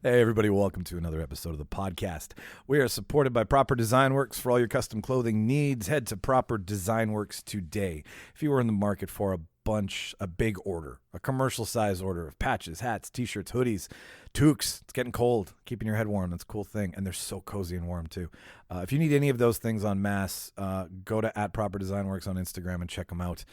Hey, everybody, welcome to another episode of the podcast. We are supported by Proper Design Works. For all your custom clothing needs, head to Proper Design Works today. If you are in the market for a big order, a commercial size order of patches, hats, t-shirts, hoodies, toques. It's getting cold. Keeping your head warm. That's a cool thing. And they're so cozy and warm too. If you need any of those things en masse, go to @ProperDesignWorks on Instagram and check them out.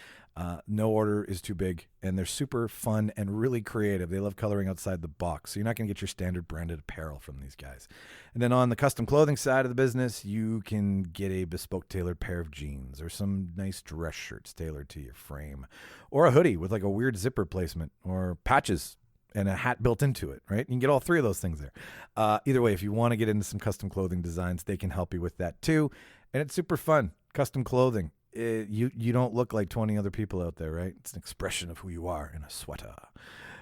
No order is too big, and they're super fun and really creative. They love coloring outside the box, so you're not going to get your standard branded apparel from these guys. And then on the custom clothing side of the business, you can get a bespoke tailored pair of jeans or some nice dress shirts tailored to your frame, or a hoodie with like a weird zipper placement, or patches and a hat built into it, right? You can get all three of those things there. Either way, if you want to get into some custom clothing designs, they can help you with that too. And it's super fun. Custom clothing. You don't look like 20 other people out there, right? It's an expression of who you are in a sweater.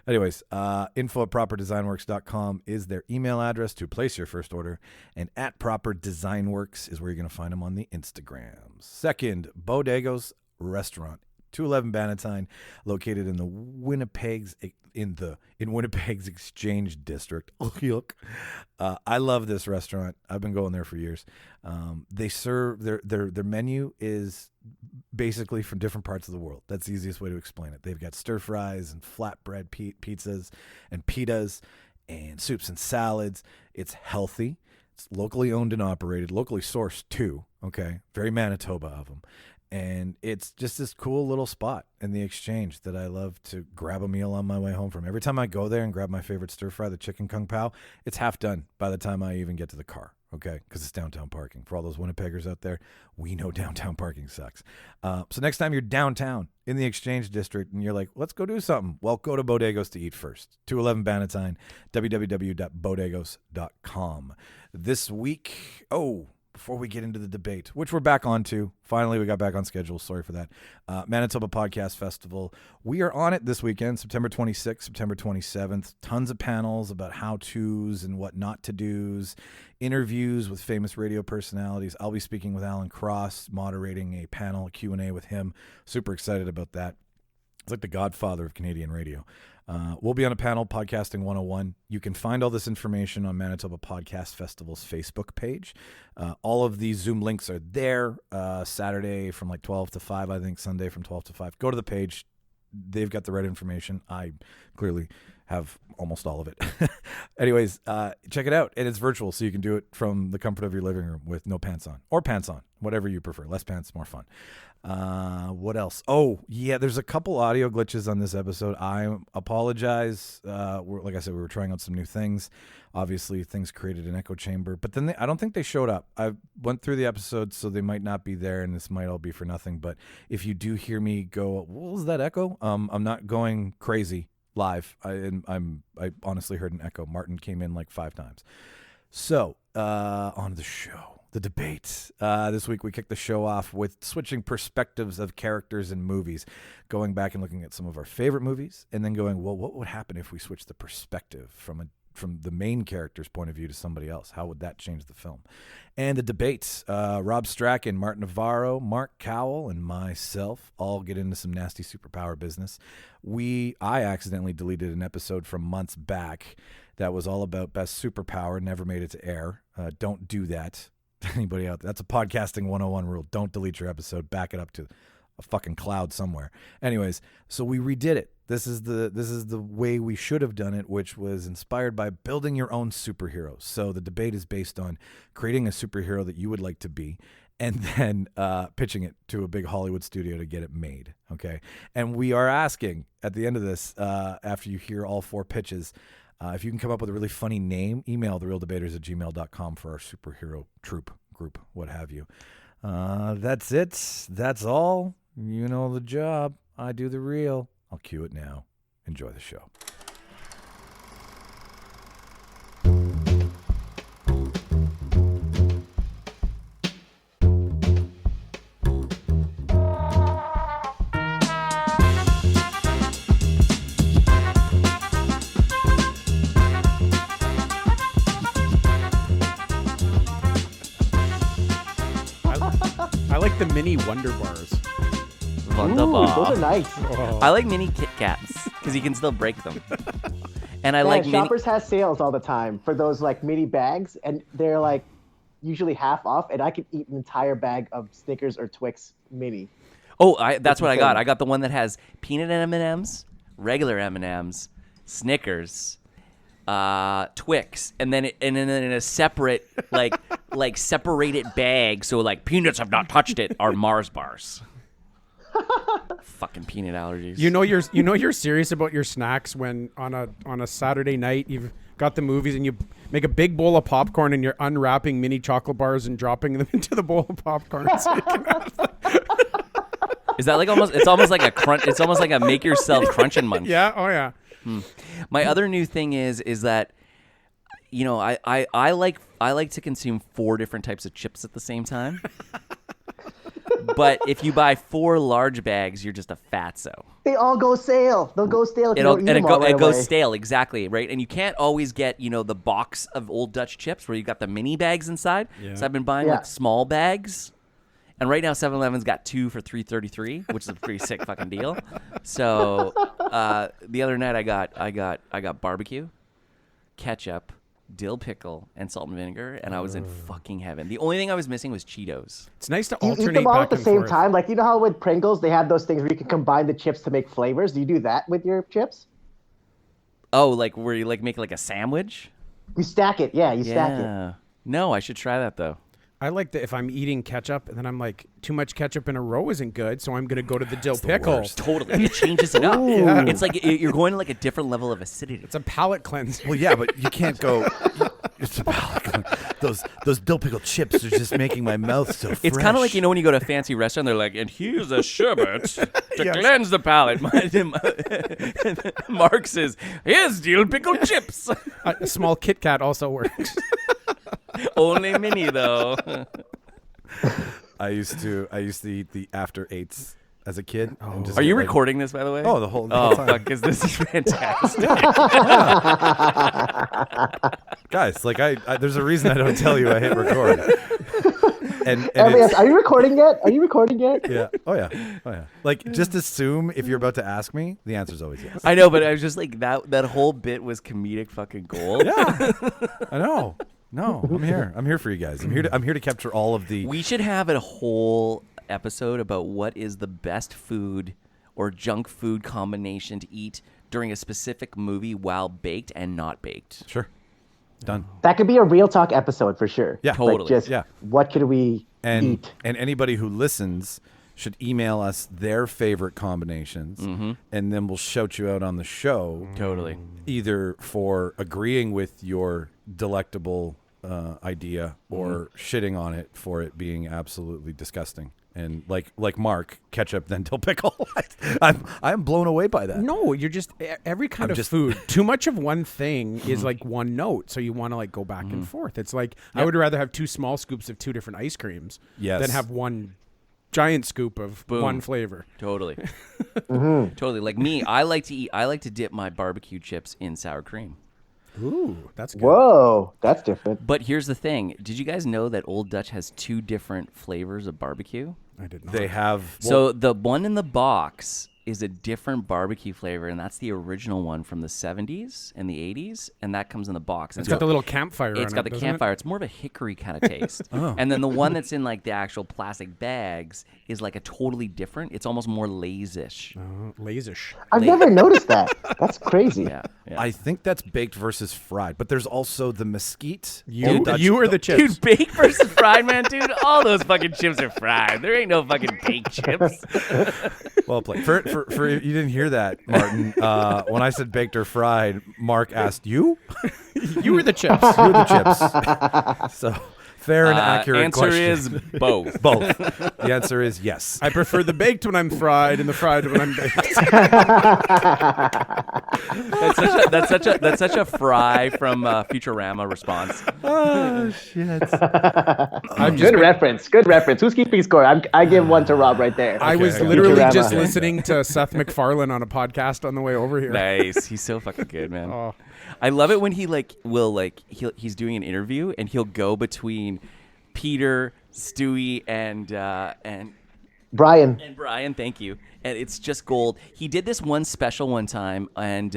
Anyways, info@properdesignworks.com is their email address to place your first order, and @properdesignworks is where you're going to find them on the Instagrams. Second, Bodego's Restaurant, 211 Bannatyne, located in the Winnipeg's Exchange District. I love this restaurant. I've been going there for years. They serve their menu is basically from different parts of the world. That's the easiest way to explain it. They've got stir fries and flatbread pizzas and pitas and soups and salads. It's healthy. It's locally owned and operated, locally sourced too. Okay, very Manitoba of them. And it's just this cool little spot in the Exchange that I love to grab a meal on my way home from. Every time I go there and grab my favorite stir fry, the chicken kung pao, it's half done by the time I even get to the car, okay? Because it's downtown parking. For all those Winnipeggers out there, we know downtown parking sucks. So next time you're downtown in the Exchange District and you're like, let's go do something, well, go to Bodego's to eat first. 211 Bannatyne, www.bodegos.com. This week, before we get into the debate, which we're back on to. Finally, we got back on schedule. Sorry for that. Manitoba Podcast Festival. We are on it this weekend, September 26th, September 27th. Tons of panels about how-tos and what not to-dos. Interviews with famous radio personalities. I'll be speaking with Alan Cross, moderating a panel, a Q&A with him. Super excited about that. It's like the godfather of Canadian radio. We'll be on a panel, Podcasting 101. You can find all this information on Manitoba Podcast Festival's Facebook page. All of these Zoom links are there. Saturday from like 12 to 5, I think. Sunday from 12 to 5. Go to the page. They've got the right information. I clearly have almost all of it. Anyways, check it out. And it's virtual, so you can do it from the comfort of your living room with no pants on. Or pants on. Whatever you prefer. Less pants, more fun. What else? Oh, yeah, there's a couple audio glitches on this episode. I apologize. Like I said, we were trying out some new things. Obviously, things created an echo chamber. But then I don't think they showed up. I went through the episode, so they might not be there, and this might all be for nothing. But if you do hear me go, what was that echo? I'm not going crazy live. I honestly heard an echo. Martin came in like 5 times. So, on the show. The debate. This week we kicked the show off with switching perspectives of characters in movies, going back and looking at some of our favorite movies, and then going, well, what would happen if we switched the perspective from the main character's point of view to somebody else? How would that change the film? And the debates. Rob Strachan, Mark Navarro, Mark Cowell, and myself all get into some nasty superpower business. I accidentally deleted an episode from months back that was all about best superpower, never made it to air. Don't do that. Anybody out there? That's a Podcasting 101 rule. Don't delete your episode. Back it up to a fucking cloud somewhere. Anyways, so we redid it. This is the way we should have done it, which was inspired by building your own superheroes. So the debate is based on creating a superhero that you would like to be, and then pitching it to a big Hollywood studio to get it made. Okay, and we are asking at the end of this, after you hear all 4 pitches. If you can come up with a really funny name, email therealdebaters@gmail.com for our superhero troop group, what have you. That's it. That's all. You know the job. I do the real. I'll cue it now. Enjoy the show. I like the mini Wonder Bars. Wunderbar. Those are nice. I like mini Kit Kats because you can still break them. And I Yeah, like mini. Shoppers has sales all the time for those like mini bags, and they're like usually half off, and I could eat an entire bag of Snickers or Twix mini. Oh, that's what I got. insane. I got the one that has peanut M&Ms, regular M&Ms, Snickers, Twix, and then in a separate like separated bag. So like peanuts have not touched it are Mars bars. Fucking peanut allergies. You know you're serious about your snacks when on a Saturday night you've got the movies and you make a big bowl of popcorn and you're unwrapping mini chocolate bars and dropping them into the bowl of popcorn. So you can have them. Is that like almost? It's almost like a crunch. It's almost like a make yourself crunch and munch. Yeah. Oh yeah. My other new thing is that, I like to consume 4 different types of chips at the same time. But if you buy 4 large bags, you're just a fatso. They all go stale. They'll go stale if you don't eat them all right it goes away. stale, exactly, right? And you can't always get, the box of Old Dutch chips where you got the mini bags inside. Yeah. So I've been buying like small bags. And right now 7-Eleven's got 2 for $3.33, which is a pretty sick fucking deal. So the other night I got barbecue, ketchup, dill pickle, and salt and vinegar, and I was in fucking heaven. The only thing I was missing was Cheetos. It's nice to Do you alternate eat them all back at the and same forth. time? Like, you know how with Pringles, they have those things where you can combine the chips to make flavors? Do you do that with your chips? Oh, like where you like make like a sandwich? You stack it. Yeah, you stack it. Yeah. No, I should try that though. I like that if I'm eating ketchup and then I'm like, too much ketchup in a row isn't good, so I'm going to go to the dill pickle. Totally. It changes it up. Yeah. It's like you're going to like a different level of acidity. It's a palate cleanser. Well, yeah, but you can't go. It's about those dill pickle chips are just making my mouth so fresh. It's kind of like, when you go to a fancy restaurant, they're like, and here's a sherbet to cleanse the palate. Mark says, here's dill pickle chips. A small Kit Kat also works. Only mini, though. I used to eat the after 8s as a kid. and just Are you get, like- recording this, by the way? Oh, the whole Oh, time. fuck, because this is fantastic. Guys, like there's a reason I don't tell you I hit record. And Elias, it's, are you recording yet? Are you recording yet? yeah, oh yeah. Like just assume if you're about to ask me, the answer's always yes. I know, but I was just like, that whole bit was comedic fucking gold. Yeah, I know. No, I'm here. I'm here for you guys. I'm here to capture all of the. We should have a whole episode about what is the best food or junk food combination to eat during a specific movie while baked and not baked. Sure, done. That could be a real talk episode for sure. Yeah, Totally. Like just, Yeah. what could we And eat? and anybody who listens should email us their favorite combinations, and then we'll shout you out on the show. Totally. Either for agreeing with your delectable idea or shitting on it for it being absolutely disgusting. And like Mark, ketchup then dill pickle. I'm blown away by that. No, you're just every kind I'm of just- food. Too much of one thing is like one note, so you want to like go back and forth. It's like I would rather have 2 small scoops of 2 different ice creams Yes. than have one giant scoop of Boom. one flavor. Totally. Totally. Like me, I like to dip my barbecue chips in sour cream. Ooh, that's good. Whoa, that's different. But here's the thing. Did you guys know that Old Dutch has 2 different flavors of barbecue? I did not. They have So the one in the box is a different barbecue flavor, and that's the original one from the 70s and the 80s, and that comes in the box. It's got the little campfire on it. It's got the doesn't campfire. It's more of a hickory kind of taste. And then the one that's in like the actual plastic bags is like a totally different. It's almost more lazish. it? Lazish. I've never noticed that. That's crazy. Yeah. I think that's baked versus fried, but there's also the mesquite. You, Old Dutch- you or the chips? Dude, baked versus fried, man, dude. All those fucking chips are fried. There ain't no fucking baked chips. Well played. For you didn't hear that, Martin. When I said baked or fried, Mark asked you. You or the chips? You or the chips. So fair and accurate Answer question. is both. Both. The answer is yes. I prefer the baked when I'm fried and the fried when I'm baked. That's such a Fry from Futurama response. Oh shit. Good reference. Good reference. Who's keeping score? I give one to Rob right there. I was I got it. literally Futurama. just listening to Seth MacFarlane on a podcast on the way over here. Nice. He's so fucking good, man. Oh. I love it when he he's doing an interview and he'll go between Peter, Stewie, and Brian. Brian. Thank you. And it's just gold. He did this one special one time, and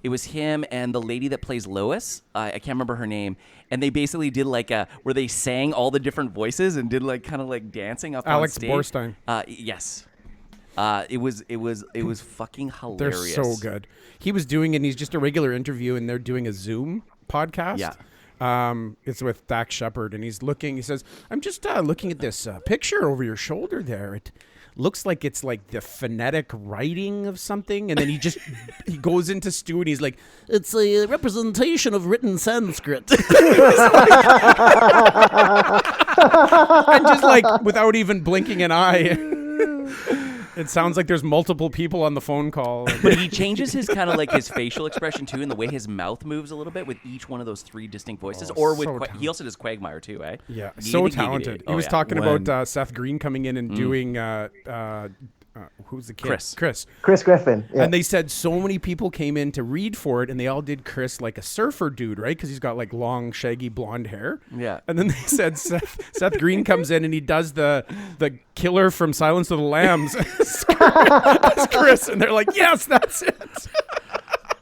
It was him and the lady that plays Lois. I can't remember her name. And they basically did like where they sang all the different voices and did like kind of like dancing up Alex on stage. Borstein. Yes. It was fucking They're hilarious. so good. He was doing it, and he's just a regular interview, and they're doing a Zoom podcast. Yeah. It's with Dax Shepard, and he says, I'm just looking at this picture over your shoulder there. It looks like it's like the phonetic writing of something. And then he goes into Stu, and he's like, it's a representation of written Sanskrit. And just like, without even blinking an eye. It sounds like there's multiple people on the phone call. But he changes his kind of like his facial expression too, and the way his mouth moves a little bit with each one of those three distinct voices. Or with so he also does Quagmire too, eh? Yeah, so talented. He was talking When- about Seth Green coming in and doing who's the kid? Chris. Chris Griffin. Yeah. And they said so many people came in to read for it, and they all did Chris like a surfer dude, right? Because he's got like long, shaggy blonde hair. Yeah. And then they said Seth Green comes in and he does the killer from Silence of the Lambs as Chris, and they're like, yes, that's it.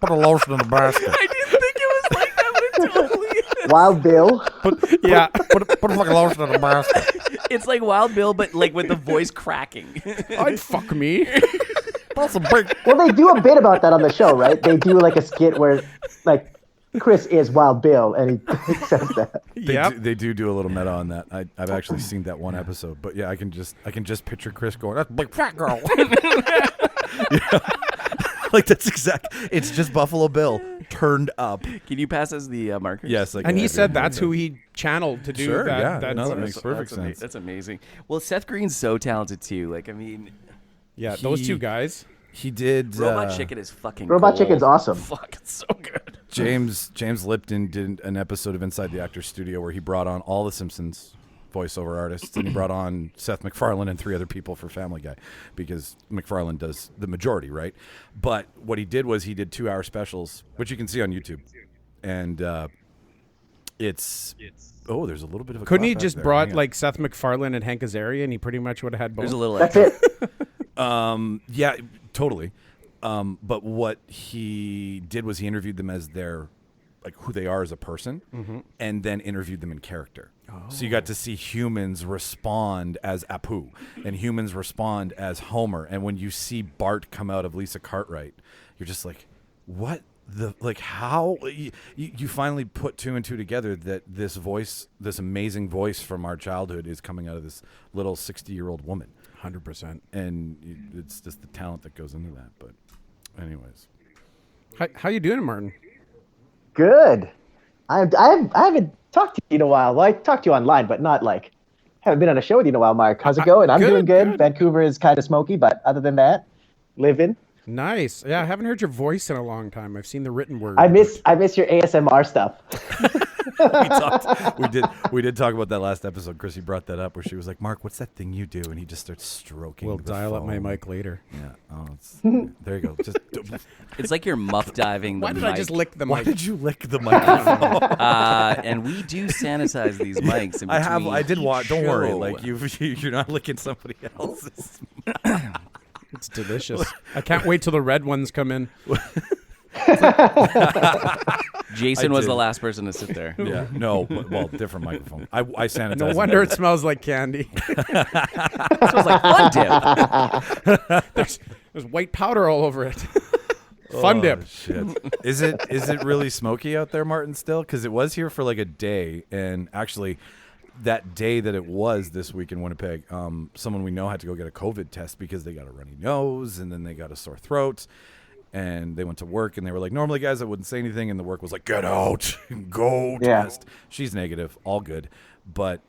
Put a lotion in the basket. I didn't think it was like that, but it totally is. Wild Bill. Yeah. Put a fucking lotion in the basket. It's like Wild Bill, but like with the voice cracking. I'd fuck me. That's a big. Well, they do a bit about that on the show, right? They do like a skit where, like, Chris is Wild Bill, and he says that. They do a little meta on that. I've actually seen that one episode, but yeah, I can just picture Chris going, "That's a big fat girl." Yeah. Like that's exact. It's just Buffalo Bill turned up. Can you pass us the markers? Yes, And he said that's who he channeled to do Sure, that. yeah. That No, that makes perfect That's sense. That's amazing. Well, Seth Green's so talented too. Like, I mean, Yeah, those two guys. He did. Robot Chicken is fucking Robot gold. Chicken's awesome. Fuck, it's so good. James Lipton did an episode of Inside the Actors Studio where he brought on all the Simpsons voiceover artists, and he brought on Seth MacFarlane and 3 other people for Family Guy, because MacFarlane does the majority, right? But what he did was he did 2-hour specials, which you can see on YouTube, and it's there's a little bit of a Couldn't he clap back just there. brought Hang on. like Seth MacFarlane and Hank Azaria, and he pretty much would have had both? There's a little. That's extra. it. Yeah, totally. But what he did was he interviewed them as their, like, who they are as a person, and then interviewed them in character. So you got to see humans respond as Apu, and humans respond as Homer. And when you see Bart come out of Lisa Cartwright, you're just like, what the, like, how you finally put 2 and 2 together that this voice, this amazing voice from our childhood, is coming out of this little 60-year-old woman. 100%. And it's just the talent that goes into that. But anyways, How you doing, Martin? Good. I haven't talked to you in a while. Well, I talked to you online, but not like, haven't been on a show with you in a while, Mark. How's it going? I'm doing good. Vancouver is kind of smoky, but other than that, living. Nice. Yeah, I haven't heard your voice in a long time. I've seen the written word. I miss your ASMR stuff. we did talk about that last episode. Chrissy brought that up where she was like, "Mark, what's that thing you do?" And he just starts stroking. We'll the dial up my phone. mic later. Yeah. Oh, there you go. Just It's like you're muff diving. Why the did I mic. just lick the why mic? did you lick the microphone? And we do sanitize these mics. In I did each watch. Don't worry. show. Like you're not licking somebody else's. It's delicious. I can't wait till the red ones come in. Jason I was did. the last person to sit there. Yeah. No. Well, different microphone. I sanitize. No wonder it smells like candy. It smells like Fun Dip. There's white powder all over it. Fun dip. Shit. Is it really smoky out there, Martin? Still, because it was here for like a day, and actually, that day that it was this week in Winnipeg, someone we know had to go get a COVID test because they got a runny nose and then they got a sore throat. And they went to work, and they were like, normally, guys, I wouldn't say anything. And the work was like, get out, go Yeah. test. She's negative, all good. But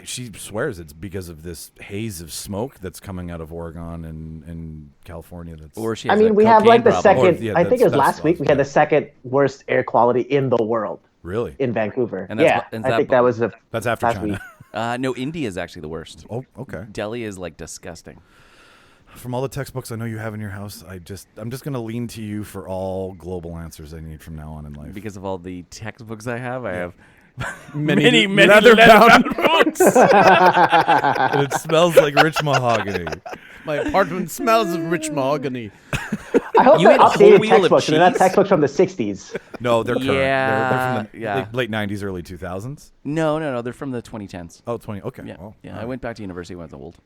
she swears it's because of this haze of smoke that's coming out of Oregon and California. That's Or she I has mean, a we have like the cocaine problem. second, yeah, I think it was that's last week, we had yeah. the second worst air quality in the world really. in Vancouver. And that's Yeah, what- and I think that- that was That's after last China. week. No, India is actually the worst. Oh, okay. Delhi is like disgusting. From all the textbooks I know you have in your house, I'm just going to lean to you for all global answers I need from now on in life. Because of all the textbooks I have, I have Many leather-bound books. And it smells like rich mahogany. My apartment smells of rich mahogany. I hope You they're ate a whole updated wheel of textbooks and they're not cheese? textbooks from the 60s. No, they're current. They're from the Yeah. late 90s, early 2000s. No. They're from the 2010s. Oh, 20. Okay. Yeah. Well, Yeah. all I right. went back to university when I was old.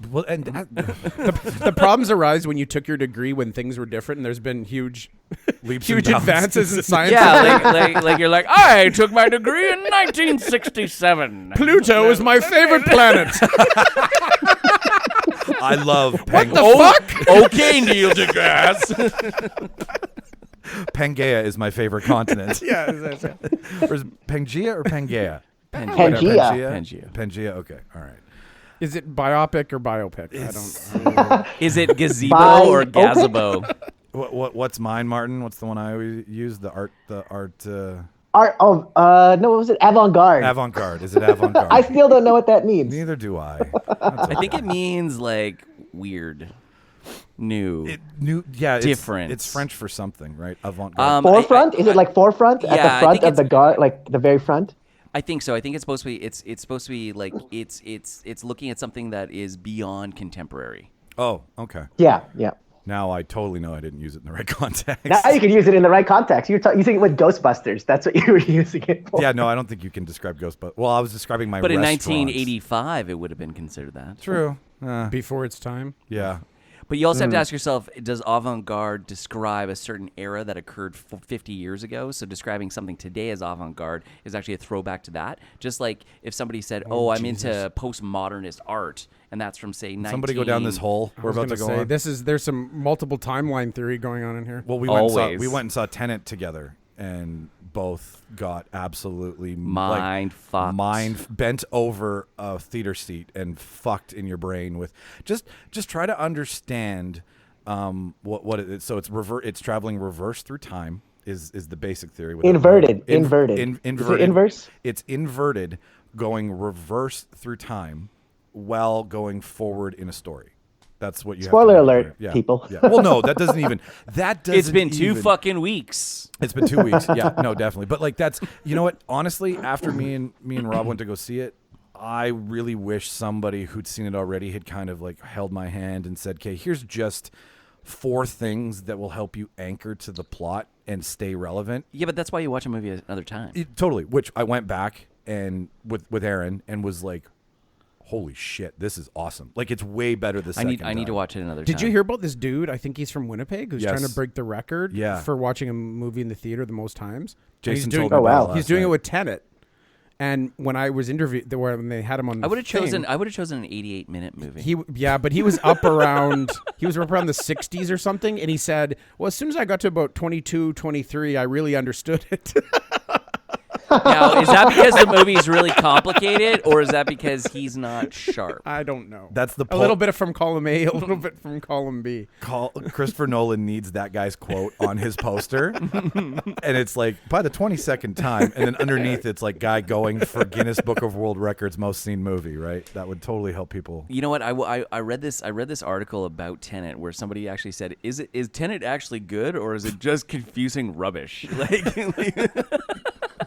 Well, and The problems arise when you took your degree when things were different, and there's been huge, Leaps and huge bounds. advances in science. Yeah, like you're like, I took my degree in 1967. Pluto is my favorite planet. I love Okay, Neil deGrasse. Pangea is my favorite continent. Yeah. Or is Pangea or Pangea? Pangea. Pangea. Okay. All right. Is it biopic or biopic? I don't. Is it gazebo Bye. or Okay. gazebo? What's mine, Martin? What's the one I always use? The art. Art. Oh, no, what was it? Avant-garde. Avant-garde. Is it avant-garde? I still don't know what that means. Neither do I. I think it means like weird, new. Different. It's French for something, right? Avant-garde. Forefront? Is it like forefront at yeah, the I front think of the guard, like the very front? I think so. I think it's supposed to be. It's supposed to be like it's looking at something that is beyond contemporary. Oh, okay. Yeah. Now I totally know I didn't use it in the right context. Now you can use it in the right context. You're using it with Ghostbusters. That's what you were using it for. Yeah, no, I don't think you can describe Ghostbusters. Well, I was describing my But in restaurants. 1985, it would have been considered that. True. Before its time. Yeah. But you also have to ask yourself, does avant-garde describe a certain era that occurred 50 years ago? So describing something today as avant-garde is actually a throwback to that. Just like if somebody said, I'm into postmodernist art, and that's from, say, 19... Somebody go down this hole we're about to go on. There's some multiple timeline theory going on in here. Well, we went and saw Tenet together, and both got absolutely bent over a theater seat and fucked in your brain with just try to understand what it is. So it's traveling reverse through time is the basic theory. Inverted. Inverted. Is it inverse? It's inverted, going reverse through time while going forward in a story. That's what you Spoiler have to alert, yeah. people. Yeah. Well, no, that doesn't even. It's been 2 fucking weeks. It's been 2 weeks. Yeah, no, definitely. But like that's, you know what? Honestly, after me and Rob went to go see it, I really wish somebody who'd seen it already had kind of like held my hand and said, "Okay, here's just 4 things that will help you anchor to the plot and stay relevant." Yeah, but that's why you watch a movie another time. Totally. Which I went back and with Aaron and was like, holy shit, this is awesome. Like, it's way better the second time. I need to watch it another time. Did you hear about this dude? I think he's from Winnipeg, who's trying to break the record for watching a movie in the theater the most times. Jason told me about it He's last doing night. it with Tenet. And when I was interviewed, when they had him on the I would have thing, chosen an 88-minute movie. But he was up around the 60s or something, and he said, well, as soon as I got to about 22, 23, I really understood it. Now, is that because the movie's really complicated, or is that because he's not sharp? I don't know. That's the a little bit from column A, a little bit from column B. Christopher Nolan needs that guy's quote on his poster, and it's like by the 22nd time, and then underneath it's like guy going for Guinness Book of World Records most seen movie. Right? That would totally help people. You know what? I read this article about Tenet where somebody actually said, "Is Tenet actually good, or is it just confusing rubbish?"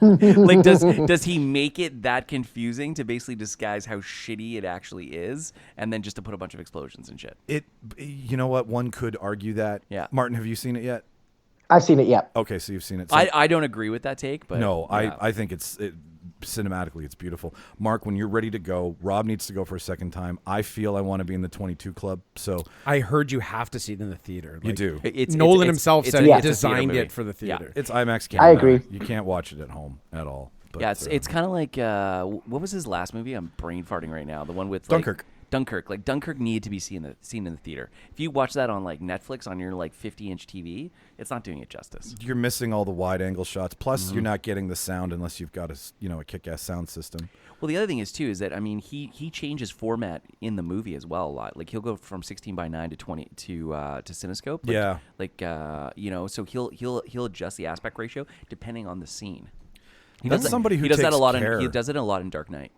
Like does he make it that confusing to basically disguise how shitty it actually is, and then just to put a bunch of explosions and shit? You know what? One could argue that. Yeah. Martin, have you seen it yet? I've seen it, yeah. Okay, so you've seen it. So I don't agree with that take, but no, yeah. I think cinematically it's beautiful. Mark, when you're ready to go, Rob needs to go for a second time. I feel I want to be in the 22 club, so I heard you have to see it in the theater. you do. Nolan himself said it's he a designed theater it for the theater. It's IMAX camera. I agree. You can't watch it at home at all. But, Yeah, it's kind of like what was his last movie? I'm brain farting right now. The one with Dunkirk. Like Dunkirk needed to be seen in the theater. If you watch that on like Netflix on your like 50-inch TV, it's not doing it justice. You're missing all the wide angle shots. Plus, you're not getting the sound unless you've got a kick-ass sound system. Well, the other thing is too is that I mean he changes format in the movie as well a lot. Like he'll go from 16:9 to 20 to Cinescope. So he'll adjust the aspect ratio depending on the scene. He That's does somebody who he does that takes a lot care. he does it a lot in Dark Knight.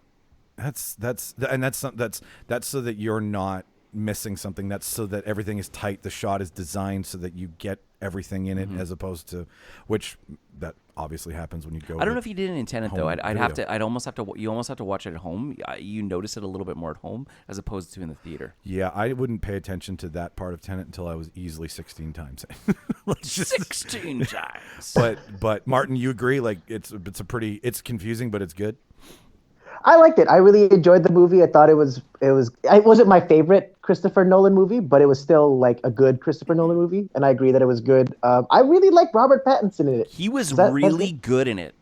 That's so that you're not missing something. That's so that everything is tight. The shot is designed so that you get everything in it, as opposed to which that obviously happens when you go. I don't know if you didn't intend it though. home I'd have video. to. I'd almost have to. You almost have to watch it at home. You notice it a little bit more at home as opposed to in the theater. Yeah, I wouldn't pay attention to that part of Tenet until I was easily 16 times in. Let's just- 16 times. But Martin, you agree? Like it's it's confusing, but it's good. I liked it. I really enjoyed the movie. I thought it wasn't my favorite Christopher Nolan movie, but it was still like a good Christopher Nolan movie, and I agree that it was good. I really like Robert Pattinson in it. He was That's really it. good in it.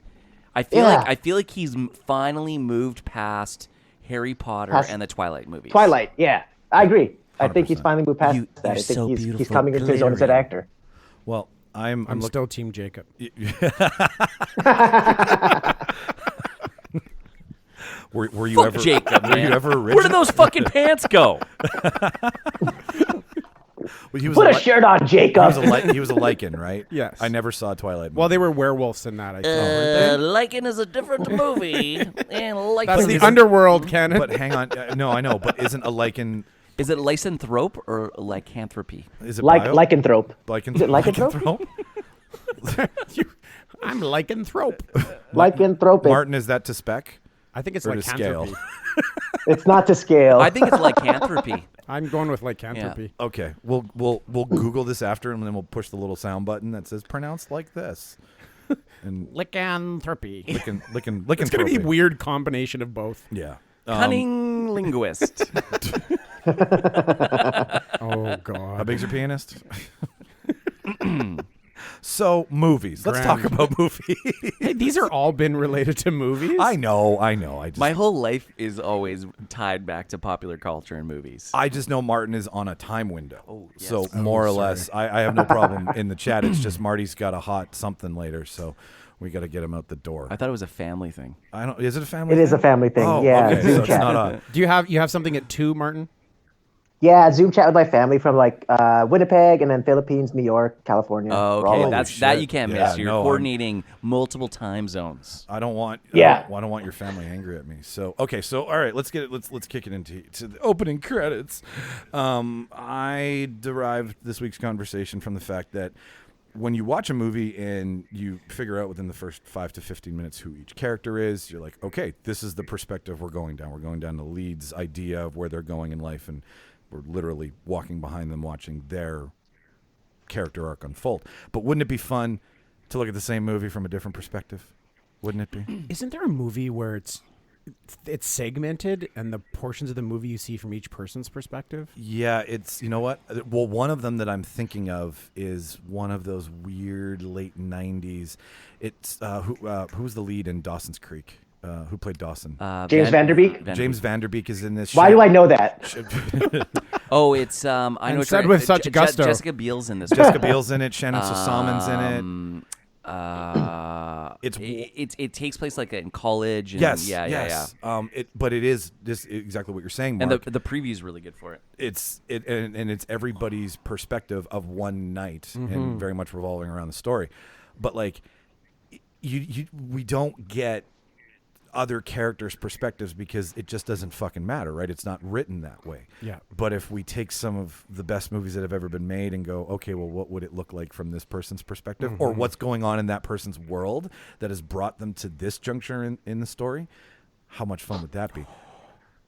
I feel like he's finally moved past Harry Potter and the Twilight movies. Twilight, yeah, I agree. I think he's 100%. finally moved past You- that. I you're think so he's beautiful, coming into his own as an glittering. actor. Well, I'm still Team Jacob. Were you Fuck ever Jacob, Were you man. ever Where did those fucking pants go? He was Put a li- shirt on, Jacob. he was a lichen, right? Yes. I never saw Twilight. Well, they were werewolves in that. I think. Lycan is a different movie. And Lycan That's the is underworld, Ken. But hang on, no, I know, but isn't a lichen? Is it lycanthrope or lycanthropy? Is it Like bio? lycanthrope. Lycan- Is it lycanthrope? I'm lycanthrope. Lycanthropic. Martin, is that to spec? I think it's Or to scale? lycanthropy. It's not to scale. I think it's lycanthropy. I'm going with lycanthropy. Okay, we'll Google this after, and then we'll push the little sound button that says "pronounced like this." And Lycanthropy. licking. It's going to be a weird combination of both. Yeah. Cunning linguist. Oh, How God. big's your pianist? So movies. Let's talk about movies. Hey, these are all been related to movies? I know. I just, My whole life is always tied back to popular culture and movies. I just know Martin is on a time window. Oh, yes. So more or less, I have no problem in the chat. It's just Marty's got a hot something later, so we got to get him out the door. I thought it was a family thing. I don't. Is it a family? It is a family thing. Oh, Yeah, okay. Zoom So it's chat. not a. Do you have something at 2, Martin? Yeah, Zoom chat with my family from like Winnipeg and then Philippines, New York, California. Oh, We're all okay, over. that shit. you can't Yeah, miss. You're no, coordinating multiple time zones. I don't want. Yeah. I don't want your family angry at me. So okay. So all right. Let's get it. Let's kick it into the opening credits. I derived this week's conversation from the fact that when you watch a movie and you figure out within the first 5 to 15 minutes who each character is, you're like, okay, this is the perspective we're going down. We're going down the lead's idea of where they're going in life, and we're literally walking behind them, watching their character arc unfold. But wouldn't it be fun to look at the same movie from a different perspective? Wouldn't it be? Isn't there a movie where it's segmented and the portions of the movie you see from each person's perspective? Yeah, it's, you know what? Well, one of them that I'm thinking of is one of those weird late 90s. It's who's the lead in Dawson's Creek? Who played Dawson? James Vanderbeek? James Vanderbeek is in this. Why do I know that? Oh, it's I know. And what said you're- with such gusto. Jessica Biel's in this. Jessica Biel's in it. Shannon Sosamon's in it. It takes place like in college. And Yes. Yeah. But it is this exactly what you're saying, And Mark. the preview's really good for it. It's everybody's perspective of one night and very much revolving around the story. But like we don't get other characters' perspectives because it just doesn't fucking matter, right? It's not written that way. Yeah. But if we take some of the best movies that have ever been made and go, okay, well, what would it look like from this person's perspective, or what's going on in that person's world that has brought them to this juncture in the story? How much fun would that be?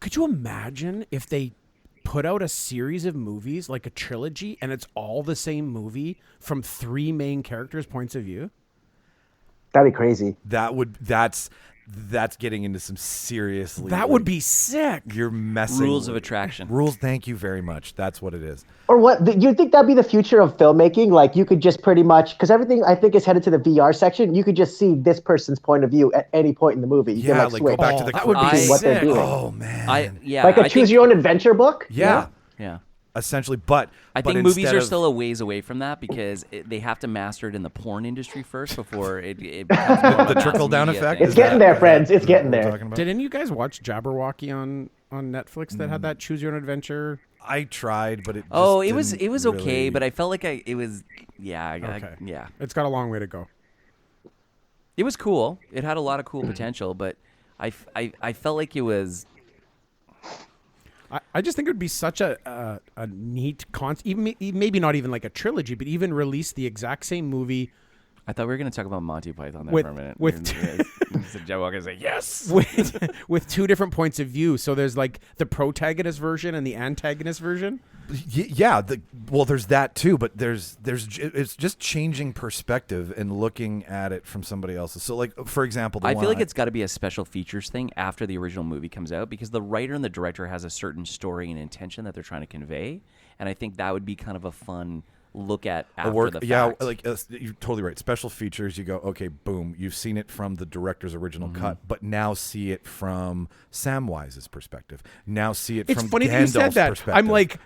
Could you imagine if they put out a series of movies, like a trilogy, and it's all the same movie from 3 main characters' points of view? That'd be crazy. That's getting into some seriously. That would be sick. You're messing. Rules of attraction. Rules. Thank you very much. That's what it is. Or what? You think that'd be the future of filmmaking? Like you could just pretty much, because everything I think is headed to the VR section. You could just see this person's point of view at any point in the movie. You Yeah, can like switch. go back to the. that would be I- what they're sick. doing. Oh man. Like a I choose think, your own adventure book. Yeah. Yeah. Essentially, but I but think movies instead are of- still a ways away from that because they have to master it in the porn industry first before it becomes more of a the mass trickle-down media effect. thing. It's getting there, friends. It's getting what we're there. talking about? Did any of you guys watch Jabberwocky on Netflix that had that Choose Your Own Adventure? I tried, but it. Oh, just it was didn't okay, really- but I felt like it was yeah. Okay. Yeah. It's got a long way to go. It was cool. It had a lot of cool potential, but I felt like it was. I just think it would be such a neat concept. Even maybe not even like a trilogy, but even release the exact same movie. I thought we were going to talk about Monty Python there With- for a minute. with- Joe Walker's like, yes. with two different points of view. So there's like the protagonist version and the antagonist version. Yeah, there's that too, but it's just changing perspective and looking at it from somebody else's. So, like, for example, I feel like it's got to be a special features thing after the original movie comes out, because the writer and the director has a certain story and intention that they're trying to convey, and I think that would be kind of a fun look at after the fact. Yeah, like you're totally right. Special features, you go, okay, boom, you've seen it from the director's original cut, but now see it from Samwise's perspective. Now see it It's from funny that you Gandalf's said that. perspective. I'm like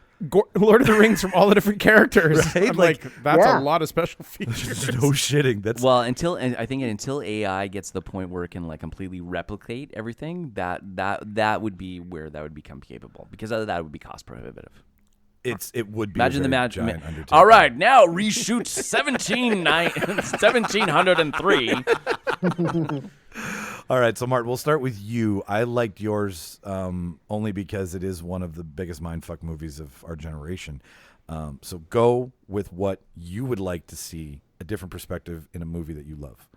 Lord of the Rings from all the different characters. Right? I'm like that's Yeah. a lot of special features. no shitting. That's Well, until AI gets to the point where it can like completely replicate everything, that would be where that would become capable, because other than that it would be cost prohibitive. it would be Imagine a the very magic. giant undertaking. All right, now reshoot 1703. All right, so Mart, we'll start with you. I liked yours only because it is one of the biggest mindfuck movies of our generation. So go with what you would like to see, a different perspective in a movie that you love.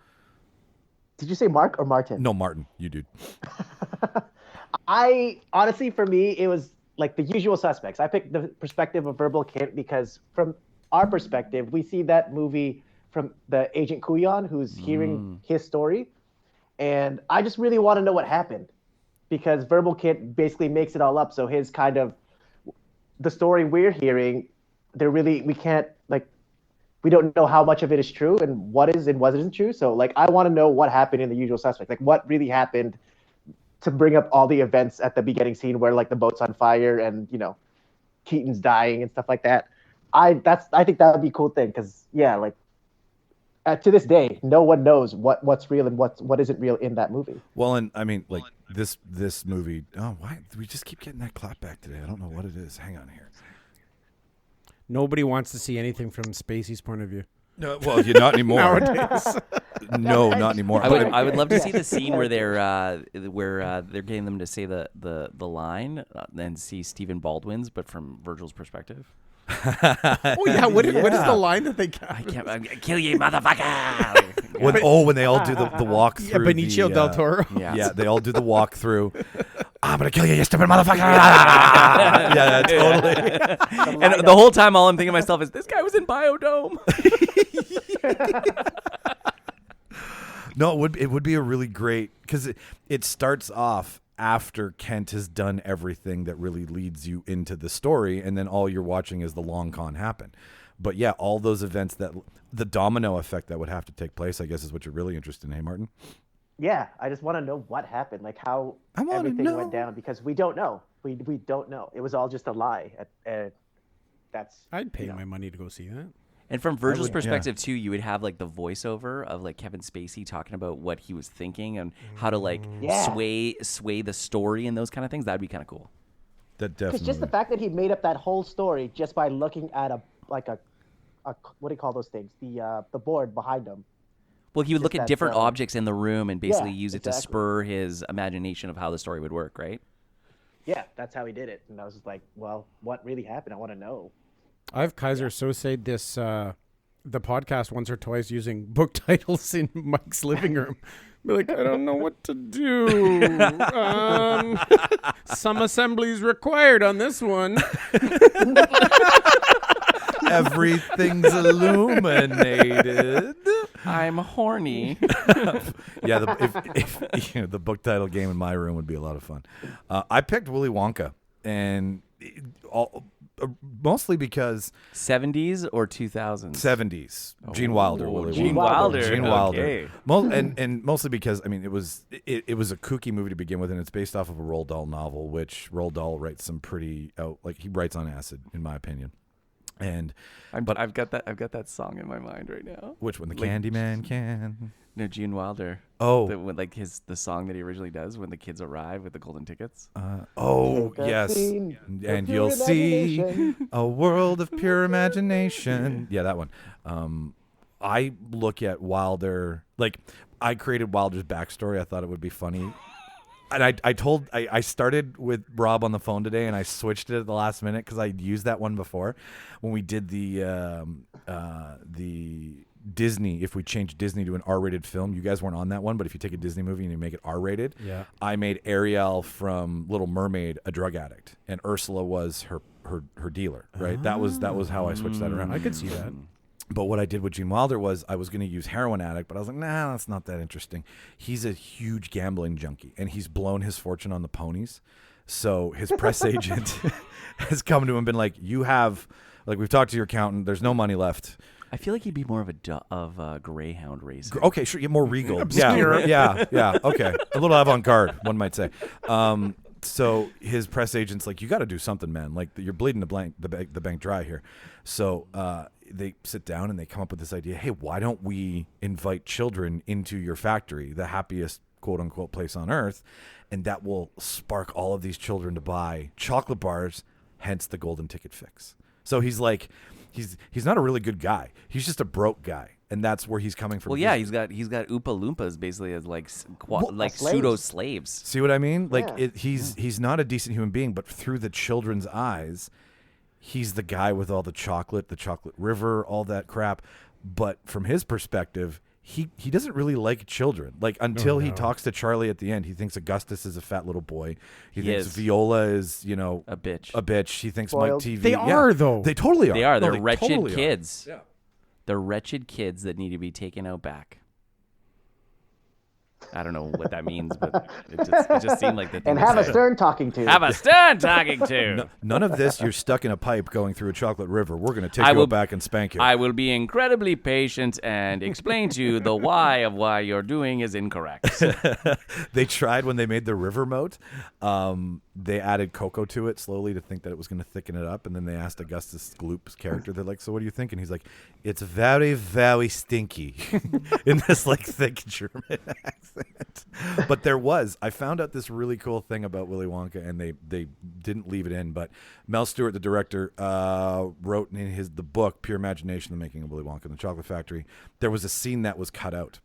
Did you say Mark or Martin? No, Martin, you dude. I honestly, for me, it was like The Usual Suspects. I picked the perspective of Verbal Kint because from our perspective, we see that movie from the Agent Kuyan who's hearing his story. And I just really want to know what happened, because Verbal Kint basically makes it all up. So his kind of the story we're hearing, we can't, like, we don't know how much of it is true and what is and what isn't true. So like, I want to know what happened in The Usual Suspects, like what really happened to bring up all the events at the beginning scene where like the boat's on fire and, you know, Keaton's dying and stuff like that. I think that would be a cool thing, because yeah, like to this day, no one knows what's real and what isn't real in that movie. Well, and I mean, like this movie. Oh, why do we just keep getting that clap back today? I don't know what it is. Hang on here. Nobody wants to see anything from Spacey's point of view. No, well, you're not anymore. Nowadays. No, not anymore. I would love to see the scene where they're getting them to say the line and see Stephen Baldwin's, but from Virgil's perspective. Oh yeah, what is the line that they I'm gonna kill you, motherfucker. When they all do the walk Yeah, through. Benicio del Toro. Yeah. They all do the walk through. I'm gonna kill you, you stupid motherfucker! Yeah, totally. And the whole time, all I'm thinking to myself is, this guy was in Biodome. No, it would be a really great, because it starts off after Kent has done everything that really leads you into the story, and then all you're watching is the long con happen. But yeah, all those events, that the domino effect that would have to take place, I guess, is what you're really interested in, hey Martin? Yeah, I just want to know what happened, like how I wanna everything know. went down, because we don't know. We don't know. It was all just a lie. That's I'd pay my money to go see that. And from Virgil's would- perspective too, you would have like the voiceover of like Kevin Spacey talking about what he was thinking and how to like Yeah. sway the story and those kind of things. That'd be kind of cool. That because definitely. just the fact that he made up that whole story just by looking at a what do you call those things? The board behind him. Well, he would Just look at that, different objects in the room and basically yeah, use it to exactly. spur his imagination of how the story would work, right? Yeah, that's how he did it. And I was just like, well, what really happened? I want to know. I've Kaiser Sosé this the podcast once or twice using book titles in Mike's living room. Be like, I don't know what to do. Some assemblies required on this one. Everything's illuminated. I'm horny. Yeah, if the book title game in my room would be a lot of fun. I picked Willy Wonka, and mostly because 70s or 2000s? 70s. Gene Wilder. Willy Gene Wonka. Wilder. Gene Okay. Wilder. And mostly because, I mean, it was a kooky movie to begin with, and it's based off of a Roald Dahl novel, which Roald Dahl writes some pretty he writes on acid, in my opinion. And I've got that song in my mind right now. which one? The Like- Candyman can. No, Gene Wilder. Oh. The song that he originally does when the kids arrive with the golden tickets. Oh, Take a yes. scene of And pure you'll see imagination. a world of pure imagination. Yeah, that one. I look at Wilder, like, I created Wilder's backstory. I thought it would be funny. And I started with Rob on the phone today, and I switched it at the last minute because I'd used that one before when we did the Disney. If we changed Disney to an R-rated film, you guys weren't on that one, but if you take a Disney movie and you make it R-rated, I made Ariel from Little Mermaid a drug addict, and Ursula was her dealer. Right? That was how I switched that around. I could see that. But what I did with Gene Wilder was I was going to use heroin addict, but I was like, nah, that's not that interesting. He's a huge gambling junkie, and he's blown his fortune on the ponies. So his press agent has come to him and been like, you have, like, we've talked to your accountant. There's no money left. I feel like he'd be more of a greyhound racer. Okay, sure. You're more regal. Yeah. Okay. A little avant-garde, one might say. So his press agent's like, you got to do something, man. Like, you're bleeding the bank dry here. So they sit down and they come up with this idea. Hey, why don't we invite children into your factory, the happiest quote unquote place on earth, and that will spark all of these children to buy chocolate bars, hence the golden ticket fix. So he's like, he's not a really good guy. He's just a broke guy. And that's where he's coming from. Well, yeah, he's got Oompa Loompas basically as like pseudo slaves. See what I mean? Like Yeah. He's not a decent human being, but through the children's eyes, he's the guy with all the chocolate river, all that crap. But from his perspective, he doesn't really like children. Like until he talks to Charlie at the end, he thinks Augustus is a fat little boy. He thinks Viola is, a bitch. He thinks Spoiled. Mike TV. They are, though. They totally are. They are. No, They're they wretched totally are. kids. Yeah. They're wretched kids that need to be taken out back. I don't know what that means, but it just seemed like the thing And to have a say. Stern talking to. Have a Stern talking to. None of this. You're stuck in a pipe going through a chocolate river. We're going to take you back and spank you. I will be incredibly patient and explain to you the why of why you're doing is incorrect. They tried when they made the river moat. They added cocoa to it slowly to think that it was going to thicken it up. And then they asked Augustus Gloop's character, they're like, so what do you think? And he's like, it's very, very stinky in this like thick German accent. But I found out this really cool thing about Willy Wonka, and they didn't leave it in. But Mel Stewart, the director, wrote in the book, Pure Imagination, The Making of Willy Wonka and the Chocolate Factory, there was a scene that was cut out.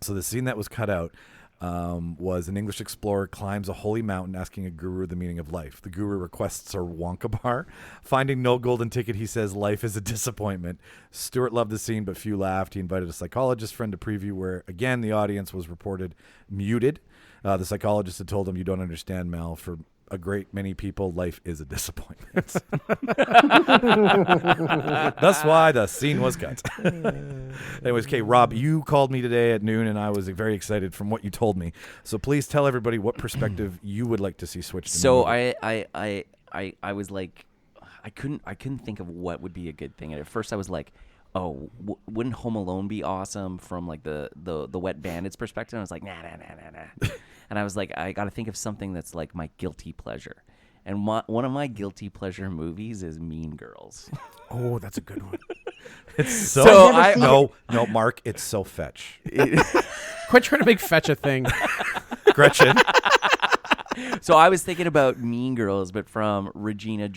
So the scene that was cut out was an English explorer climbs a holy mountain asking a guru the meaning of life. The guru requests a Wonka bar. Finding no golden ticket, he says life is a disappointment. Stewart loved the scene, but few laughed. He invited a psychologist friend to preview where, again, the audience was reported muted. The psychologist had told him, you don't understand, Mel. For a great many people, life is a disappointment. That's why the scene was cut. Anyways, okay, Rob, you called me today at noon, and I was very excited from what you told me. So please tell everybody what perspective you would like to see switched. So I was like, I couldn't think of what would be a good thing. And at first I was like, oh, wouldn't Home Alone be awesome from like the Wet Bandits perspective? And I was like, nah. And I was like, I got to think of something that's like my guilty pleasure. And one of my guilty pleasure movies is Mean Girls. Oh, that's a good one. It's so, no, Mark, it's so fetch. Quit trying to make fetch a thing. Gretchen. So I was thinking about Mean Girls, but from Regina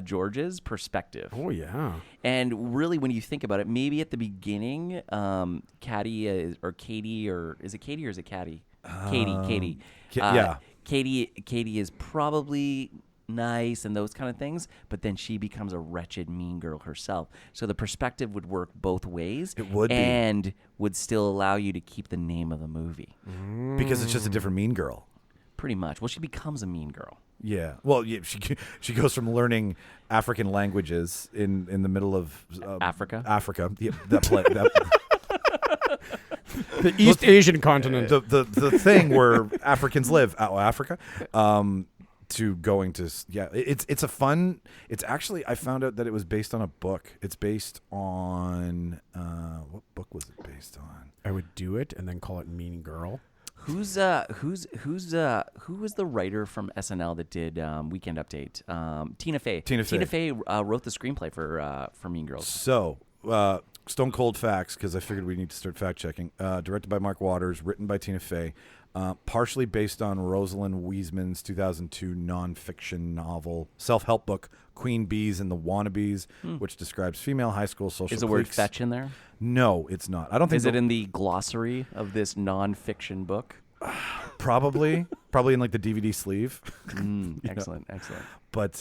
George's perspective. Oh, yeah. And really, when you think about it, maybe at the beginning, Katie is it Katie or is it Caddy? Katie. Yeah. Katie is probably nice and those kind of things, but then she becomes a wretched mean girl herself. So the perspective would work both ways. It would be. And would still allow you to keep the name of the movie. Because it's just a different mean girl. Pretty much. Well, she becomes a mean girl. Yeah. Well, yeah, she goes from learning African languages in the middle of Africa. Yeah, that The East Asian continent. the thing where Africans live, Africa. To going to it's a fun. It's actually, I found out that it was based on a book. It's based on what book was it based on? I would do it and then call it Mean Girl. Who was the writer from SNL that did Weekend Update? Tina Fey. Tina Fey wrote the screenplay for Mean Girls. So, Stone Cold Facts, because I figured we need to start fact checking. Directed by Mark Waters, written by Tina Fey, partially based on Rosalind Wiseman's 2002 nonfiction novel, self-help book, Queen Bees and the Wannabes, which describes female high school social Is the word cliques. fetch in there? No, it's not. I don't think. Is it in the glossary of this nonfiction book? Probably in like the DVD sleeve. Excellent. But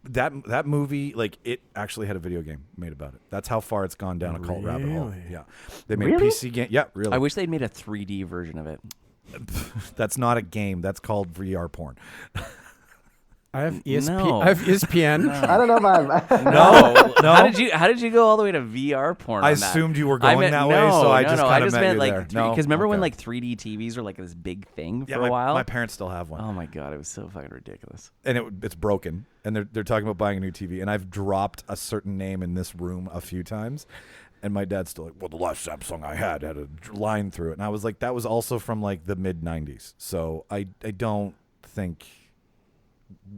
that movie, like, it actually had a video game made about it. That's how far it's gone down a cult rabbit hole. Yeah, they made a PC game. Yeah, really. I wish they'd made a 3D version of it. That's not a game. That's called VR porn. I have ESP. No. I have ESPN. I don't know if I'm. No. How did you go all the way to VR porn? I on that? assumed you were going that way, so I just kind of met meant you like there. because remember when Okay. like 3D TVs were like this big thing for my, a while? my parents still have one. Oh my god, it was so fucking ridiculous. And it's broken, and they're talking about buying a new TV, and I've dropped a certain name in this room a few times, and my dad's still like, well, the last Samsung I had a line through it, and I was like, that was also from like the mid 90s, so I don't think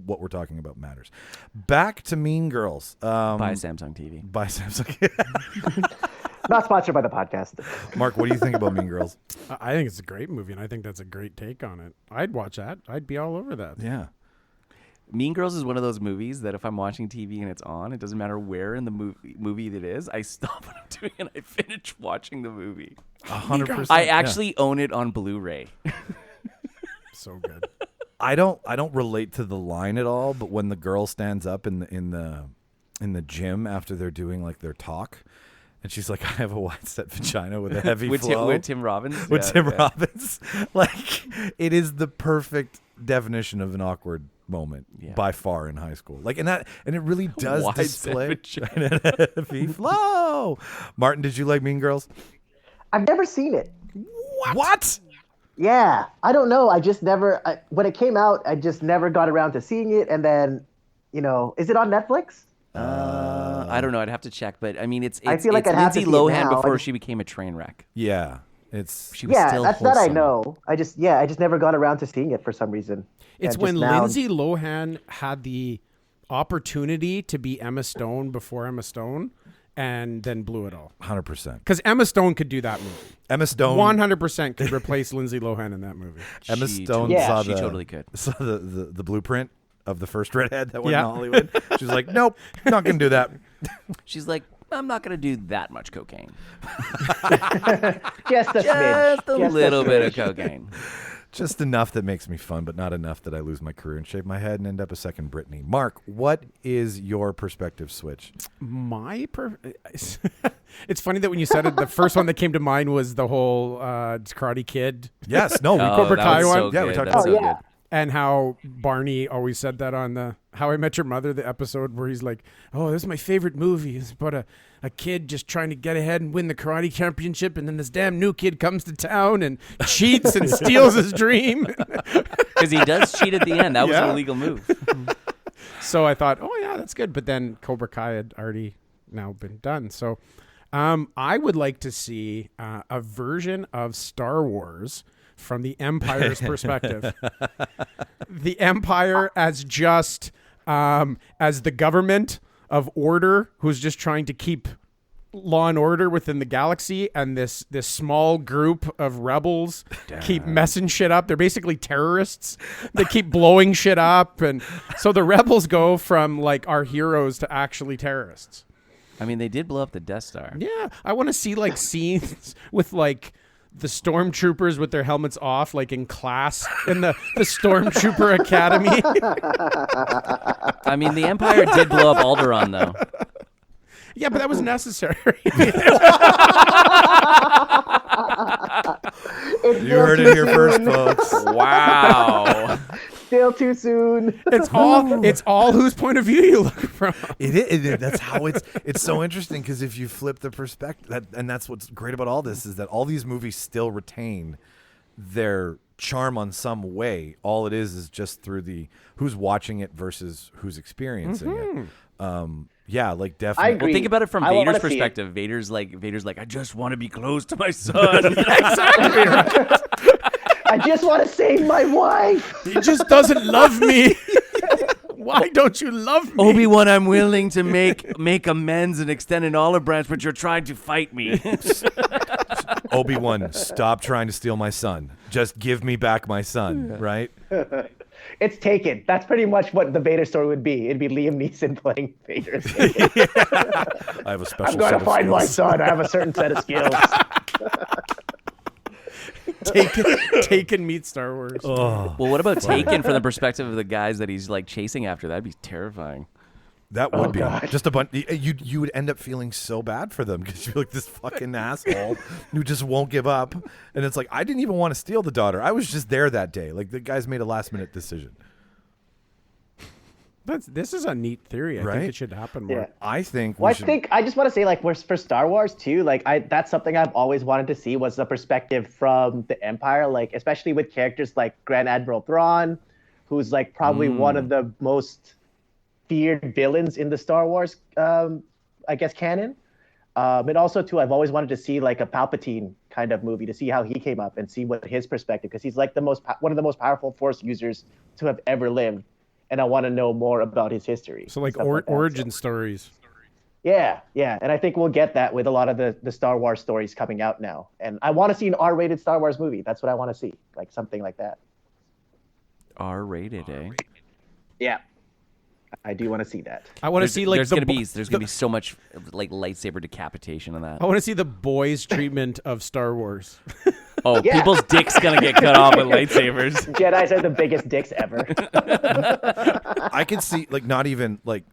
what we're talking about matters. Back to Mean Girls. Buy a Samsung TV. Buy Samsung. Not sponsored by the podcast. Mark, what do you think about Mean Girls? I think it's a great movie, and I think that's a great take on it. I'd watch that. I'd be all over that. Yeah. Mean Girls is one of those movies that if I'm watching TV and it's on, it doesn't matter where in the movie it is, I stop what I'm doing and I finish watching the movie. 100%. I actually own it on Blu-ray. So good. I don't relate to the line at all, but when the girl stands up in the gym after they're doing like their talk, and she's like, I have a wide set vagina with a heavy flow. With Tim Robbins? With Tim Robbins. Like, it is the perfect definition of an awkward moment by far in high school. Like, and it really does Wide display set heavy flow. Martin, did you like Mean Girls? I've never seen it. What? Yeah, I don't know. I just never. When it came out, I just never got around to seeing it. And then, is it on Netflix? I don't know. I'd have to check, but I mean, it's I feel like I'd have to Lindsay see it Lohan now. before she became a train wreck. Yeah. She was still that's wholesome. that I know. I just never got around to seeing it for some reason. It's And when just now- Lindsay Lohan had the opportunity to be Emma Stone before Emma Stone, and then blew it all. 100%. Because Emma Stone could do that movie. Emma Stone 100% could replace Lindsay Lohan in that movie. Emma She Stone totally- saw she the totally could. saw the blueprint of the first redhead that went Yeah. to Hollywood. She's like, nope, not gonna do that. She's like, I'm not going to do that much cocaine. Just a smidge. Just a little bit of cocaine. Just enough that makes me fun, but not enough that I lose my career and shave my head and end up a second Britney. Mark, what is your perspective switch? It's funny that when you said it, the first one that came to mind was the whole Karate Kid. Yes, no, we Oh, Cobra that Kai was one? so Yeah, we good. talked That's about so yeah. good. And how Barney always said that on the How I Met Your Mother, the episode where he's like, oh, this is my favorite movie. It's about a kid just trying to get ahead and win the karate championship, and then this damn new kid comes to town and cheats and steals his dream. Because he does cheat at the end. That was Yeah. an illegal move. So I thought, oh, yeah, that's good. But then Cobra Kai had already now been done. So I would like to see a version of Star Wars from the Empire's perspective. The Empire as just as the government of order who's just trying to keep law and order within the galaxy, and this small group of rebels keep messing shit up. They're basically terrorists. They keep blowing shit up, and so the rebels go from like our heroes to actually terrorists. I mean, they did blow up the Death Star. Yeah, I want to see like scenes with like the stormtroopers with their helmets off, like in class in the Stormtrooper Academy. I mean, the Empire did blow up Alderaan, though. Yeah, but that was necessary. It's You heard it here first, folks. Wow. Still too soon. It's all whose point of view you look from. It is. That's how it's so interesting, because if you flip the perspective, and that's what's great about all this, is that all these movies still retain their charm on some way. All it is just through the who's watching it versus who's experiencing it. Yeah, like definitely. I agree. Well, think about it from I wanna Vader's see it. perspective. Vader's like, I just want to be close to my son. Exactly right. I just want to save my wife. He just doesn't love me. Why don't you love me? Obi-Wan, I'm willing to make amends and extend an olive branch, but you're trying to fight me. Obi-Wan, stop trying to steal my son. Just give me back my son, right? It's Taken. That's pretty much what the Vader story would be. It'd be Liam Neeson playing Vader. I have a special I'm going set to of find my skills. son. I have a certain set of skills. Taken meets Star Wars. Oh, Well, what about Taken from the perspective of the guys that he's like chasing after? That'd be terrifying. that would be God. just a bunch. You would end up feeling so bad for them because you're like this fucking asshole who just won't give up. And it's like, I didn't even want to steal the daughter. I was just there that day. Like the guys made a last minute decision. This is a neat theory. I Right? think it should happen more. Yeah. I think. Well, we I should, think I just want to say, like, for Star Wars too, like, that's something I've always wanted to see was the perspective from the Empire, like, especially with characters like Grand Admiral Thrawn, who's like probably one of the most feared villains in the Star Wars, I guess, canon. And also too, I've always wanted to see like a Palpatine kind of movie to see how he came up and see what his perspective, because he's like one of the most powerful Force users to have ever lived. And I want to know more about his history. So like and stuff like that. origin stories. Yeah. And I think we'll get that with a lot of the Star Wars stories coming out now. And I want to see an R-rated Star Wars movie. That's what I want to see, like something like that. R-rated, eh? Yeah. I do want to see that. I want to see like there's gonna be so much like lightsaber decapitation in that. I want to see the boys' treatment of Star Wars. Oh, Yeah. people's dicks gonna get cut off with lightsabers. Jedis are the biggest dicks ever. I could see like not even like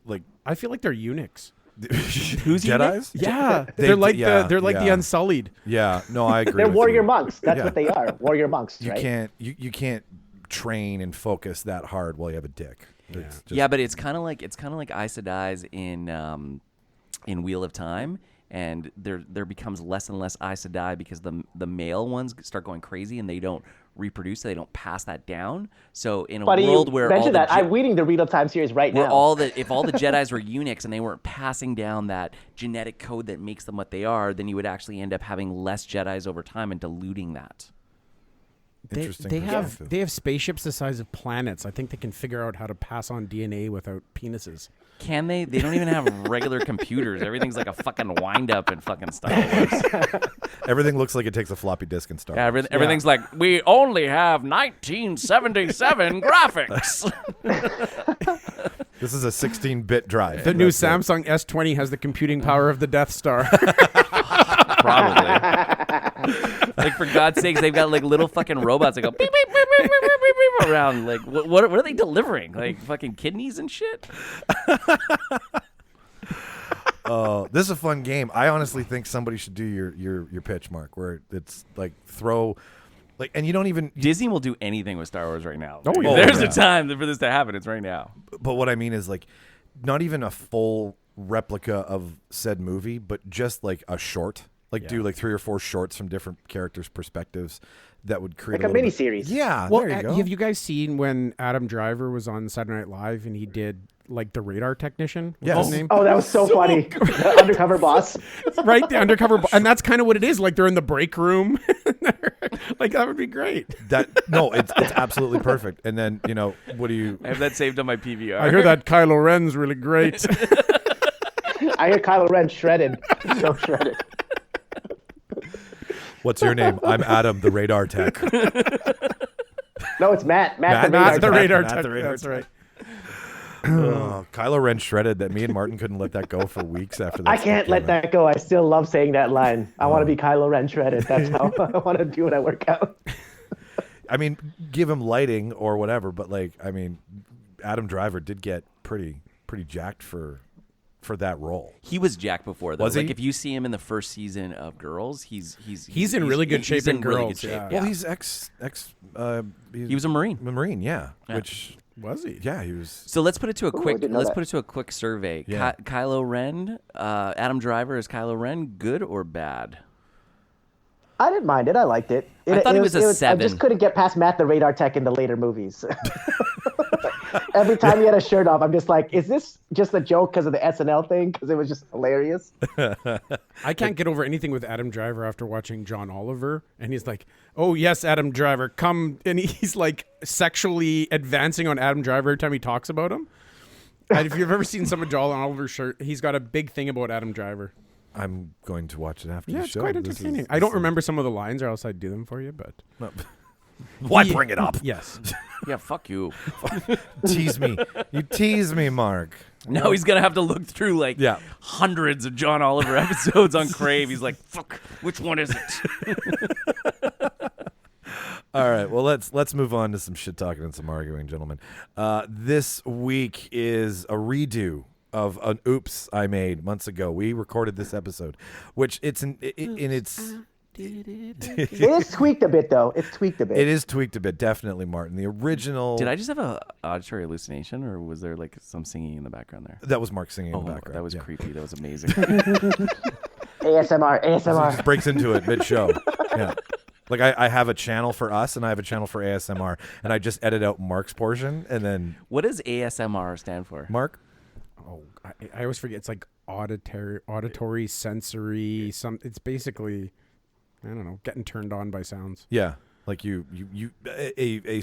I feel like they're eunuchs. Who's Jedis. Yeah, They- they're like yeah, the yeah. Unsullied. Yeah, no, I agree. They're with warrior you. monks. That's Yeah. what they are. Warrior monks, You right? can't you can't train and focus that hard while you have a dick. It's just- Yeah, but it's kind of like Aes Sedai's in Wheel of Time, and there becomes less and less Aes Sedai because the male ones start going crazy and they don't reproduce, so they don't pass that down. So in a Funny world you where all mentioned the that. I'm reading the Real Time series right where now. if all the Jedis were eunuchs and they weren't passing down that genetic code that makes them what they are, then you would actually end up having less Jedis over time and diluting that. Interesting They perspective. have spaceships the size of planets. I think they can figure out how to pass on DNA without penises. Can they? They don't even have regular computers. Everything's like a fucking wind up in fucking Star Wars. Everything looks like it takes a floppy disk and Star Yeah, Wars. everything's like, we only have 1977 graphics. This is a 16-bit drive. The new That's it. Samsung S20 has the computing power of the Death Star. Probably. Like, for God's sakes, they've got like little fucking robots that go beep, beep, beep, beep, beep, beep, beep, around. Like, what are they delivering? Like fucking kidneys and shit? Oh, this is a fun game. I honestly think somebody should do your pitch, Mark, where it's like throw, like, and you don't even. Disney will do anything with Star Wars right now. Oh, yeah. There's yeah. a time for this to happen. It's right now. But what I mean is like, not even a full replica of said movie, but just like a short. Like do like 3 or 4 shorts from different characters' perspectives that would create Like a little bit- mini-series. Yeah, Well, there you go. have you guys seen when Adam Driver was on Saturday Night Live and he did like the radar technician? What's Yes. his name? Oh, that was so funny. The undercover boss. Right, the undercover, and that's kind of what it is. Like they're in the break room. Like that would be great. It's absolutely perfect. And then what do you? I have that saved on my PVR. I hear that Kylo Ren's really great. I hear Kylo Ren shredded. So shredded. What's your name? I'm Adam, the radar tech. No, it's Matt. Matt, Not the radar Matt tech. the radar That's right. Oh, Kylo Ren shredded that. Me and Martin couldn't let that go for weeks after that. I can't let that go. I still love saying that line. I want to be Kylo Ren shredded. That's how I want to do when I work out. I mean, give him lighting or whatever, but Adam Driver did get pretty jacked for that role. He was Jack before, though. Was like he? if you see him in the first season of Girls, he's in really good shape he's in in really Girls, good shape. yeah. Well, he's ex. He was a Marine. Marine, yeah. Which, Was he? yeah, he was. So let's put it to a quick. didn't know Let's that. put it to a quick survey. Yeah. Kylo Ren, Adam Driver as Kylo Ren, good or bad? I didn't mind it. I liked it. I thought he was a I 7. just couldn't get past Matt the radar tech in the later movies. Every time he had a shirt off, I'm just like, is this just a joke because of the SNL thing? Because it was just hilarious. I can't get over anything with Adam Driver after watching John Oliver, and he's like, "Oh yes, Adam Driver, come," and he's like sexually advancing on Adam Driver every time he talks about him. And if you've ever seen some of John Oliver's shirt, he's got a big thing about Adam Driver. I'm going to watch it after Yeah, the it's show. quite This entertaining. is- I don't remember some of the lines, or else I'd do them for you. But Why bring it up? yes, Yeah, fuck you. Tease me. You tease me, Mark. Now he's gonna have to look through like Yeah. hundreds of John Oliver episodes on Crave. He's like, fuck, which one is it? All right, well let's move on to some shit talking and some arguing, gentlemen. This week is a redo of an oops I made months ago. We recorded this episode, which it is tweaked a bit, though. It's tweaked a bit. It is tweaked a bit, definitely, Martin. The original. Did I just have a auditory hallucination, or was there like some singing in the background there? That was Mark singing in the background. That was creepy. That was amazing. ASMR. He just breaks into it mid-show. Yeah. Like I have a channel for us and I have a channel for ASMR, and I just edit out Mark's portion and then. What does ASMR stand for? Mark? Oh, I always forget. It's like auditory, sensory. It's basically, I don't know, getting turned on by sounds. Yeah, like a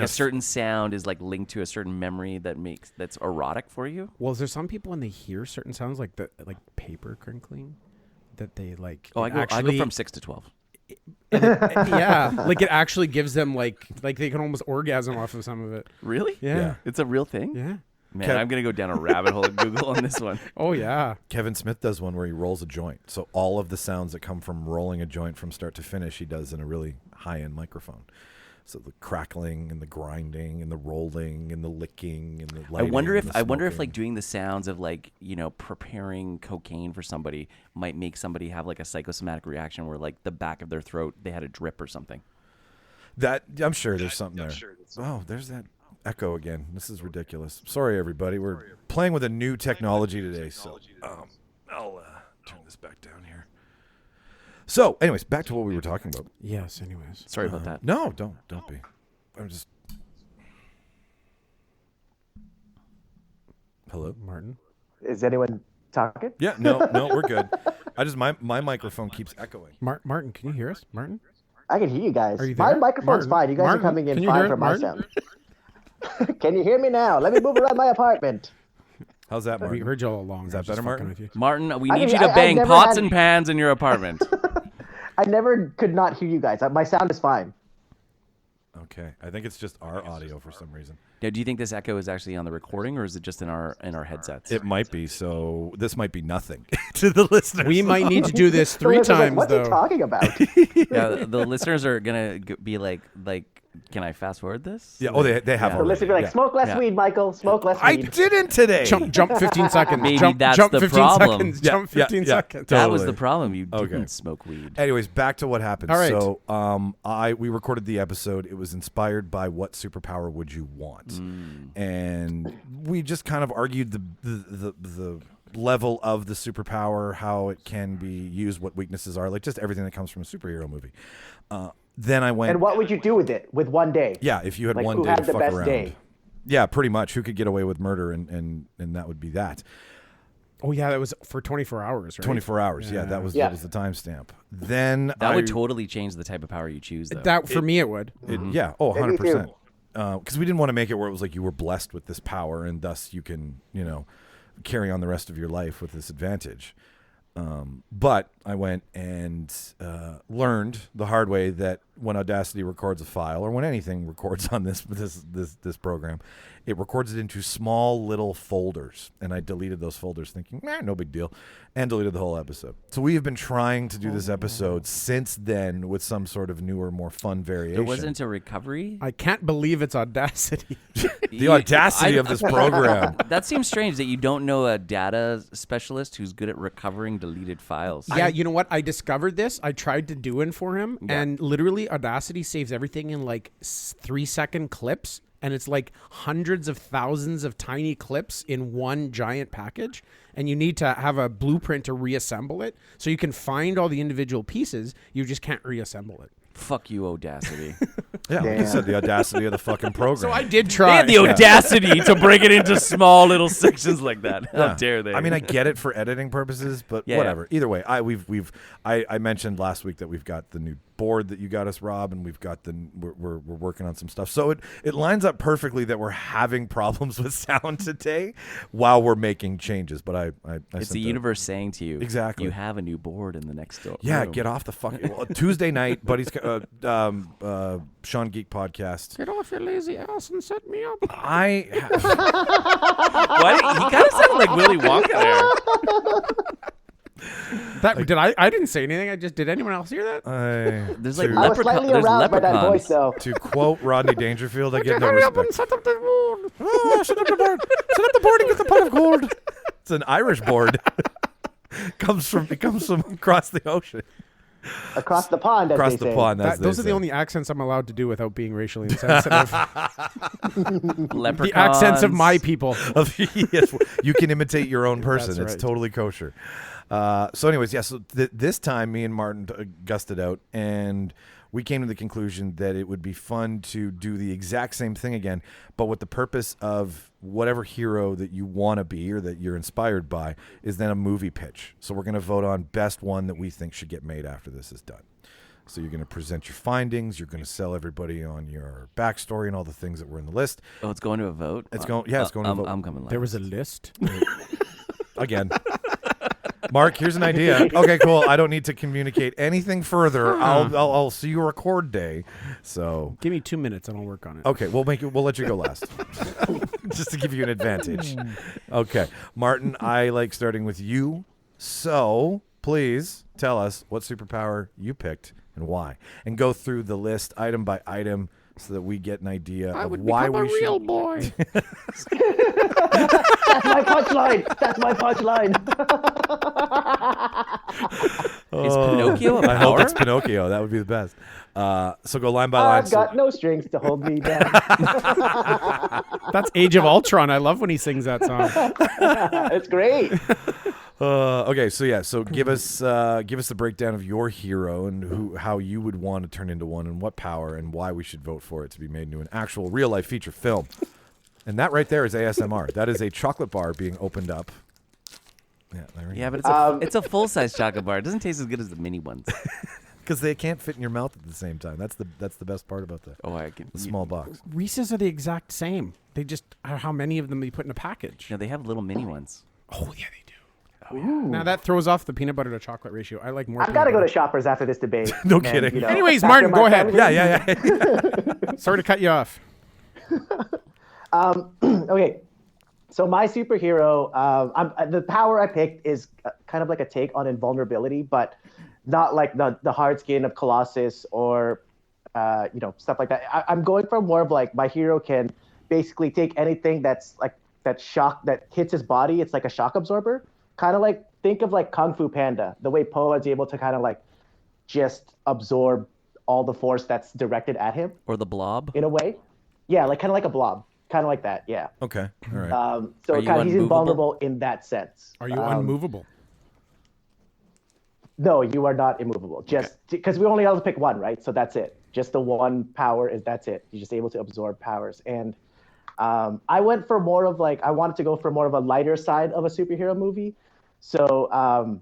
certain sound is like linked to a certain memory that's erotic for you. Well, is there some people when they hear certain sounds like paper crinkling, that they like? Oh, I go from 6 to 12. Yeah, like it actually gives them like they can almost orgasm off of some of it. Really? Yeah. It's a real thing? Yeah. Man, I'm going to go down a rabbit hole at Google on this one. Oh, yeah. Kevin Smith does one where he rolls a joint. So all of the sounds that come from rolling a joint from start to finish, he does in a really high-end microphone. So the crackling and the grinding and the rolling and the licking and the lighting. I wonder if like doing the sounds of like, preparing cocaine for somebody might make somebody have like a psychosomatic reaction where like the back of their throat, they had a drip or something. That I'm sure there's something there. Oh, there's that echo again. This is ridiculous. Sorry, everybody. We're playing with a new technology today. So I'll turn this back down here. So, anyways, back to what we were talking about. Yes. Anyways, sorry about that. No, don't be. I'm just. Hello, Martin. Is anyone talking? Yeah. No, we're good. My microphone keeps echoing. Martin, can you hear us, Martin? I can hear you guys. Are you My there? microphone's fine. You guys Martin, are coming in can you fine hear for us, my Martin? sound. Can you hear me now? Let me move around my apartment. How's that, Martin? We heard you all along. Is that better, Martin? Martin, we need you to bang pots and pans in your apartment. I never could not hear you guys. My sound is fine. Okay, I think it's just our audio for some reason. Now, do you think this echo is actually on the recording, or is it just in our headsets? It might be. So this might be nothing to the listeners. We might need to do this 3 times, What's though. he talking about? Yeah, the listeners are gonna be like, can I fast forward this? Yeah. Oh, they have. Yeah. The listeners are like, smoke less weed, Michael. Smoke less I weed. didn't today. Jump 15 seconds. Maybe jump, that's jump the 15 problem. seconds. Yeah, Jump 15 yeah, seconds. That was Totally. the problem. You Okay. didn't smoke weed. Anyways, back to what happened. All right. So, we recorded the episode. It was inspired by what superpower would you want, and we just kind of argued the level of the superpower, how it can be used, what weaknesses are, like just everything that comes from a superhero movie. Then I went. And what would you do with it with one day? Yeah, if you had Like, one who day had to the fuck best around. day? Yeah, pretty much. Who could get away with murder, and that would be that. Oh, yeah, that was for 24 hours, right? 24 hours. Yeah, that was the timestamp. Then That would totally change the type of power you choose, though. That for me, it would. Yeah. Oh, Me 100%. too. Because we didn't want to make it where it was like you were blessed with this power and thus you can, carry on the rest of your life with this advantage. But I went and learned the hard way that when Audacity records a file, or when anything records on this program, it records it into small little folders. And I deleted those folders thinking, no big deal, and deleted the whole episode. So we have been trying to do this episode since then with some sort of newer, more fun variation. There wasn't a recovery? I can't believe it's Audacity. The audacity of this program. That seems strange that you don't know a data specialist who's good at recovering deleted files. Yeah, you know what? I discovered this. I tried to do it for him, and literally Audacity saves everything in like 3-second clips, and it's like hundreds of thousands of tiny clips in one giant package, and you need to have a blueprint to reassemble it. So you can find all the individual pieces, you just can't reassemble it. Fuck you, Audacity. Yeah, like I said, the audacity of the fucking program. So I did They try. had the audacity to break it into small little sections like that. How dare they? I mean, I get it for editing purposes, but whatever. Either way, I mentioned last week that we've got the new board that you got us, Rob, and we've got we're working on some stuff. So it lines up perfectly that we're having problems with sound today while we're making changes. But I it's the universe saying to you, exactly, you have a new board in the next door. Yeah, get off the fucking Tuesday night, buddy's Sean Geek podcast. Get off your lazy ass and set me up. What? He kind of sounded like Willy Wonka there. I didn't say anything. Did anyone else hear that? There's like I was slightly there's aroused by that voice, leprechauns. though. To quote Rodney Dangerfield, I get no Hurry up and respect. set up the board. Set up the board. Set up the board and get the pot of gold. It's an Irish board. It comes from across the ocean. Across the pond, as Across they the say. pond. Those are the only accents I'm allowed to do without being racially insensitive. Leprechauns. The accents of my people. Yes, you can imitate your own person. That's It's right. totally kosher. So anyways, yeah, so this time me and Martin gusted out, and we came to the conclusion that it would be fun to do the exact same thing again, but with the purpose of whatever hero that you want to be or that you're inspired by is then a movie pitch. So we're going to vote on best one that we think should get made after this is done. So you're going to present your findings. You're going to sell everybody on your backstory and all the things that were in the list. Oh, it's going to a vote. It's going to a vote. I'm coming. There was a list. Again. Mark, here's an idea. Okay, cool. I don't need to communicate anything further. I'll see you record day. So Give me 2 minutes and I'll work on it. okay, we'll let you go last. Just to give you an advantage. Okay. Martin, I like starting with you. So please tell us what superpower you picked and why. And go through the list item by item so that we get an idea of why we should. real boy. That's my punchline. That's my punchline. Is Pinocchio a I hope power? it's Pinocchio. That would be the best. So go line by line. I've got no strings to hold me down. That's Age of Ultron. I love when he sings that song. It's great. Okay, so give us the breakdown of your hero and how you would want to turn into one and what power and why we should vote for it to be made into an actual real life feature film. And that right there is ASMR. That is a chocolate bar being opened up. Yeah, there we go. Yeah, but it's a full size chocolate bar. It doesn't taste as good as the mini ones. Because they can't fit in your mouth at the same time. That's the best part about the small box. Reese's are the exact same. They just are how many of them you put in a package. No, they have little mini ones. Oh yeah, they do. Now that throws off the peanut butter to chocolate ratio. I like more. I've got to go to Shoppers after this debate. No and, kidding. you know, Anyways, after Martin, my go ahead. family- Yeah. Sorry to cut you off. Okay, so my superhero, the power I picked is kind of like a take on invulnerability, but not like the hard skin of Colossus or stuff like that. I'm going for more of like my hero can basically take anything that's like that hits his body. It's like a shock absorber, kind of like think of like Kung Fu Panda, the way Po is able to kind of like just absorb all the force that's directed at him Or the blob. in a way. Yeah, like kind of like a blob. Kind of like that, yeah. Okay. All right. So Are you kind of he's unmovable? invulnerable in that sense. Are you unmovable? No, you are not immovable. Just because we only have to pick one, right? So that's it. Just the one power that's it. You're just able to absorb powers. And I went for more of like I wanted to go for more of a lighter side of a superhero movie. So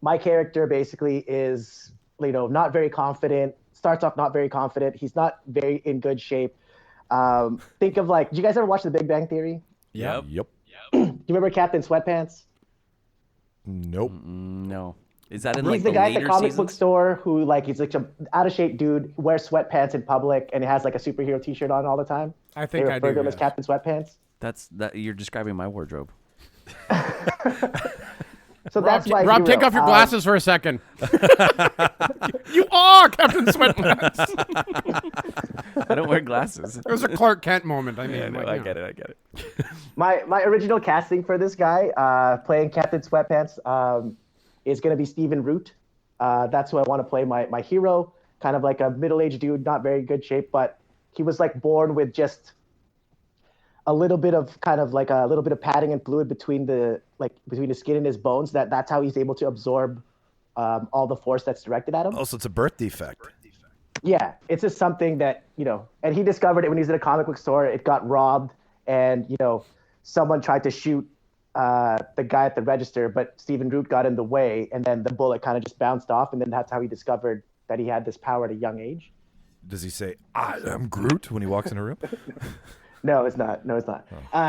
my character basically is not very confident. Starts off not very confident. He's not very in good shape. Think of like, did you guys ever watch The Big Bang Theory? Yep. Yep. Do you remember Captain Sweatpants? Nope. No. Is that in He's like the guy at later the comic seasons? book store who like he's like an out of shape dude, wears sweatpants in public, and he has like a superhero T-shirt on all the time. I think They I refer do. to him as Yeah. Captain Sweatpants. That you're describing my wardrobe. So that's my Rob, hero. take off your glasses for a second. You are Captain Sweatpants. I don't wear glasses. It was a Clark Kent moment. I mean, Yeah, no, like, I you know. get it. My original casting for this guy, playing Captain Sweatpants, is going to be Stephen Root. That's who I want to play my hero. Kind of like a middle-aged dude, not very good shape, but he was like born with just a little bit of padding and fluid between the skin and his bones. That's how he's able to absorb all the force that's directed at him. Oh, so it's a birth defect. Yeah, it's just something that, and he discovered it when he was in a comic book store. It got robbed, and, someone tried to shoot the guy at the register, but Stephen Root got in the way, and then the bullet kind of just bounced off, and then that's how he discovered that he had this power at a young age. Does he say, I am Groot when he walks in a room? No, it's not.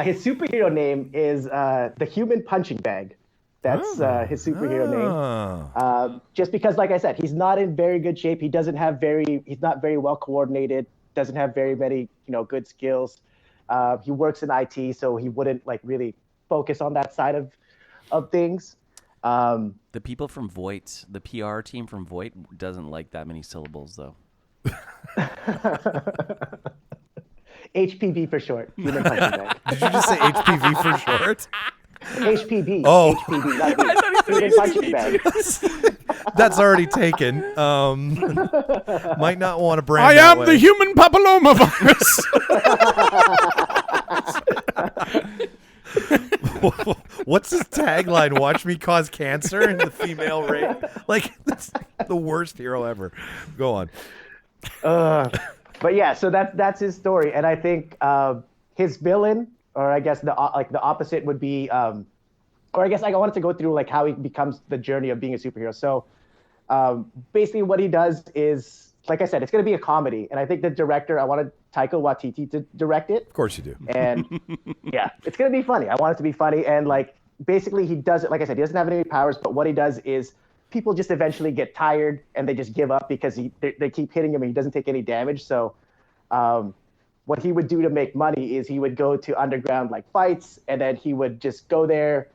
His superhero name is the Human Punching Bag. That's his superhero name. Just because, like I said, he's not in very good shape. He's not very well coordinated. Doesn't have very many, good skills. He works in IT, so he wouldn't like really focus on that side of things. The people from Voight, the PR team from Voight, doesn't like that many syllables, though. HPB for short. Human punching bag. Did you just say HPV for short? HPB. Oh. HPB. Not human punching bag. That's already taken. Might not want to brand. I that am way. the human papillomavirus. What's his tagline? Watch me cause cancer in the female rape. Like, that's the worst hero ever. Go on. But yeah, so that's his story, and I think his villain, or I guess the opposite would be, or I guess I wanted to go through like how he becomes the journey of being a superhero. So basically, what he does is, like I said, it's going to be a comedy, and I think the director, I wanted Taika Waititi to direct it. Of course you do. And yeah, it's going to be funny. I want it to be funny, and like basically he does it. Like I said, he doesn't have any powers, but what he does is people just eventually get tired and they just give up because they keep hitting him and he doesn't take any damage. So what he would do to make money is he would go to underground like fights, and then he would just go there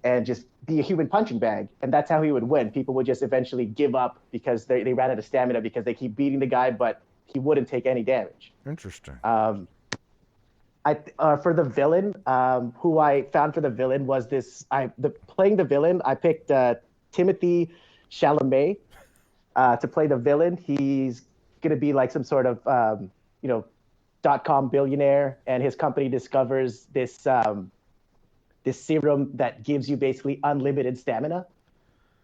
and just be a human punching bag. And that's how he would win. People would just eventually give up because they ran out of stamina because they keep beating the guy, but he wouldn't take any damage. Interesting. For the villain, who I found for the villain was playing the villain. I picked Timothy Chalamet to play the villain. He's gonna be like some sort of .com billionaire, and his company discovers this this serum that gives you basically unlimited stamina.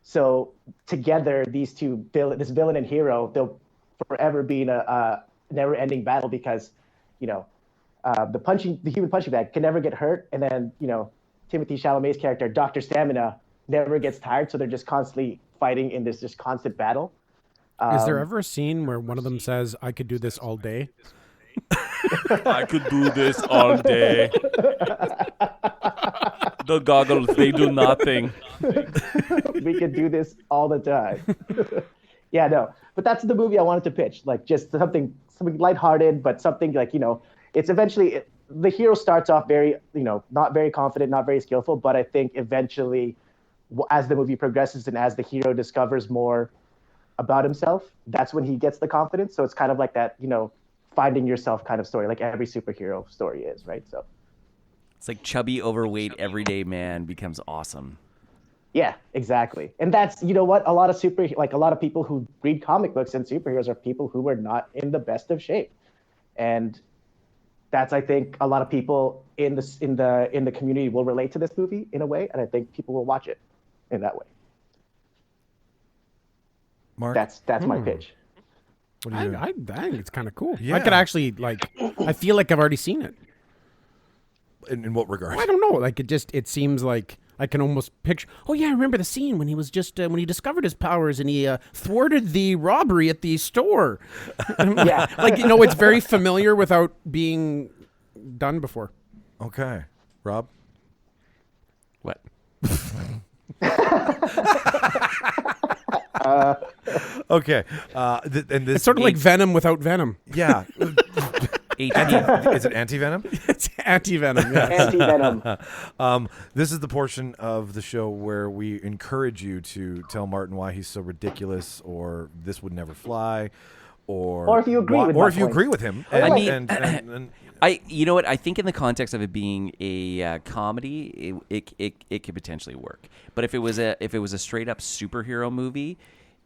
So together, these two, this villain and hero, they'll forever be in a never-ending battle because, the human punching bag can never get hurt, and then Timothy Chalamet's character, Dr. Stamina, never gets tired, so they're just constantly fighting in this just constant battle. Is there ever a scene where one of them says, "I could do this all day"? I could do this all day. The goggles, they do nothing. We could do this all the time. Yeah, no. But that's the movie I wanted to pitch. Like just something lighthearted, but something like, it's eventually the hero starts off very, not very confident, not very skillful, but I think eventually as the movie progresses and as the hero discovers more about himself, that's when he gets the confidence. So it's kind of like that, finding yourself kind of story, like every superhero story is, right? So it's like chubby, overweight, everyday man becomes awesome. Yeah, exactly. And that's, a lot of people who read comic books and superheroes are people who are not in the best of shape. And that's, I think, a lot of people in the community will relate to this movie in a way, and I think people will watch it in that way. Mark, that's my pitch. what do you? I think it's kind of cool. Yeah. I could actually I feel like I've already seen it. In what regard? I don't know. Like it seems like I can almost picture. Oh yeah, I remember the scene when he was just when he discovered his powers and he thwarted the robbery at the store. Yeah, it's very familiar without being done before. Okay, Rob. What? Okay, and this It's sort of like Venom without Venom. yeah. ATV. Is it anti-venom? It's anti-venom. Yeah. anti-venom. This is the portion of the show where we encourage you to tell Martin why he's so ridiculous, or this would never fly, or if you agree with or my if you point. agree with him. I mean, and you know what? I think in the context of it being a comedy, it could potentially work. But if it was a straight up superhero movie,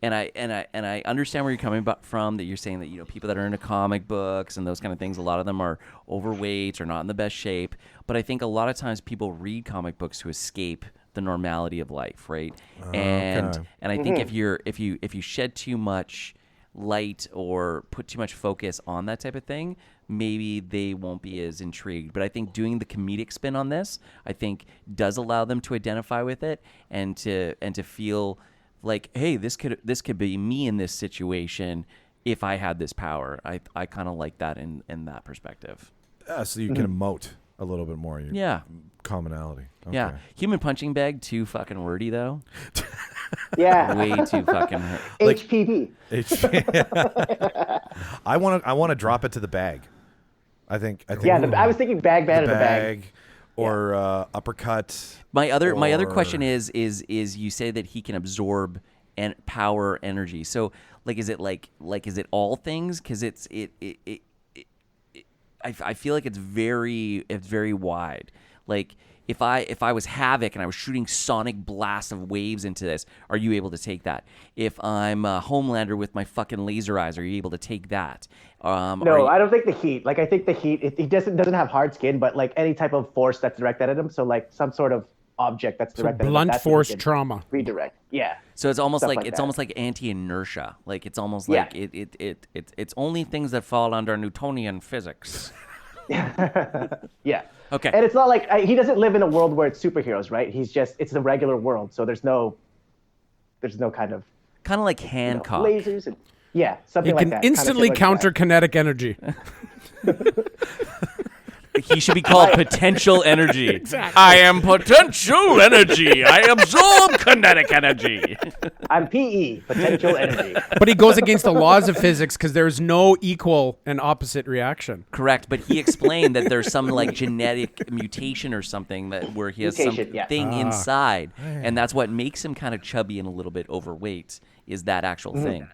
and I understand where you're coming from, that you're saying that people that are into comic books and those kind of things, a lot of them are overweight or not in the best shape. But I think a lot of times people read comic books to escape the normality of life, right? And I think if you shed too much light or put too much focus on that type of thing, maybe they won't be as intrigued. But I think doing the comedic spin on this, I think, does allow them to identify with it and to feel like, hey, this could be me in this situation if I had this power. I kind of like that in that perspective. so you can emote a little bit more. Yeah. Commonality. Okay. Yeah. Human punching bag, too fucking wordy though. Yeah. Way too fucking. HPV. I want to drop it to the bag. I think. Yeah, I was thinking bag, the the bag. or uppercut. My other or- question is you say that he can absorb and power energy. So like is it all things? Because I feel like it's very wide. Like if I was Havoc and I was shooting sonic blasts of waves into this, are you able to take that? If I'm a Homelander with my fucking laser eyes, are you able to take that? No, I don't think the heat. Like I think the heat. He doesn't have hard skin, but like any type of force that's directed at him. So like some sort of object that's directed at him. Blunt that's force what he can trauma. Redirect. Yeah. So it's almost Stuff like like that. almost like anti-inertia. Like it's almost like it's only things that fall under Newtonian physics. Yeah. Okay. And it's not like he doesn't live in a world where it's superheroes, right? it's the regular world, so there's no kind of Kind of like Hancock. lasers and something It like can that. instantly Kinda shit like counter that. kinetic energy. He should be called potential energy. Exactly. I am potential energy. I absorb kinetic energy. I'm PE, potential energy. But he goes against the laws of physics because there's no equal and opposite reaction. Correct, but he explained that there's some like genetic mutation or something where he has Mutation, yeah. something inside, and that's what makes him kind of chubby and a little bit overweight. Is that actual thing?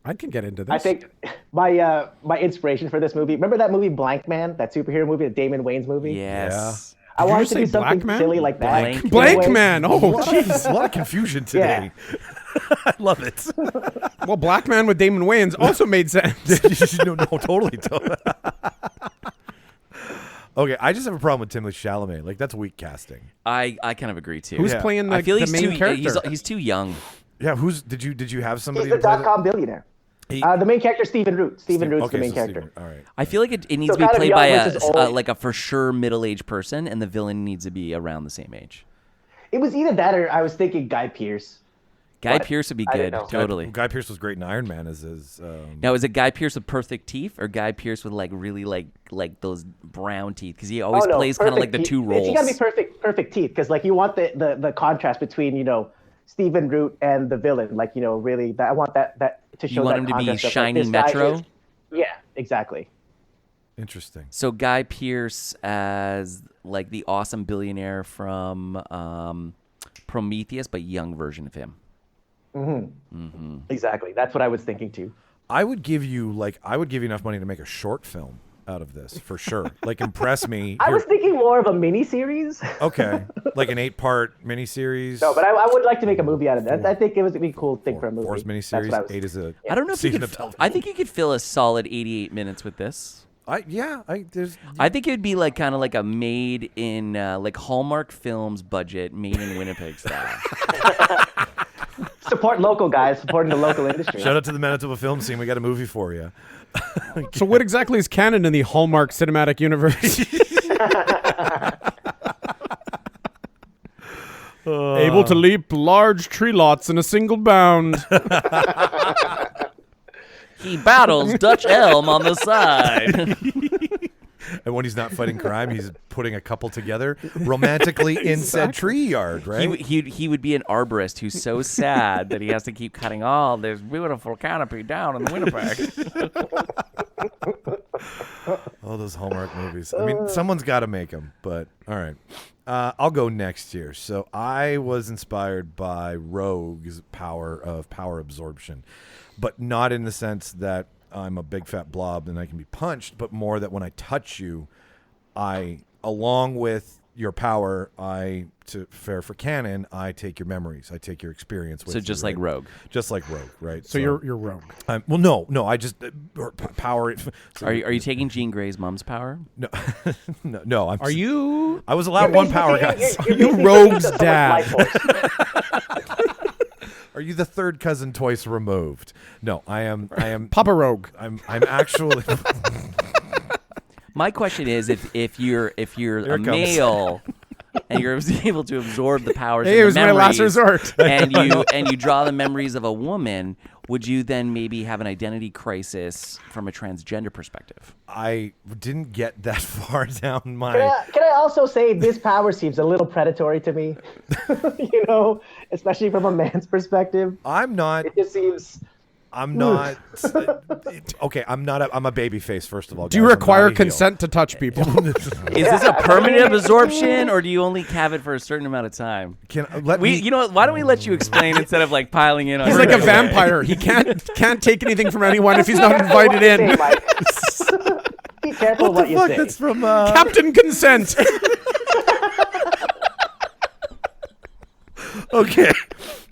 I can get into this. I think my inspiration for this movie. Remember that movie Blank Man, that superhero movie, the Damon Wayans movie? Yes. I Did you wanted just to do say Black something Man? silly like that. Blank. In a Blank way. Man. Oh, jeez. A lot of confusion today. I love it. Well, Black Man with Damon Wayans also made sense. no, totally. Okay, I just have a problem with Timothée Chalamet. Like that's weak casting. I kind of agree too. Who's Yeah. playing the, I feel the he's main too character? he's too young. Yeah, did you have somebody? He's the to play that? .com billionaire. The main character, Stephen Root. Stephen Root's Okay, the main so character. Steven, all right. I feel like it needs So to be kind of played young by versus old. like a for sure middle-aged person, and the villain needs to be around the same age. It was either that or I was thinking Guy Pearce. Guy But Pearce would be I good, didn't know. totally. Guy Pearce was great in Iron Man as Now, is it Guy Pearce with perfect teeth or Guy Pearce with like really like those brown teeth? Because he always plays kind of like the perfect two teeth. roles. You gotta be perfect teeth, because like you want the contrast between Stephen Root and the villain. Like really, I want that to show. You want that him to be contrast of, like, shiny this guy Metro? is- Yeah, exactly. interesting. So Guy Pearce as like the awesome billionaire from Prometheus, but young version of him. Exactly. That's what I was thinking too. I would give you enough money to make a short film out of this for sure. Like impress me. I was thinking more of a mini series. Okay, like an 8-part miniseries. No, but I would like to make a movie out of that. I think it would be a cool thing for a movie. 4's That's miniseries. what I was- 8 is a I don't know if you season could. of television. I think you could fill a solid 88 minutes with this. I think it would be like kind of like a made in like Hallmark Films budget, made in Winnipeg style. Support local, guys. Supporting the local industry. Shout out to the Manitoba film scene. We got a movie for you. So what exactly is canon in the Hallmark cinematic universe? Able to leap large tree lots in a single bound. He battles Dutch Elm on the side. And when he's not fighting crime, he's putting a couple together romantically in said tree yard, right? He would be an arborist who's so sad that he has to keep cutting all this beautiful canopy down in Winnipeg. All those Hallmark movies. I mean, someone's got to make them, but all right. I'll go next here. So I was inspired by Rogue's power absorption, but not in the sense that I'm a big fat blob and I can be punched, but more that when I touch you, along with your power, to fare for canon, I take your memories, I take your experience with So you, just right? like Rogue. Just like Rogue, right? So you're rogue. well, no, I just power. So Are you taking Jean Grey's mom's power? No, no. Are you I was allowed one power, guys. Are you Rogue's dad? Are you the third cousin twice removed? No, I am Papa Rogue. I'm actually. My question is, if you're Here a it comes. male and you're able to absorb the powers, Hey, and it was the my last memories, resort. and you draw the memories of a woman, would you then maybe have an identity crisis from a transgender perspective? I didn't get that far down my. Can I also say this power seems a little predatory to me? Especially from a man's perspective. I'm not. It just seems I'm not. Okay, I'm not. I'm a baby face. First of all, Do you guys. I'm require not a heel. consent to touch people? Is this a permanent absorption, or do you only have it for a certain amount of time? You know what? Why don't we let you explain instead of like piling in on? He's like a vampire. He can't take anything from anyone if he's not invited in. Be careful what you say. That's from Captain Consent. Okay.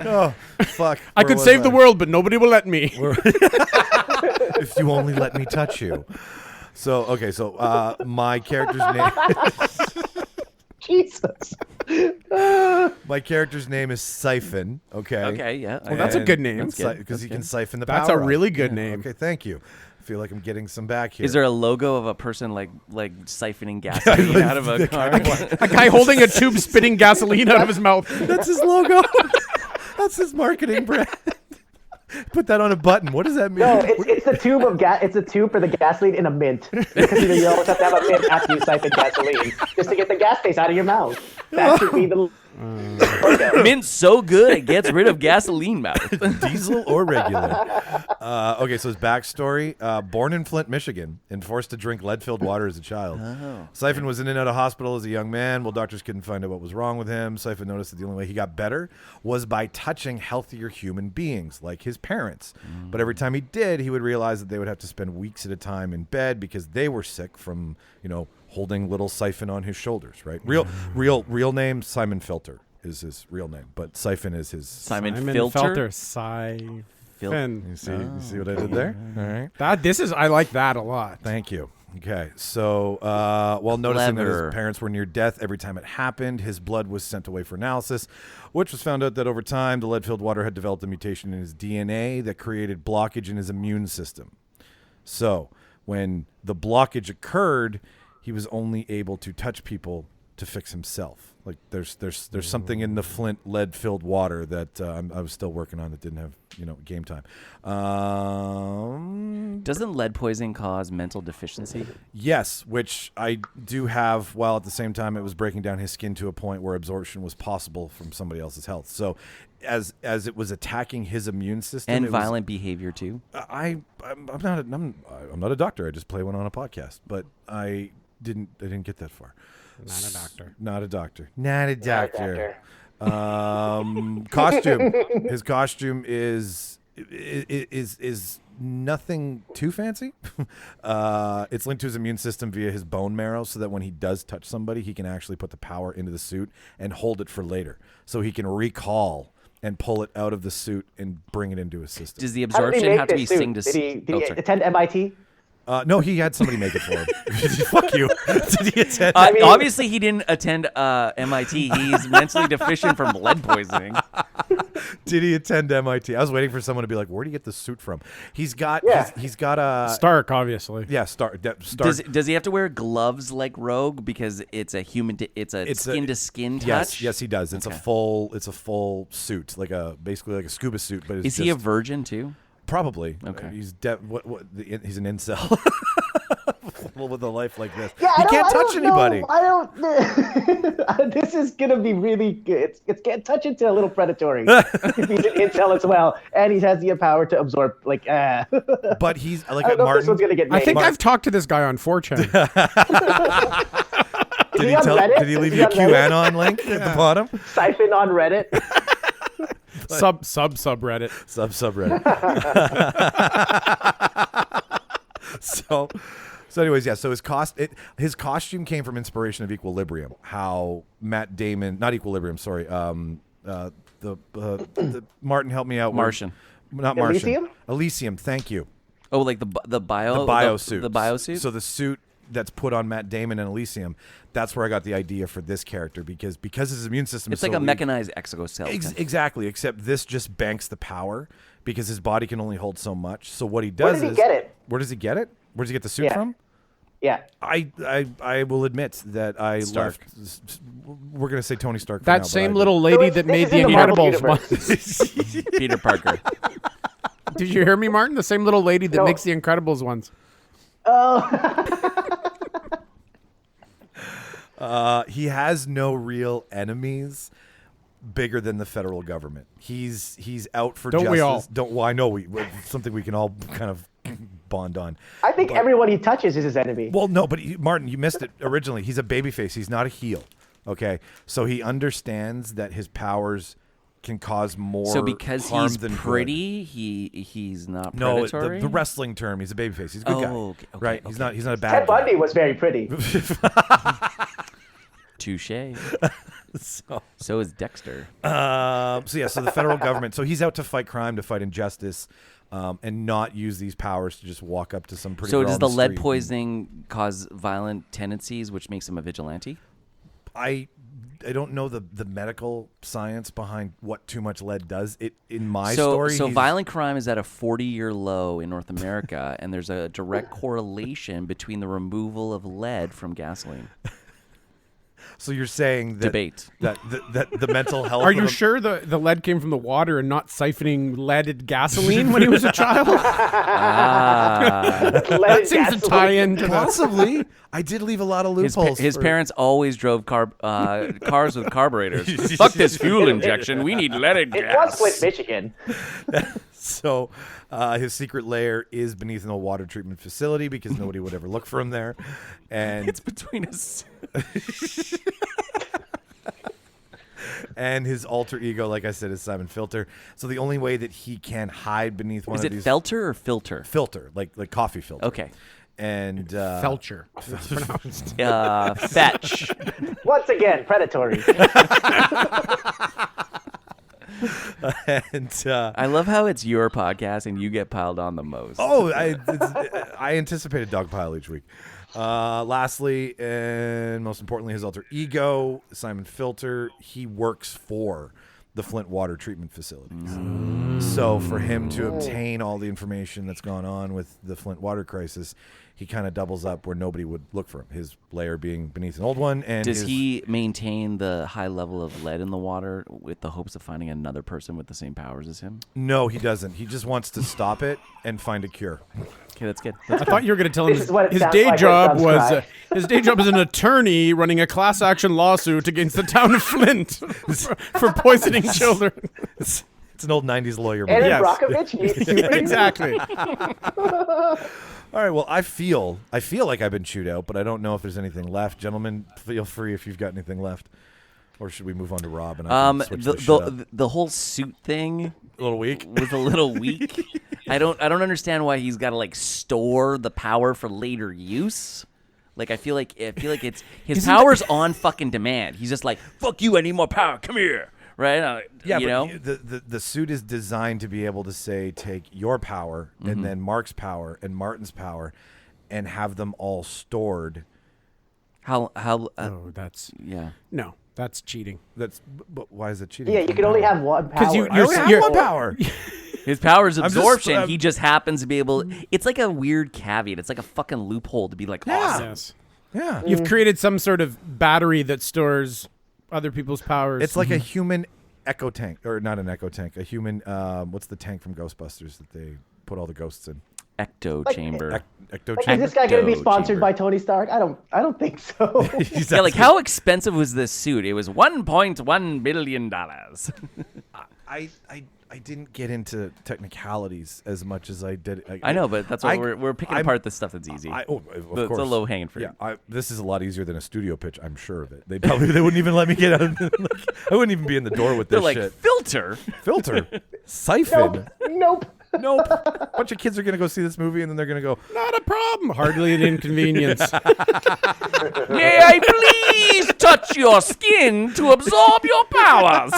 Oh, fuck. I could save the world, but nobody will let me. If you only let me touch you. So, okay. So, my character's name. Jesus. My character's name is Siphon. Okay. Okay. Yeah. Well, that's a good name. Because he can siphon the power. That's a out. really good name. Okay. Thank you. I feel like I'm getting some back here. Is there a logo of a person like siphoning gasoline out of a car? A guy holding a tube spitting gasoline out of his mouth. That's his logo. That's his marketing brand. Put that on a button. What does that mean? No, it's a tube of gas. It's a tube for the gasoline in a mint. Because you always have to have a mint after you siphon gasoline, just to get the gas taste out of your mouth. That should be the. Mint's so good it gets rid of gasoline mouth. Diesel or regular? Okay, so his backstory: born in Flint, Michigan, and forced to drink lead-filled water as a child. Siphon was in and out of hospital as a young man. Well, doctors couldn't find out what was wrong with him. Siphon noticed that the only way he got better was by touching healthier human beings, like his parents. But every time he did, he would realize that they would have to spend weeks at a time in bed because they were sick from, holding little Siphon on his shoulders, right? Real name Simon Filter is his real name, but Siphon is his Simon Filter. Siphon. You see what I did there? All right. I like that a lot. Thank you. Okay, so while noticing that Clever. his parents were near death every time it happened, his blood was sent away for analysis, which was found out that over time the lead-filled water had developed a mutation in his DNA that created blockage in his immune system. So when the blockage occurred, he was only able to touch people to fix himself. Like there's something in the Flint lead-filled water that I was still working on that didn't have game time. Doesn't lead poisoning cause mental deficiency? Yes, which I do have, while at the same time it was breaking down his skin to a point where absorption was possible from somebody else's health. So as it was attacking his immune system And violent behavior too? I'm not a doctor. I just play one on a podcast, but I didn't get that far. Not a doctor. Not a doctor. Not a doctor. Costume. His costume is nothing too fancy. It's linked to his immune system via his bone marrow, so that when he does touch somebody, he can actually put the power into the suit and hold it for later, so he can recall and pull it out of the suit and bring it into his system. Does the How did he absorption make have to be this suit? synced to? Did he attend MIT? No, he had somebody make it for him. Fuck you. Did he attend? Obviously, he didn't attend MIT. He's mentally deficient from lead poisoning. Did he attend MIT? I was waiting for someone to be like, "Where do you get the suit from?" He's got a Stark, obviously. Yeah, Stark. Does he have to wear gloves like Rogue because it's a skin to skin touch? Yes, he does. It's a full suit, basically like a scuba suit. But is he a virgin too? Probably. Okay. He's he's an incel. With a life like this, Yeah, he can't touch anybody. I don't. This is gonna be really good. It's can't touch into a little predatory. If he's an incel as well, and he has the power to absorb. But he's like I don't know if Martin. this one's gonna get made. I think I've talked to this guy on 4chan. Did he leave you a QAnon link at the bottom? Siphon on Reddit. subreddit. Subreddit. So anyways, yeah. So his costume came from inspiration of Equilibrium. How Matt Damon, not Equilibrium, sorry. The Martin, help me out. Martian. Not Martian. Elysium? Elysium. Thank you. Oh, like the bio suit. The bio suit. So the suit that's put on Matt Damon in Elysium, that's where I got the idea for this character because his immune system it's is like so a weak. mechanized exoskeleton. Exactly, except this just banks the power because his body can only hold so much. So what he does Where does he get it? Where does he get it? Where does he get the suit from? Yeah. I will admit that I Stark. left. We're gonna say Tony Stark. For That now, same but little lady it's- that this made is the in the Marvel Incredibles one. Peter Parker. Did you hear me, Martin? The same little lady that No. makes the Incredibles ones. He has no real enemies, bigger than the federal government. He's out for Don't justice. we all? Well, I know it's something we can all kind of bond on. I think everyone he touches is his enemy. Well, no, but Martin, you missed it originally. He's a babyface. He's not a heel. Okay, so he understands that his powers can cause more So because harm he's than pretty, he's not good. No, predatory? the wrestling term. He's a babyface. He's a good guy, okay, right? He's not a bad Ted guy. Bundy was very pretty. Touche. So, So is Dexter. so the federal government. So he's out to fight crime, to fight injustice, and not use these powers to just walk up to some pretty. So girl does on the lead street. poisoning cause violent tendencies, which makes him a vigilante? I don't know the medical science behind what too much lead does. It in my So story. violent crime is at a 40-year low in North America, and there's a direct correlation between the removal of lead from gasoline. So you're saying that Debate. that the mental health. Are of you a- sure the lead came from the water and not siphoning leaded gasoline when he was a child? That seems to tie into the... Possibly. I did leave a lot of loopholes. His for- parents always drove cars with carburetors. Fuck this fuel injection. We need leaded It gas. was Flint, Michigan. So his secret lair is beneath an old water treatment facility because nobody would ever look for him there. And It's between us. and his alter ego, like I said, is Simon Filter. So the only way that he can hide beneath one Is of it these Felter or Filter? filter, like coffee filter. Okay. And Felcher. It's pronounced. Fetch. Once again, predatory. and I love how it's your podcast and you get piled on the most. I anticipated dogpile each week. Lastly, and most importantly, his alter ego, Simon Filter, he works for the Flint water treatment facilities. So for him to obtain all the information that's gone on with the Flint water crisis, he kind of doubles up where nobody would look for him. His lair being beneath an old one. And Does he maintain the high level of lead in the water with the hopes of finding another person with the same powers as him? No, he doesn't. He just wants to stop it and find a cure. Okay, that's good. I thought you were going to tell him This is what it his sounds day like when job dogs was cry. his day job as an attorney running a class action lawsuit against the town of Flint for poisoning children. It's an old 90s lawyer movie. Aaron Yes. Brockovich. Exactly. All right, well, I feel like I've been chewed out, but I don't know if there's anything left. Gentlemen, feel free if you've got anything left. Or should we move on to Rob and I can switch this shit up? The whole suit thing A little weak. was a little weak. I don't understand why he's got to like store the power for later use. Like I feel like it's his power's on fucking demand. He's just like, fuck you, I need more power. Come here. Right? Yeah, you know? the suit is designed to be able to say, take your power and then Mark's power and Martin's power and have them all stored. How Oh, that's yeah. no, that's cheating. But why is it cheating? Yeah, you can only have one power. you- I only have you're- one power. His power is just- absorption. He just happens to be able. It's like a weird caveat. It's like a fucking loophole to be like awesome. Yes. Yeah. You've created some sort of battery that stores other people's powers. It's like a human echo tank, or not an echo tank, a human, what's the tank from Ghostbusters that they put all the ghosts in? Ecto Like- chamber. Ecto Like, is chamber. this guy going to be Ecto sponsored chamber. by Tony Stark? I don't think so. Yeah, like how expensive was this suit? It was $1.1 billion. I didn't get into technicalities as much as I did. I know, but that's why we're picking I'm- apart the stuff that's easy. Of It's course. a low hanging fruit. Yeah, this is a lot easier than a studio pitch. I'm sure of it. They wouldn't even let me get out. I wouldn't even be in the door with They're this like shit. filter. Filter, siphon. Nope. Nope. A bunch of kids are gonna go see this movie and then they're gonna go, not a problem. Hardly an inconvenience. May I please touch your skin to absorb your powers?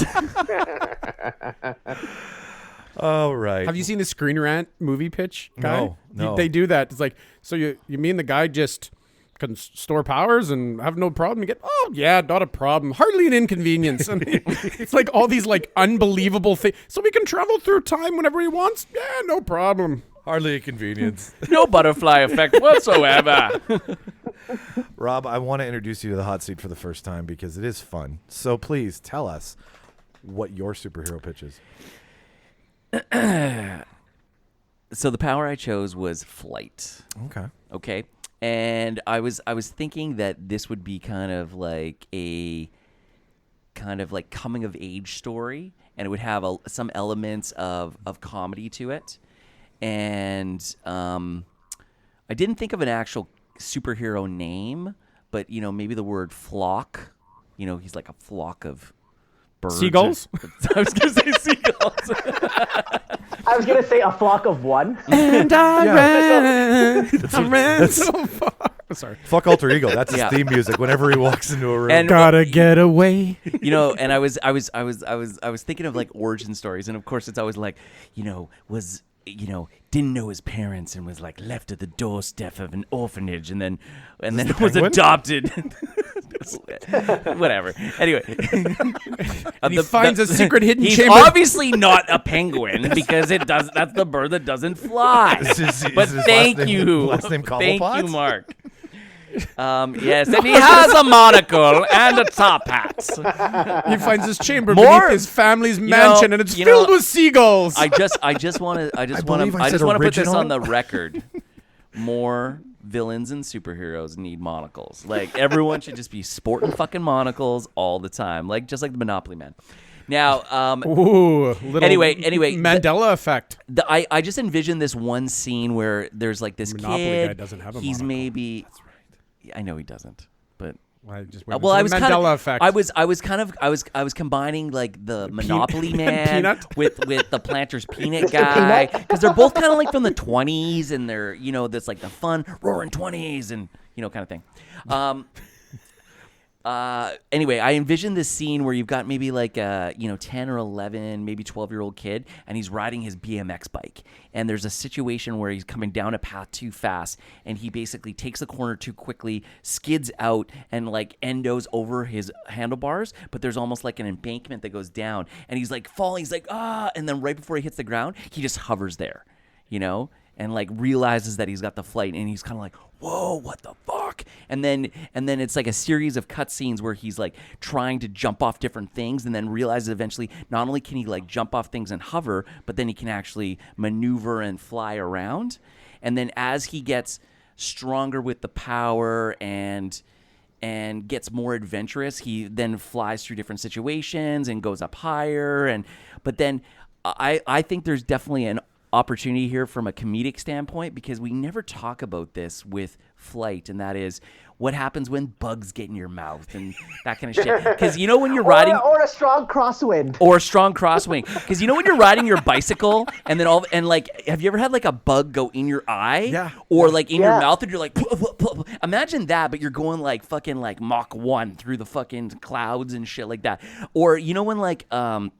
all right. Have you seen the Screen Rant movie pitch guy? No. They do that. It's like, so you mean the guy just can store powers and have no problem? You get, oh yeah, not a problem. Hardly an inconvenience. And it's like all these like unbelievable things. So we can travel through time whenever he wants. Yeah, no problem. Hardly a convenience. No butterfly effect whatsoever. Rob, I want to introduce you to the hot seat for the first time because it is fun. So please tell us what your superhero pitch is. So the power I chose was flight. Okay. Okay. And I was thinking that this would be kind of kind of like coming of age story, and it would have some elements of comedy to it. And I didn't think of an actual superhero name, but maybe the word flock. He's like a flock of birds. Seagulls? I was gonna say seagulls. I was gonna say a flock of one. And I ran so far. Sorry. Fuck alter ego. That's his theme music whenever he walks into a room. And gotta get away. And I was thinking of like origin stories, and of course it's always like, didn't know his parents and was like left at the doorstep of an orphanage, and then was adopted. Whatever. Anyway, and he finds a secret hidden he's chamber. obviously not a penguin because that's the bird that doesn't fly. But thank you, last name thank Cobblepot? you, Mark. Yes, and he has a monocle and a top hat. He finds his chamber More- beneath his family's mansion, and it's filled with seagulls. I just want to put this on the record. More villains and superheroes need monocles. Like everyone should just be sporting fucking monocles all the time, just like the Monopoly Man. Now, anyway, Mandela effect. I just envisioned this one scene where there's like this Monopoly kid. guy doesn't have a he's monocle. maybe. I know he doesn't, but. I just I was Mandela kind of, effect. I was combining like the Monopoly Man Peanut? with the Planters Peanut guy, because they're both kind of like from the 20s, and they're that's like the fun roaring 20s and kind of thing. Anyway, I envisioned this scene where you've got maybe like a 10 or 11, maybe 12-year-old kid, and he's riding his BMX bike, and there's a situation where he's coming down a path too fast, and he basically takes the corner too quickly, skids out, and like endos over his handlebars, but there's almost like an embankment that goes down, and he's like falling, he's like and then right before he hits the ground, he just hovers there, and like realizes that he's got the flight, and he's kind of like, whoa, what the fuck? And then it's like a series of cutscenes where he's like trying to jump off different things, and then realizes eventually not only can he like jump off things and hover, but then he can actually maneuver and fly around. And then as he gets stronger with the power and gets more adventurous, he then flies through different situations and goes up higher. But then I think there's definitely an opportunity here from a comedic standpoint, because we never talk about this with flight, and that is what happens when bugs get in your mouth and that kind of shit. Because when you're riding, or a strong crosswind, because when you're riding your bicycle, and then have you ever had like a bug go in your eye, or like in your mouth, and you're like, imagine that, but you're going like fucking like Mach 1 through the fucking clouds and shit like that. Or when like an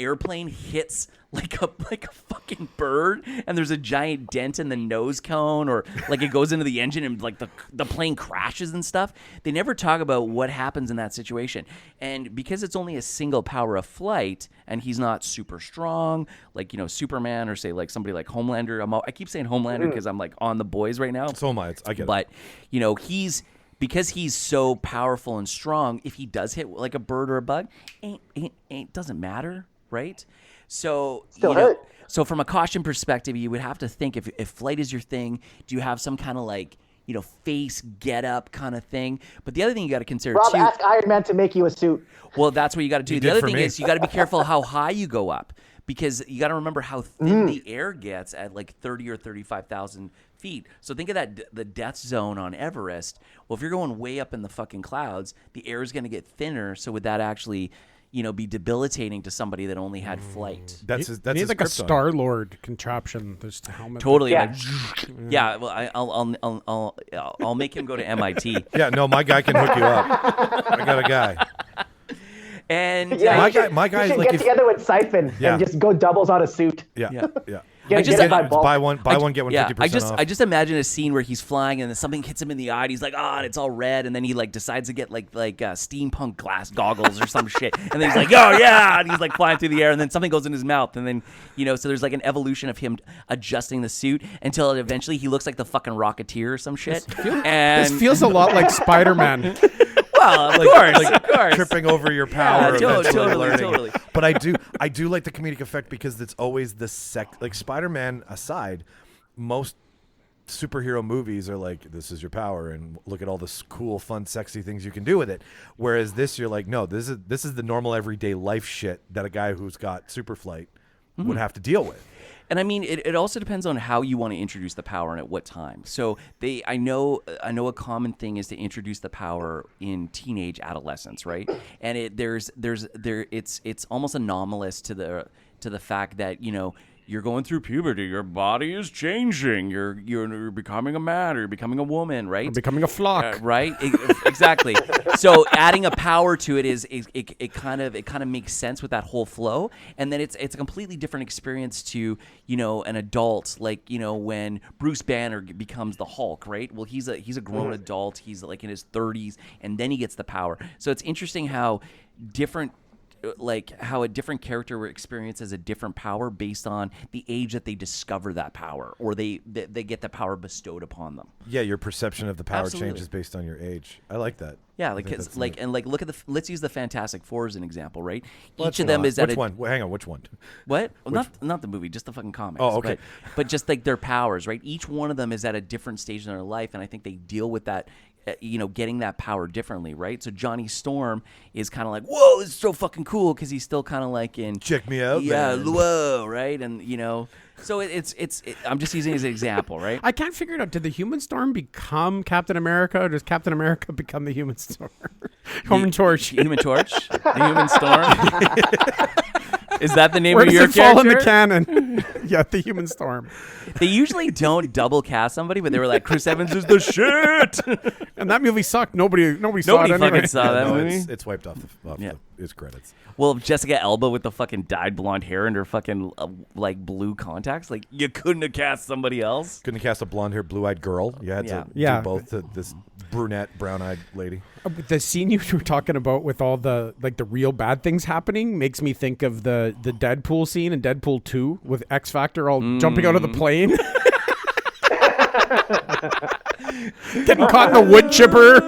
airplane hits like a fucking bird, and there's a giant dent in the nose cone, or like it goes into the engine and like the plane crashes and stuff. They never talk about what happens in that situation. And because it's only a single power of flight, and he's not super strong like Superman, or say like somebody like Homelander. I keep saying Homelander because I'm like on the boys right now. So am I. I get it. But because he's so powerful and strong, if he does hit like a bird or a bug, it doesn't matter, right? So so from a caution perspective, you would have to think, if flight is your thing, do you have some kind of like face get up kind of thing? But the other thing you got to consider Rob, too. ask Iron Man to make you a suit. Well, that's what you got to do. The other thing is you got to be careful how high you go up, because you got to remember how thin the air gets at like 30 or 35,000 feet. So think of that, the death zone on Everest. Well, if you're going way up in the fucking clouds, the air is going to get thinner. So would that actually, be debilitating to somebody that only had flight? That's He his needs like a kryptonite. Star-Lord contraption. There's the helmet. Totally. Yeah. Well, I'll make him go to MIT. Yeah, no, my guy can hook you up. I got a guy. And My guy is should like get together with Siphon Yeah. and just go doubles on a suit. Yeah. Get it by bulk. Buy one, get one 50% off. I just imagine a scene where he's flying and then something hits him in the eye. And he's like, and it's all red. And then he like decides to get like steampunk glass goggles or some shit. And then he's like, oh yeah, and he's like flying through the air. And then something goes in his mouth. And then so there's like an evolution of him adjusting the suit until eventually he looks like the fucking Rocketeer or some shit. This feels a lot like Spider-Man. Well, of course. Tripping over your power. eventually learning. Totally. But I do like the comedic effect, because it's always the like Spider-Man aside, most superhero movies are like, this is your power, and look at all the cool, fun, sexy things you can do with it. Whereas this, you're like, no, this is the normal everyday life shit that a guy who's got super flight would have to deal with. And I mean, it also depends on how you want to introduce the power and at what time. So I know a common thing is to introduce the power in teenage adolescence, right? And it's almost anomalous to the fact that, you know, you're going through puberty, your body is changing, you're becoming a man, or you're becoming a woman, right? Or becoming a flock, right? Exactly. So adding a power to it it kind of makes sense with that whole flow, and then it's a completely different experience to, you know, an adult, like, you know, when Bruce Banner becomes the Hulk, right? Well, he's a grown adult, he's like in his 30s, and then he gets the power. So it's interesting how a different character experiences a different power based on the age that they discover that power, or they get the power bestowed upon them. Yeah, your perception of the power Absolutely. changes based on your age. I like that. Yeah, look at let's use the Fantastic Four as an example, right? Let's Each of them not. is at which one? Well, hang on, which one? What? Well, not the movie, just the fucking comics. Oh, okay. But just like their powers, right? Each one of them is at a different stage in their life, and I think they deal with that, you know, getting that power differently, right? So Johnny Storm is kind of like, whoa, it's so fucking cool, because he's still kind of like in Check me out, yeah, man. whoa, right? And you know, so it's I'm just using it as an example, right? I can't figure it out. Did the Human Storm become Captain America, or does Captain America become the Human Storm? Human Torch. Human Torch, the Human Storm. Is that the name Where of does your it fall character? in the canon? Yeah, the Human Storm. They usually don't double cast somebody, but they were like, Chris Evans is the shit. And that movie sucked. Nobody saw it Nobody anyway. fucking saw that No, movie. it's wiped off Yeah. its credits. Well, Jessica Alba with the fucking dyed blonde hair and her fucking like blue contacts, like you couldn't have cast somebody else. Couldn't cast a blonde-haired, blue-eyed girl. You had to Yeah. do both to this brunette, brown-eyed lady. The scene you were talking about with all the the real bad things happening makes me think of the Deadpool scene in Deadpool 2 with X Factor all jumping out of the plane. Getting caught in the wood chipper.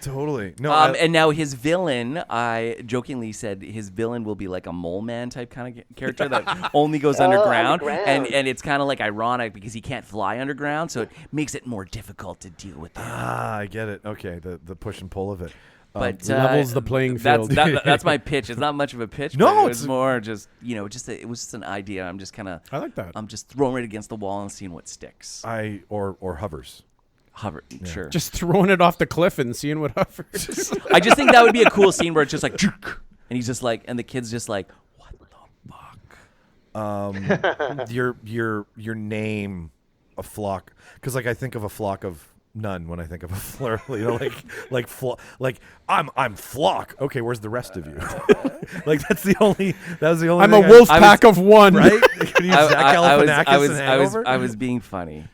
Totally. No, And now his villain, I jokingly said his villain will be like a mole man type kind of character that only goes underground. underground. And it's kind of like ironic because he can't fly underground, so it makes it more difficult to deal with him. I get it. Okay, the push and pull of it. But levels the playing field. That's my pitch. It's not much of a pitch. No, but it it's was more just, you know, it was just an idea. I'm just kind of. I like that. I'm just throwing it against the wall and seeing what sticks. or hovers. Hover, sure. Just throwing it off the cliff and seeing what hovers. I just think that would be a cool scene where it's just like, and he's just like, and the kid's just like, what the fuck? Your name, a flock, because like I think of a flock of none when I think of a fleur, you know, like I'm flock. Okay, where's the rest of you? Like that was the only. I'm a wolf pack of one. right? Can you Zach Galifianakis in Hangover? I was being funny.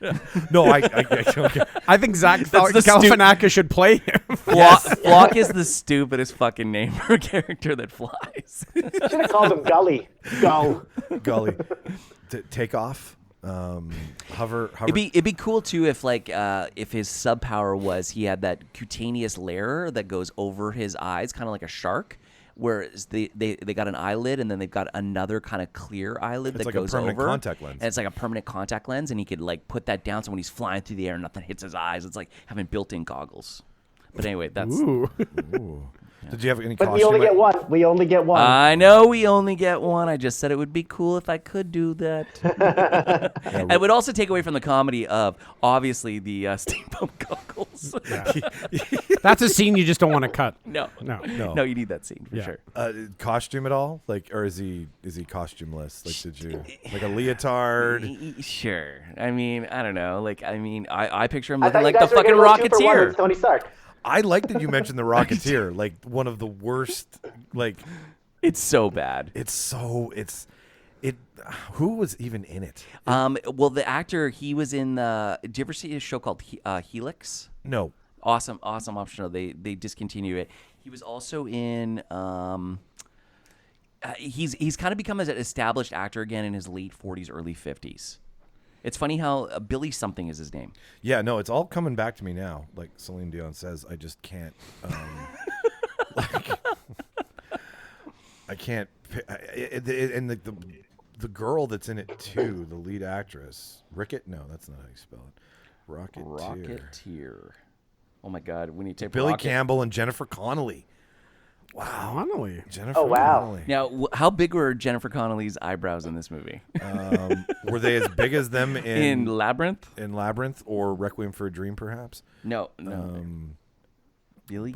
No, okay. I think Zach That's the Galifianakis should play him. Flock is the stupidest fucking name for a character that flies. Should have called him Gully. Go. Golly, take off. Hover. It'd be cool too if if his sub power was he had that cutaneous layer that goes over his eyes, kind of like a shark. Whereas they got an eyelid and then they've got another kind of clear eyelid that like goes a permanent over. contact lens. And it's like a permanent contact lens, and he could like put that down so when he's flying through the air, nothing hits his eyes. It's like having built-in goggles. But anyway, that's. Ooh. Ooh. Did you have any But costume? we only get one. We only get one. I know we only get one. I just said it would be cool if I could do that. And it would also take away from the comedy of obviously the steampunk goggles. That's a scene you just don't want to cut. No, you need that scene for Yeah. sure. Costume at all? Like, or is he costumeless? Like, did you like a leotard? Sure. I mean, I don't know. Like, I picture him I looking thought like you the guys were fucking gonna go 2 for 1 with Rocketeer. Tony Stark. I like that you mentioned the Rocketeer, like one of the worst. Like, It's so bad. Who was even in it? Well, the actor, he was in the. Did you ever see a show called Helix? No. Awesome option. They discontinue it. He was also in. He's kind of become an established actor again in his late 40s, early 50s. It's funny how Billy something is his name. Yeah, no, it's all coming back to me now. Like Celine Dion says, I just can't. I can't. And the the girl that's in it too, the lead actress, Rickett. No, that's not how you spell it. Rocketeer. Oh my God, we need to take Billy Rocket. Campbell and Jennifer Connelly. Connelly. Jennifer Oh, wow. Connelly. Now, how big were Jennifer Connelly's eyebrows in this movie? Were they as big as them In Labyrinth? in Labyrinth or Requiem for a Dream, perhaps? No. Billy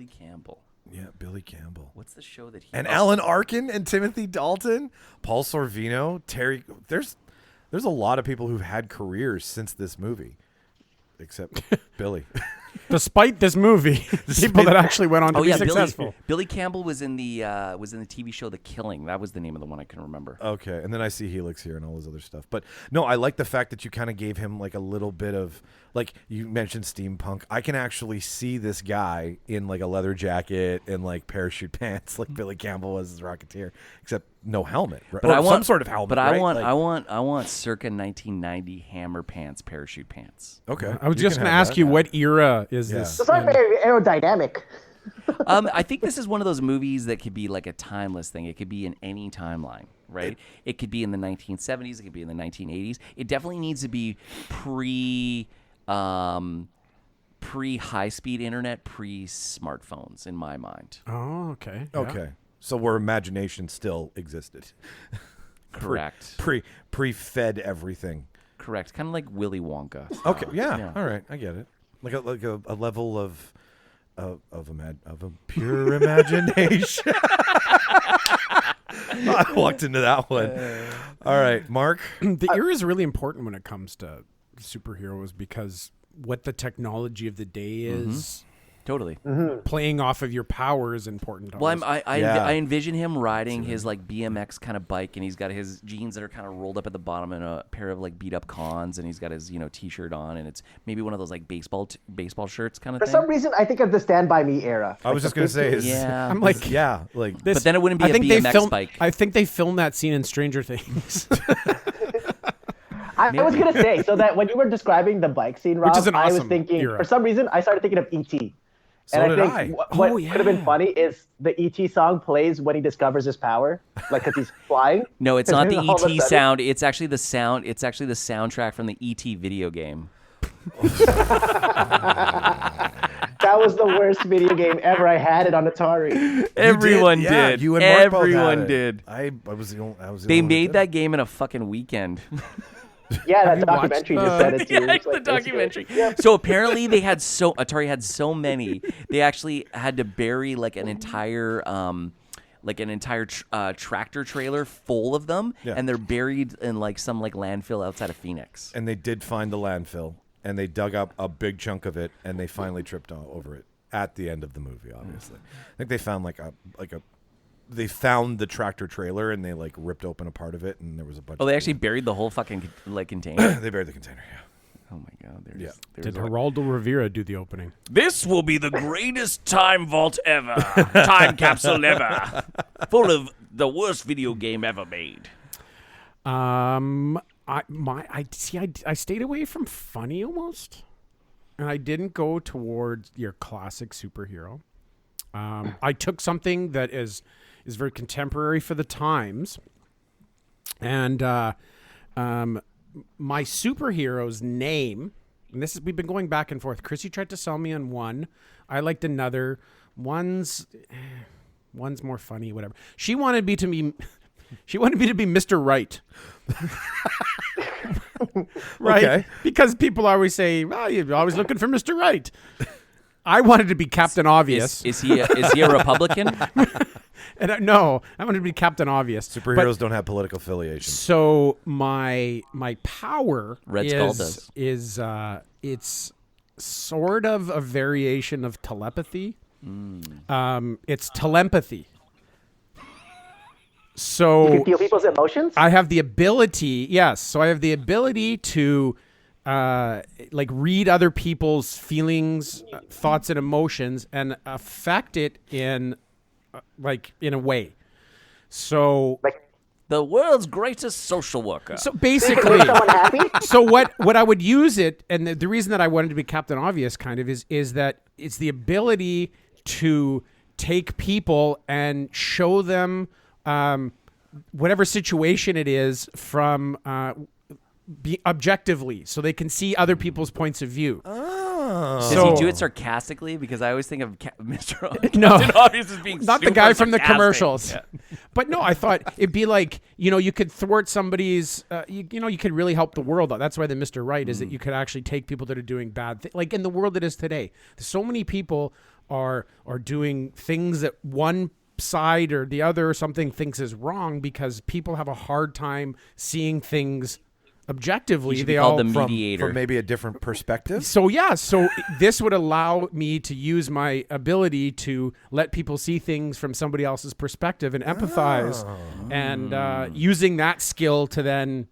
Campbell. Yeah, Billy Campbell. What's the show that he... And Alan Arkin and Timothy Dalton, Paul Sorvino, Terry. There's a lot of people who've had careers since this movie, except Billy. Despite this movie, people that actually went on to be successful. Billy Campbell was in the TV show The Killing. That was the name of the one I couldn't remember. Okay, and then I see Helix here and all this other stuff. But no, I like the fact that you kind of gave him like a little bit of, like you mentioned steampunk. I can actually see this guy in like a leather jacket and like parachute pants, like Billy Campbell was as Rocketeer, except no helmet. Right? But Or I want some sort of helmet. But right? I want circa 1990 hammer pants, parachute pants. Okay, I was you just can going to have ask that. you, what era is Yeah. this? It's not very aerodynamic. I think this is one of those movies that could be like a timeless thing. It could be in any timeline, right? It could be in the 1970s. It could be in the 1980s. It definitely needs to be pre high speed internet, pre smartphones in my mind. Oh, okay. Yeah. Okay, so where imagination still existed. Correct. Pre fed everything. Correct. Kind of like Willy Wonka. Okay, yeah. Yeah. All right, I get it. Like a level of a pure imagination. I walked into that one. All right, Mark. The era is really important when it comes to superheroes because what the technology of the day is, Totally. playing off of your power is important. Well, always. I envision him riding his like BMX kind of bike, and he's got his jeans that are kind of rolled up at the bottom, and a pair of like beat up Cons, and he's got his T-shirt on, and it's maybe one of those like baseball shirts kind of For thing. some reason, I think of the Stand By Me era. I was just gonna say, Yeah. I'm like, yeah, like this, But then it wouldn't be I a think they BMX bike. I think they filmed that scene in Stranger Things. I was gonna say, so that when you were describing the bike scene, Rob, Which is an I was awesome thinking, era. for some reason, I started thinking of E.T. So And did I think I. what Oh, could have been yeah. funny is the E.T. song plays when he discovers his power, like because he's flying. No, it's not the All of a ET sudden- sound. It's actually the sound. It's actually the soundtrack from the ET video game. That was the worst video game ever. I had it on Atari. Everyone did. Yeah, you and Mark both had Everyone it. did. I was the only. I was the They only one made did that it. game in a fucking weekend. Yeah, that you watched documentary just said it too. Yeah, It's the like, it's good. documentary. Yeah. So apparently Atari had so many, they actually had to bury like an entire tractor trailer full of them, Yeah. and they're buried in like some like landfill outside of Phoenix. And they did find the landfill, and they dug up a big chunk of it, and they finally tripped over it at the end of the movie. Obviously, I think they found they found the tractor trailer, and they like ripped open a part of it, and there was a bunch. Oh, they of actually buried the whole fucking like container. they buried the container. Yeah. Oh my god! Yeah. Did Geraldo Rivera do the opening? This will be the greatest time vault ever, time capsule ever, full of the worst video game ever made. I stayed away from funny almost, and I didn't go towards your classic superhero. I took something that is very contemporary for the times, and my superhero's name. And we've been going back and forth. Chrissy tried to sell me on one. I liked another. One's more funny. Whatever. She wanted me to be Mr. Right. Right? Okay. Because people always say, well, you're always looking for Mr. Right. I wanted to be Captain Obvious. Is he a Republican? And no, I wanted to be Captain Obvious. Superheroes don't have political affiliation. So my power Red Skull does. is it's sort of a variation of telepathy. It's telepathy. So You can feel people's emotions. I have the ability, yes. So I have the ability to like read other people's feelings, thoughts, and emotions, and affect it in a way. So Like, The world's greatest social worker. so basically, make someone happy. so what I would use it, and the reason that I wanted to be Captain Obvious kind of is that it's the ability to take people and show them whatever situation it is from be objectively, so they can see other people's points of view. Does So- he do it sarcastically? Because I always think of Mr. No. Captain Obvious as being Not the super guy from the sarcastic. commercials. Yeah. But no, I thought it'd be like, you could thwart somebody's, you could really help the world. That's why the Mr. Right is that you could actually take people that are doing bad things. Like in the world that is today, so many people are doing things that one side or the other or something thinks is wrong because people have a hard time seeing things objectively. He should be They called all the from mediator. maybe a different perspective. So this would allow me to use my ability to let people see things from somebody else's perspective and empathize, and using that skill to then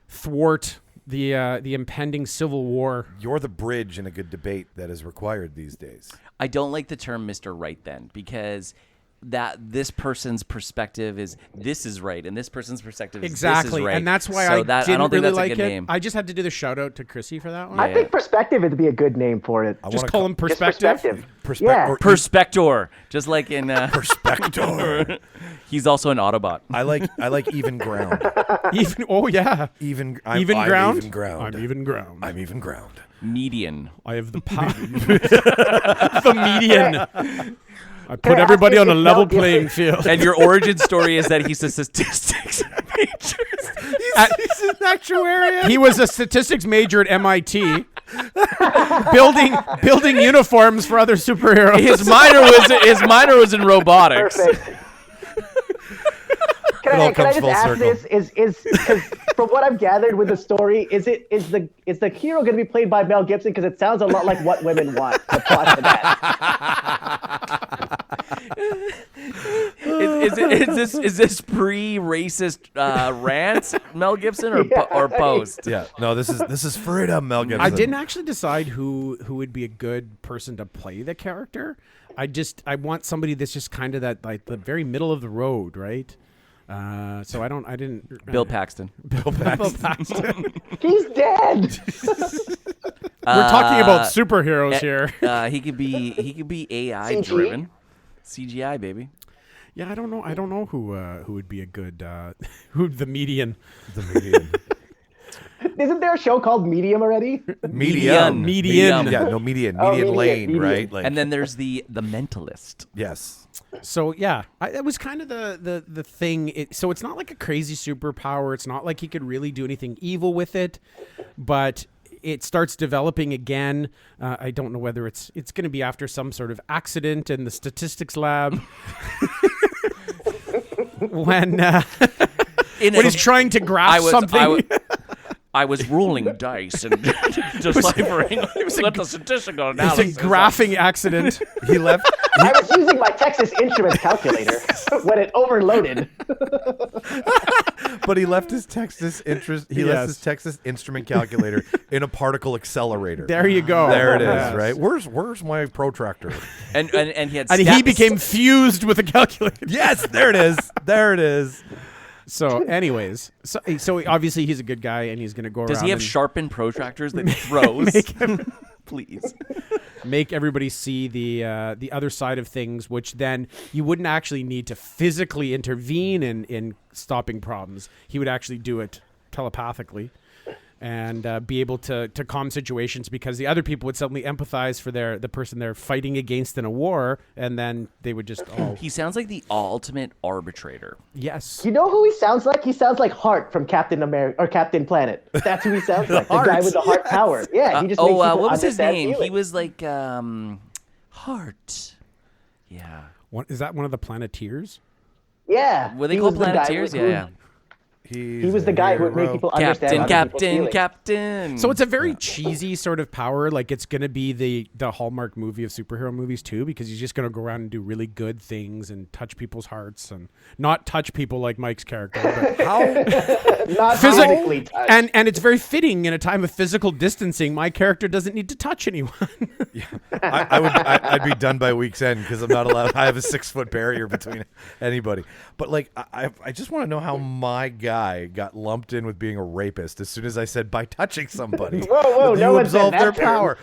thwart the impending civil war. You're the bridge in a good debate that is required these days. I don't like the term Mr. Right then, because that this person's perspective is this is right, and this person's perspective is this is right. And that's why So I that, didn't I don't think really that's like a good it. name. I just had to do the shout out to Chrissy for that one. I think perspective would be a good name for it. I Just wanna call him Just perspective. Yeah. or Perspector, just like in perspector. he's also an Autobot. I like even ground. Even Even I'm even ground. Even ground. I'm even ground. I'm even ground. Median. I have the power. The median. I put Hey, everybody on a it's level Mel Gibson. playing field. And your origin story is that he's a statistics major. He's an actuarian. He was a statistics major at MIT, building uniforms for other superheroes. His minor was in robotics. Perfect. Can all I comes just full ask circle. this? Is because from what I've gathered with the story, is the hero going to be played by Mel Gibson? Because it sounds a lot like What Women Want. The plot to that. Is this pre-racist rant Mel Gibson or post? Yeah. No, this is freedom, Mel Gibson. I didn't actually decide who would be a good person to play the character. I want somebody that's just kind of that, like, the very middle of the road, right? So I didn't. Bill Paxton. Bill Paxton. He's dead. We're talking about superheroes here. He could be AI driven. CGI, baby. Yeah, I don't know who would be a good who the median. The median. Isn't there a show called Medium already? Median. Median. Yeah, no, median. Oh, Median median, lane, median. right? Like, And then there's the mentalist. yes. So yeah, it was kind of the thing. So it's not like a crazy superpower. It's not like he could really do anything evil with it, but it starts developing again. I don't know whether it's going to be after some sort of accident in the statistics lab when he's trying to grasp something. I was rolling dice and deciphering let the statistical It's analysis. a graphing accident. He left. I was using my Texas Instruments calculator when it overloaded. But he left his Texas interest. He left his Texas Instrument calculator in a particle accelerator. There you go. There it is. Yes. Right. Where's my protractor? and he had And he stats. became fused with a calculator. Yes. There it is. There it is. So, anyways, so obviously he's a good guy, and he's going to go around. Does he have and sharpened protractors that he throws? Please. make everybody see the other side of things, which then you wouldn't actually need to physically intervene in stopping problems. He would actually do it telepathically and be able to calm situations, because the other people would suddenly empathize for the person they're fighting against in a war, and then they would just He sounds like the ultimate arbitrator. yes. You know who he sounds like? He sounds like Hart from Captain America or Captain Planet. That's who he sounds like. The guy with the heart power. Yeah, he just makes people what was his understand name? He feelings. was like Heart. Yeah. Is that one of the Planeteers? Yeah. Were they he called was the guy Planeteers? who- Yeah. He was the guy who would make people understand Captain. So it's a very cheesy sort of power. Like, it's going to be the Hallmark movie of superhero movies too, because he's just going to go around and do really good things and touch people's hearts, and not touch people like Mike's character. But Not physically touched. and it's very fitting in a time of physical distancing. My character doesn't need to touch anyone. I'd be done by week's end because I'm not allowed. I have a 6-foot barrier between anybody. But like, I just want to know how my guy guy got lumped in with being a rapist as soon as I said by touching somebody. Whoa, you no one said absolve their that term. power.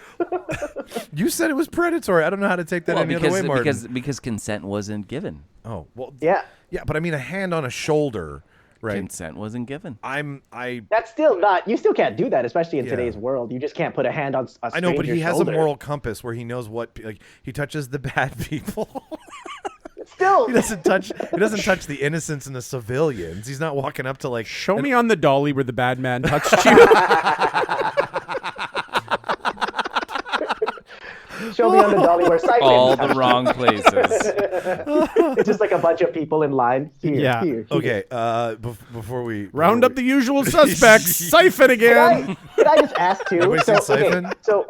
You said it was predatory. I don't know how to take that any other way, Martin. Because consent wasn't given. Oh, well. Yeah. Yeah, but I mean a hand on a shoulder, right? Consent wasn't given. That's still not. You still can't do that, especially in today's world. You just can't put a hand on a I know, but he has shoulder. a moral compass where he knows what, like, he touches the bad people. Still, He doesn't touch the innocents and the civilians. He's not walking up to like Show me on the dolly where the bad man touched you. show me on the dolly where Siphon All touched the you. wrong places. It's just like a bunch of people in line. Here, Yeah. here. Okay, before we Round up the usual suspects. Siphon again. Can I just ask too? Everybody seen Siphon? So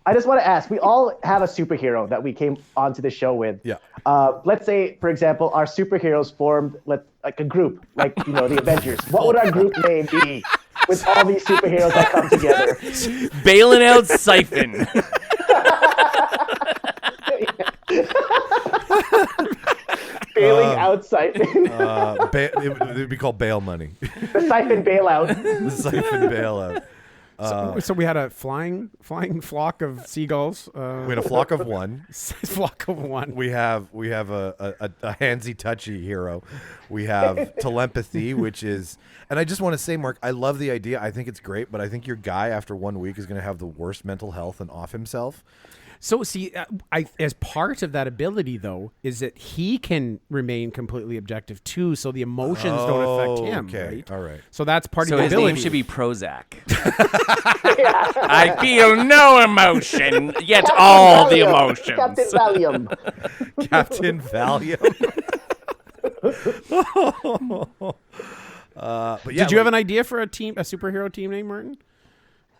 I just want to ask. We all have a superhero that we came onto the show with. Yeah. Let's say, for example, our superheroes formed like a group, like the Avengers. What would our group name be with all these superheroes that come together? Bailing out Siphon. Bailing out Siphon. it would be called bail money. The Siphon bailout. The siphon bailout. So we had a flying flock of seagulls. We had a flock of one. Flock of one. We have a handsy touchy hero. We have telepathy, which is, and I just want to say, Mark, I love the idea. I think it's great, but I think your guy after 1 week is going to have the worst mental health and off himself. So see, as part of that ability, though, is that he can remain completely objective too, so the emotions don't affect him. Okay, Right? all right. So that's part So of the his ability. name should be Prozac. I feel no emotion, yet all the emotions. Captain Valium. Captain Valium. But yeah, Did you have an idea for a superhero team name, Martin?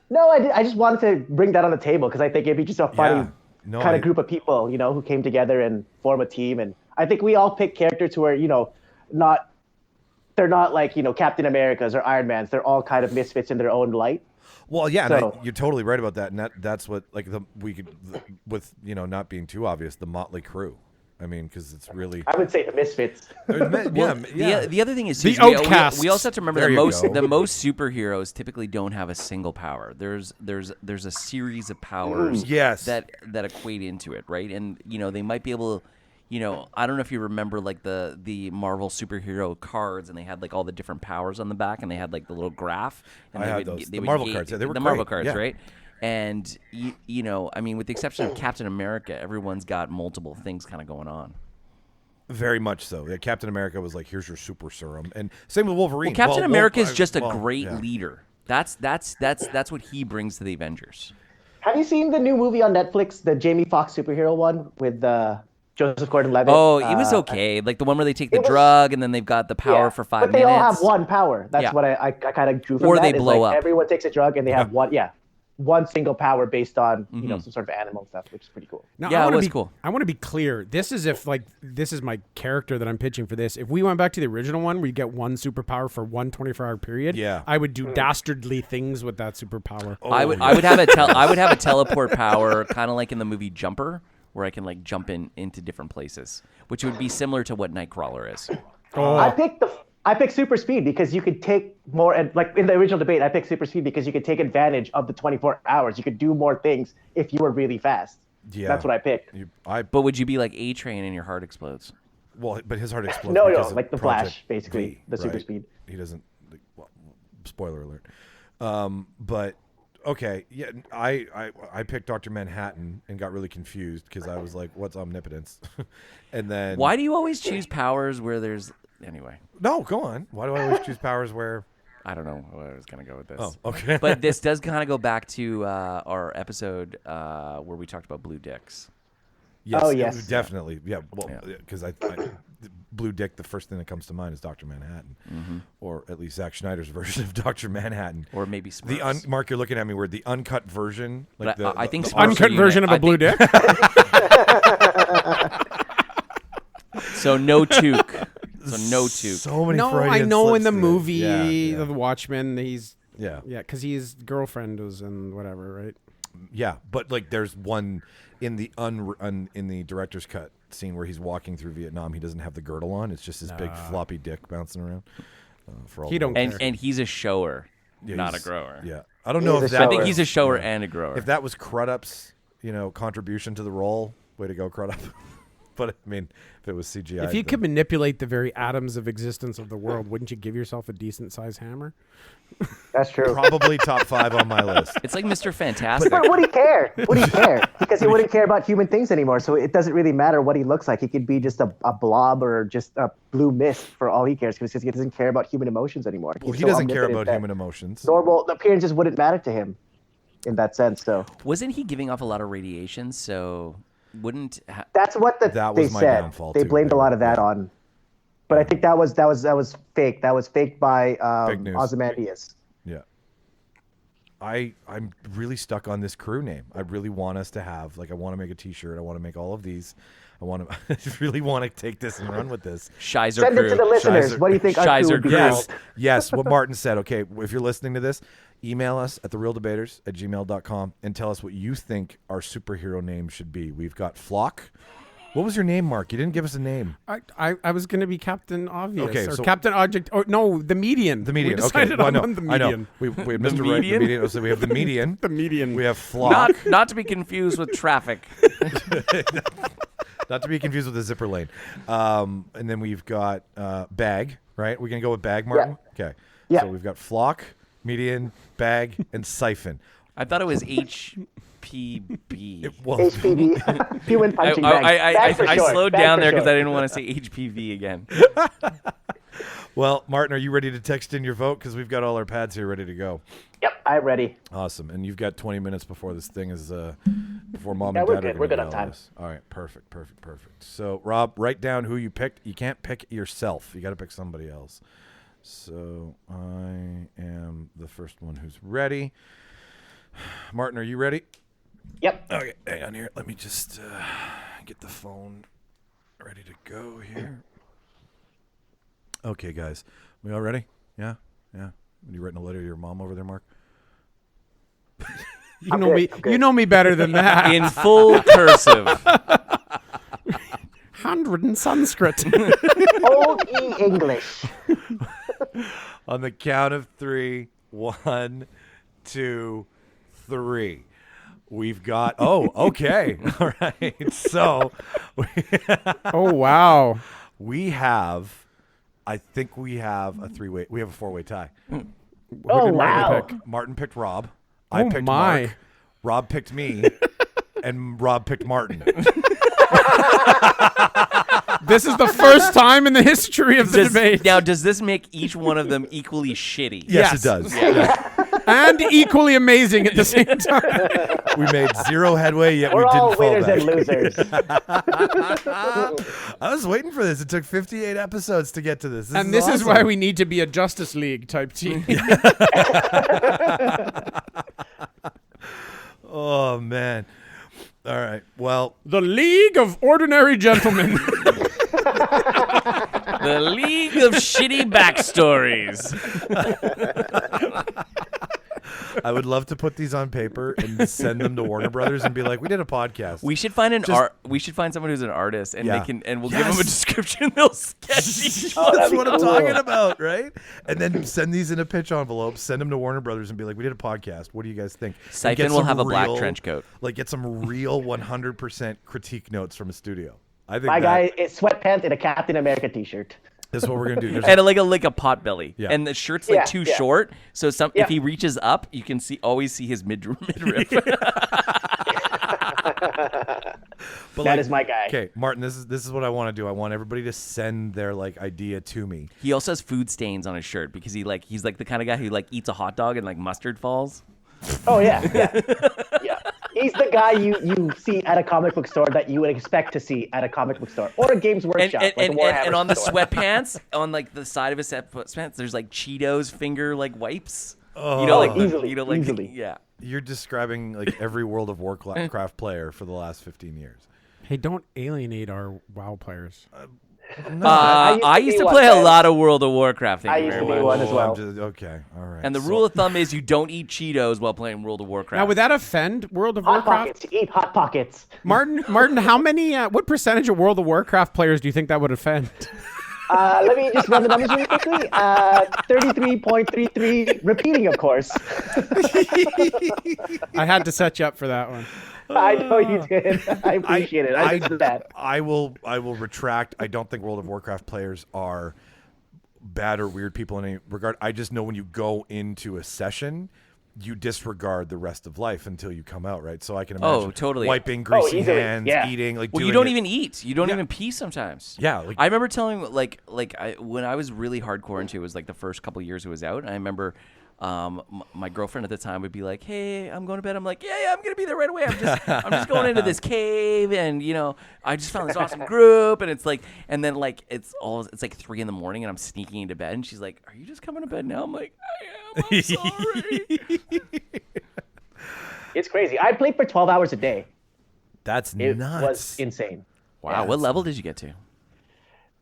No, I just wanted to bring that on the table because I think it'd be just a funny No, group of people, who came together and form a team. And I think we all pick characters who are, they're not like, Captain Americas or Iron Mans. They're all kind of misfits in their own light. Well, yeah, So- you're totally right about that, and that's what with not being too obvious, the Motley Crew. I mean, because it's really I would say the misfits. The other thing is The too, outcasts. we also have to remember There that you go. the most superheroes typically don't have a single power. There's a series of powers Yes. that equate into it, right? And they might be able to, I don't know if you remember like the Marvel superhero cards, and they had like all the different powers on the back, and they had like the little graph. And I they had would, those. They The would Marvel ga- cards, yeah, they were the Marvel great, cards, yeah. right? And I mean, with the exception of Captain America, everyone's got multiple things kind of going on. very much so. Yeah, Captain America was like, "Here's your super serum," and same with Wolverine. Well, Captain America is just a well, great yeah. leader. That's what he brings to the Avengers. Have you seen the new movie on Netflix, the Jamie Foxx superhero one with Joseph Gordon-Levitt? Oh, it was okay. Like the one where they take the it was- drug and then they've got the power for 5 but they minutes. all have one power. That's Yeah. what I kind of drew from Or that. they is, blow like, up. Everyone takes a drug and they have one single power based on some sort of animal stuff, which is pretty cool. Now, Yeah, I it wanna was be, cool. I want to be clear. This is this is my character that I'm pitching for this. If we went back to the original one where you get one superpower for one 24-hour period, Yeah. I would do dastardly things with that superpower. I would have a teleport power, kind of like in the movie Jumper, where I can like jump into different places, which would be similar to what Nightcrawler is. I picked super speed because you could take more, and like in the original debate, I picked super speed because you could take advantage of the 24 hours. You could do more things if you were really fast. Yeah. That's what I picked. But would you be like A-Train and your heart explodes? Well, but his heart explodes. No, because of like the Project Flash, basically, V, the super right? speed. He doesn't. Well, spoiler alert. But okay, yeah, I picked Dr. Manhattan and got really confused because I was like, "What's omnipotence?" And then Why do you always choose powers where there's anyway? No, go on. Why do I always choose powers where? I don't know where I was gonna go with this. Oh, okay. But this does kind of go back to our episode where we talked about blue dicks. Yes, Oh, yes. definitely. Yeah, well, Yeah. because I Blue Dick, the first thing that comes to mind is Dr. Manhattan, or at least Zack Schneider's version of Dr. Manhattan. Or maybe Smurfs. The Mark, you're looking at me where the uncut version, like But I think the Smurfs Uncut are version of a blue dick. So no toque. So no toque. So many. No, I Freudian know in slips the there. movie Yeah, The Watchmen, he's yeah. because his girlfriend was in whatever, right? Yeah, but like there's one in the in the director's cut scene where he's walking through Vietnam. He doesn't have the girdle on. It's just his big floppy dick bouncing around. For all He the don't roles. care. And he's a shower, Yeah, not a he's- grower. Yeah, I don't know He's if a that. I think shower. he's a shower and a grower. If that was Crudup's, contribution to the role, way to go, Crudup. But I mean, if it was CGI, If you then- could manipulate the very atoms of existence of the world, wouldn't you give yourself a decent sized hammer? That's true. probably top 5 on my list. It's like Mr. Fantastic. But would he care? Would he care? Because he wouldn't care about human things anymore. So it doesn't really matter what he looks like. He could be just a blob or just a blue mist for all he cares, because he doesn't care about human emotions anymore. Well, He's he so doesn't care omnipotent about that human emotions. Normal appearances wouldn't matter to him in that sense. So Wasn't he giving off a lot of radiation? So wouldn't that's what That they was my said. downfall, They too. blamed a lot of that on. But I think that was fake. That was faked by Fake news. Ozymandias. Yeah. I'm really stuck on this crew name. I really want us to have, I want to make a T-shirt. I want to make all of these. I just really want to take this and run with this. Shizer Send crew? it to the listeners. Shizer- What do you think our crew Shizer would be crew. called? Yes, what Martin said. Okay, if you're listening to this, email us at therealdebaters@gmail.com and tell us what you think our superhero name should be. We've got Flock. What was your name, Mark? You didn't give us a name. I was going to be Captain Obvious Okay, or so- Captain Object. Oh no, the median. The median. We decided Okay, well, on the I know. median. We have Mr. The Right, the median? median. So we have the median. The median. We have Flock. Not to be confused with traffic. Not to be confused with the zipper lane. And then we've got Bag, right? We're going to go with Bag, Martin? Okay. Yeah. So we've got Flock, Median, Bag, and Siphon. I thought it was HPB. Well, HPV. Human punching bag. I Bag for short. slowed Bag down for there because short. I didn't want to say HPV again. well, Martin, are you ready to text in your vote? Because we've got all our pads here ready to go. Yep, I'm ready. Awesome. And you've got 20 minutes before this thing is, before Mom Yeah, and we're Dad good. are going We're to good get on all time. this. All right. Perfect. So, Rob, write down who you picked. You can't pick yourself. You got to pick somebody else. So, I am the first one who's ready. Martin, are you ready? Yep. Okay, hang on here. Let me just get the phone ready to go here. Okay, guys. We all ready? Yeah? Are you writing a letter to your mom over there, Mark? You know me. You know me better than that. In full cursive. 100 in Sanskrit. Old E English. On the count of 3, 1, 2, 3. We've got. Oh, okay. All right. So Oh wow. we have. I think we have a 3-way. We have a 4-way tie. Who Oh, did Martin wow. pick? Martin picked Rob. I Oh, picked my. Mark. Rob picked me. And Rob picked Martin. This is the first time in the history of the debate. Now, does this make each one of them equally shitty? Yes, Yes. it does. Yeah. And equally amazing at the same time. We made 0 headway, yet We're we all didn't fall winners back. and losers. I was waiting for this. It took 58 episodes to get to this. And this is awesome. why we need to be a Justice League type team. Oh, man. All right. Well, The League of Ordinary Gentlemen. The League of Shitty Backstories. I would love to put these on paper and send them to Warner Brothers and be like, "We did a podcast." We should find We should find someone who's an artist, and Yeah. they can, and we'll give them a Yes. description. They'll sketch each Oh, one. That's that'd be what I'm cool. talking about, right? And then send these in a pitch envelope, send them to Warner Brothers, and be like, "We did a podcast. What do you guys think?" And Siphon get will some have a black real- trench coat. Like, get some real 100% critique notes from a studio. I think My that guy is sweatpants and a Captain America t-shirt. is what we're gonna do. There's And like a pot belly, Yeah. and the shirt's like Yeah, too yeah. short, so if Yeah. he reaches up, you can always see his midriff. But That is my guy. Okay, Martin, this is what I want to do. I want everybody to send their idea to me. He also has food stains on his shirt because he's the kind of guy who eats a hot dog and mustard falls. Oh yeah. Yeah. He's the guy you see at a comic book store that you would expect to see at a comic book store or a Games And Workshop. and, like a and, Warhammer and on the store. sweatpants, on the side of his sweatpants, there's Cheetos finger wipes. Oh. Easily. Yeah. You're describing every World of Warcraft player for the last 15 years. Hey, don't alienate our WoW players. I used to play a lot of World of Warcraft. Thank I you used very to be much. one as well. Okay, all right. And the So- rule of thumb is you don't eat Cheetos while playing World of Warcraft. Now, would that offend World of Hot Warcraft? Pockets. You eat Hot Pockets. Martin, how many? What percentage of World of Warcraft players do you think that would offend? Let me just run the numbers really quickly. 33.33, repeating, of course. I had to set you up for that one. I know you did. I appreciate it. I did that. I will retract. I don't think World of Warcraft players are bad or weird people in any regard. I just know when you go into a session, you disregard the rest of life until you come out, right? So I can imagine totally. wiping greasy easily, hands, yeah. eating, like Well, doing you don't it. even eat. You don't even pee sometimes. Yeah, like, I remember telling when I was really hardcore into it was like the first couple years it was out. And I remember my girlfriend at the time would be like, "Hey, I'm going to bed." I'm like, "Yeah, I'm gonna be there right away. I'm just going into this cave, and I just found this awesome group." And it's like, and then like it's like 3 a.m, and I'm sneaking into bed, and she's like, "Are you just coming to bed now?" I'm like, "I am. I'm sorry." It's crazy. I played for 12 hours a day. That's It nuts. was insane. Wow, what level did you get to?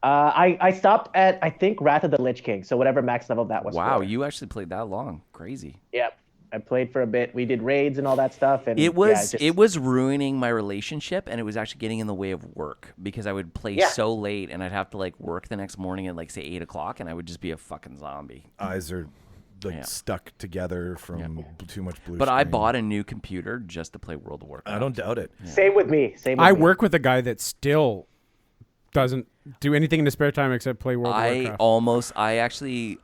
I stopped at, I think, Wrath of the Lich King. So whatever max level that was. Wow, for. you actually played that long. Crazy. Yep. I played for a bit. We did raids and all that stuff. And It was ruining my relationship, and it was actually getting in the way of work because I would play so late, and I'd have to like work the next morning at like say 8 o'clock, and I would just be a fucking zombie. Eyes are like stuck together from too much blue But I screen. bought a new computer just to play World of Warcraft. I don't doubt it. Same with me. I work with a guy that still doesn't do anything in his spare time except play World of Warcraft. I actually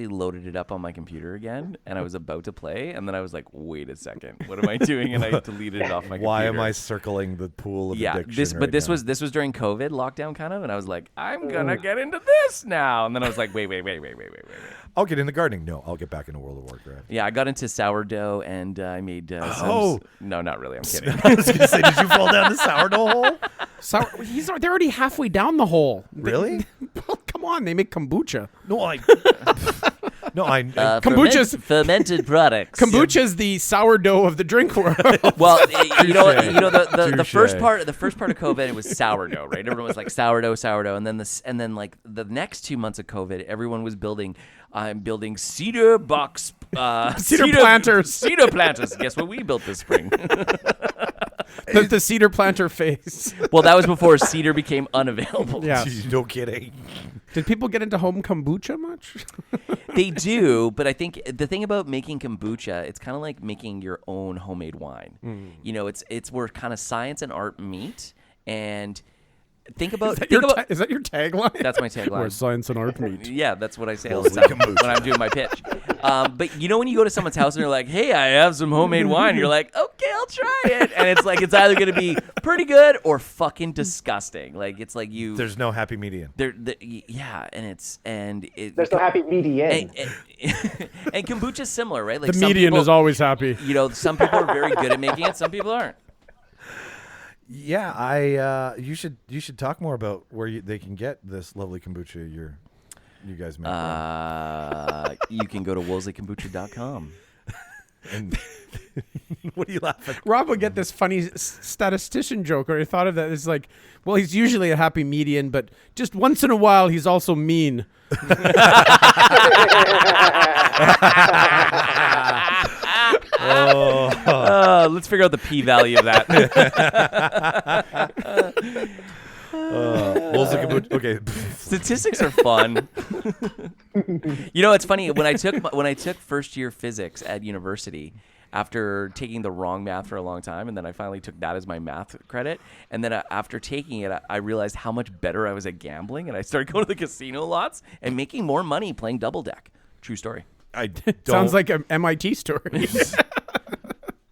loaded it up on my computer again, and I was about to play, and then I was like, wait a second, what am I doing? And I deleted it off my computer. Why am I circling the pool of addiction? This was during COVID lockdown kind of, and I was like, I'm gonna get into this now. And then I was like, wait. I'll get into gardening. No, I'll get back into World of Warcraft. Yeah, I got into sourdough, and I made some. No, not really. I'm kidding. I was gonna say, did you fall down the sourdough hole? They're already halfway down the hole. Really? Come on, they make kombucha. No, I Kombucha's fermented products. Kombucha's the sourdough of the drink world. Well, the Touche. first part of COVID, it was sourdough, right? Everyone was like sourdough, and then like the next 2 months of COVID, everyone was building. I'm building cedar box, cedar planters. Cedar planters. Guess what we built this spring? the cedar planter phase. Well, that was before cedar became unavailable. Yeah. No kidding. Did people get into home kombucha much? They do, but I think the thing about making kombucha, it's kind of like making your own homemade wine. It's where kind of science and art meet, and think about is that your tagline? That's my tagline. Where science and art meet. Yeah, that's what I say all the time when I'm doing my pitch. But when you go to someone's house and they're like, "Hey, I have some homemade wine," you're like, "Okay, I'll try it," and it's like it's either gonna be pretty good or fucking disgusting. Like it's like you. There's no happy median. There's no happy median. And kombucha's similar, right? Like the median is always happy. Some people are very good at making it, some people aren't. Yeah, you should talk more about where they can get this lovely kombucha you guys make. You can go to wolseleykombucha.com. And what are you laughing? Rob would get this funny statistician joke, or he thought of that as like, well, he's usually a happy median, but just once in a while he's also mean. Let's figure out the p-value of that. Okay. Statistics are fun. It's funny when I took first year physics at university after taking the wrong math for a long time, and then I finally took that as my math credit, and then after taking it, I realized how much better I was at gambling, and I started going to the casino lots and making more money playing double deck. True story. Sounds like an MIT story.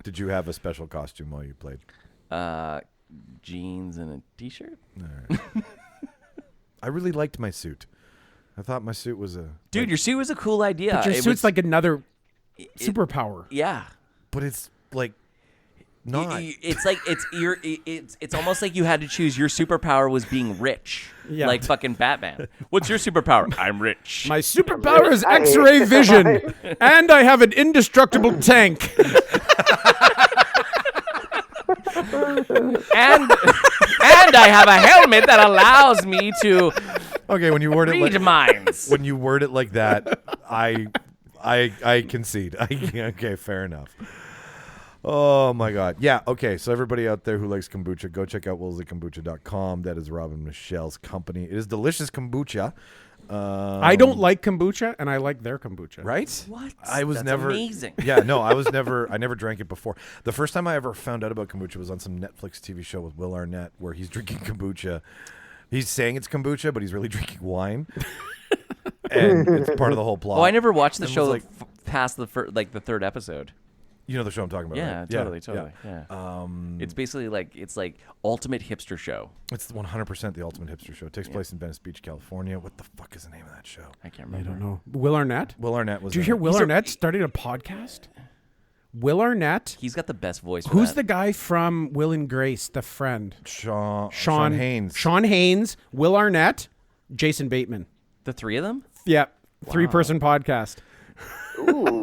Did you have a special costume while you played? Jeans and a t-shirt. All right. I really liked my suit. I thought my suit was dude. Your suit was a cool idea. But your suit's like another superpower. Yeah, but it's like not. It's almost like you had to choose. Your superpower was being rich. Yeah. Like fucking Batman. What's your superpower? I'm rich. My superpower is X-ray vision, and I have an indestructible tank. and I have a helmet that allows me to when you word it read minds. When you word it like that, I concede. Okay, fair enough. Oh my God. Yeah. Okay. So everybody out there who likes kombucha, go check out willseykombucha.com. That is Rob and Michelle's company. It is delicious kombucha. I don't like kombucha, and I like their kombucha. Right? What? I was That's never amazing. Yeah, no, I never drank it before. The first time I ever found out about kombucha was on some Netflix TV show with Will Arnett where he's drinking kombucha. He's saying it's kombucha, but he's really drinking wine. And it's part of the whole plot. Oh, I never watched the And show was past the the third episode. You know the show I'm talking about, Yeah, right? totally. Yeah. It's basically it's like ultimate hipster show. It's 100% the ultimate hipster show. It takes place in Venice Beach, California. What the fuck is the name of that show? I can't I remember. don't know. Will Arnett? Will Arnett was Did you in hear it. Will Arnett started a podcast? Will Arnett? He's got the best voice. For Who's that. the guy from Will and Grace, the friend? Sean Haynes. Sean Haynes, Will Arnett, Jason Bateman. The three of them? Yeah. 3-person podcast.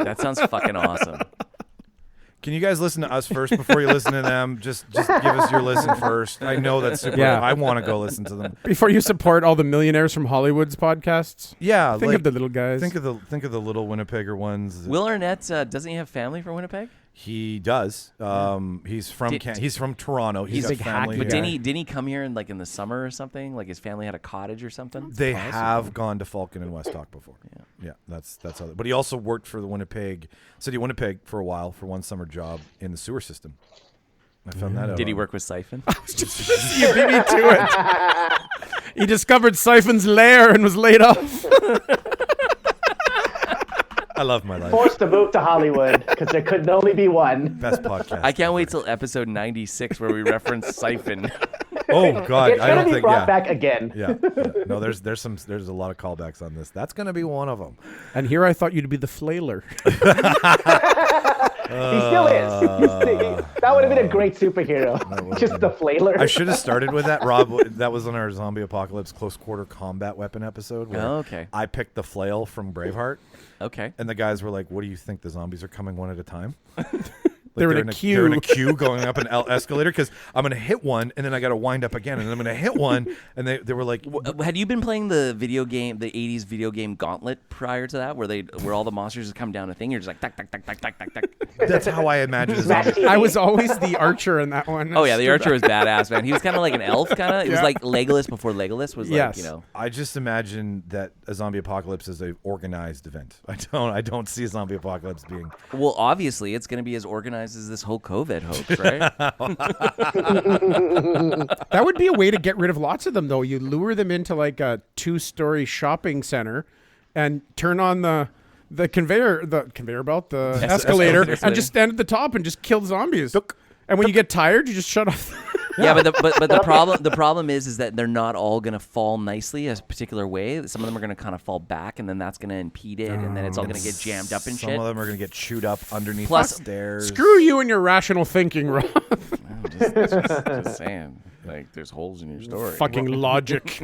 That sounds fucking awesome. Can you guys listen to us first before you listen to them? Just give us your listen first. I know that's super. Yeah. I want to go listen to them. Before you support all the millionaires from Hollywood's podcasts. Yeah, Think of the little guys. Think of the little Winnipegger ones. Will Arnett, doesn't he have family from Winnipeg? He does. He's from he's from Toronto. He's got like family hacky But here. didn't he come here in in the summer or something? Like his family had a cottage or something? They have gone to Falcon and Westdock before. Yeah, that's how. But he also worked for the city of Winnipeg for a while for one summer job in the sewer system. I found that out. Did he work with Siphon? You beat me to it. He discovered Siphon's lair and was laid off. I love my life. Forced to move to Hollywood because there could only be one. Best podcast. I can't wait till episode 96 where we reference Siphon. Oh God, It's I gonna don't be think. brought Yeah. back again. Yeah. No, there's a lot of callbacks on this. That's gonna be one of them. And here I thought you'd be the flailer. He still is. That would have been a great superhero. Just the flailer. I should have started with that, Rob. That was on our zombie apocalypse close quarter combat weapon episode. Where Oh, okay. I picked the flail from Braveheart, Okay. and the guys were like, "What do you think? The zombies are coming one at a time?" They're in a queue. They're in a queue going up an escalator because I'm going to hit one and then I got to wind up again and then I'm going to hit one. And they were like, Had you been playing the video game, the 80s video game Gauntlet prior to that, where all the monsters just come down a thing? You're just like, tuck, tuck, tuck, tuck, tuck, tuck, tuck. that's how I imagine a Smash zombie. TV. I was always the archer in that one. Oh, yeah, the archer was badass, man. He was kind of like an elf, kind of. It was Yeah. like Legolas before Legolas was Yes. I just imagine that a zombie apocalypse is a organized event. I don't see a zombie apocalypse being. Well, obviously, it's going to be as organized as this whole COVID hoax, right? That would be a way to get rid of lots of them, though. You lure them into like a 2-story shopping center and turn on the conveyor belt, the escalator, and just stand at the top and just kill zombies. And when you get tired, you just shut off. Yeah, but the problem is that they're not all going to fall nicely a particular way. Some of them are going to kind of fall back, and then that's going to impede it, and then it's all going to get jammed up and Some shit. of them are going to get chewed up underneath Plus- the stairs. Screw you and your rational thinking, Rob. Just saying, like there's holes in your story. Fucking logic.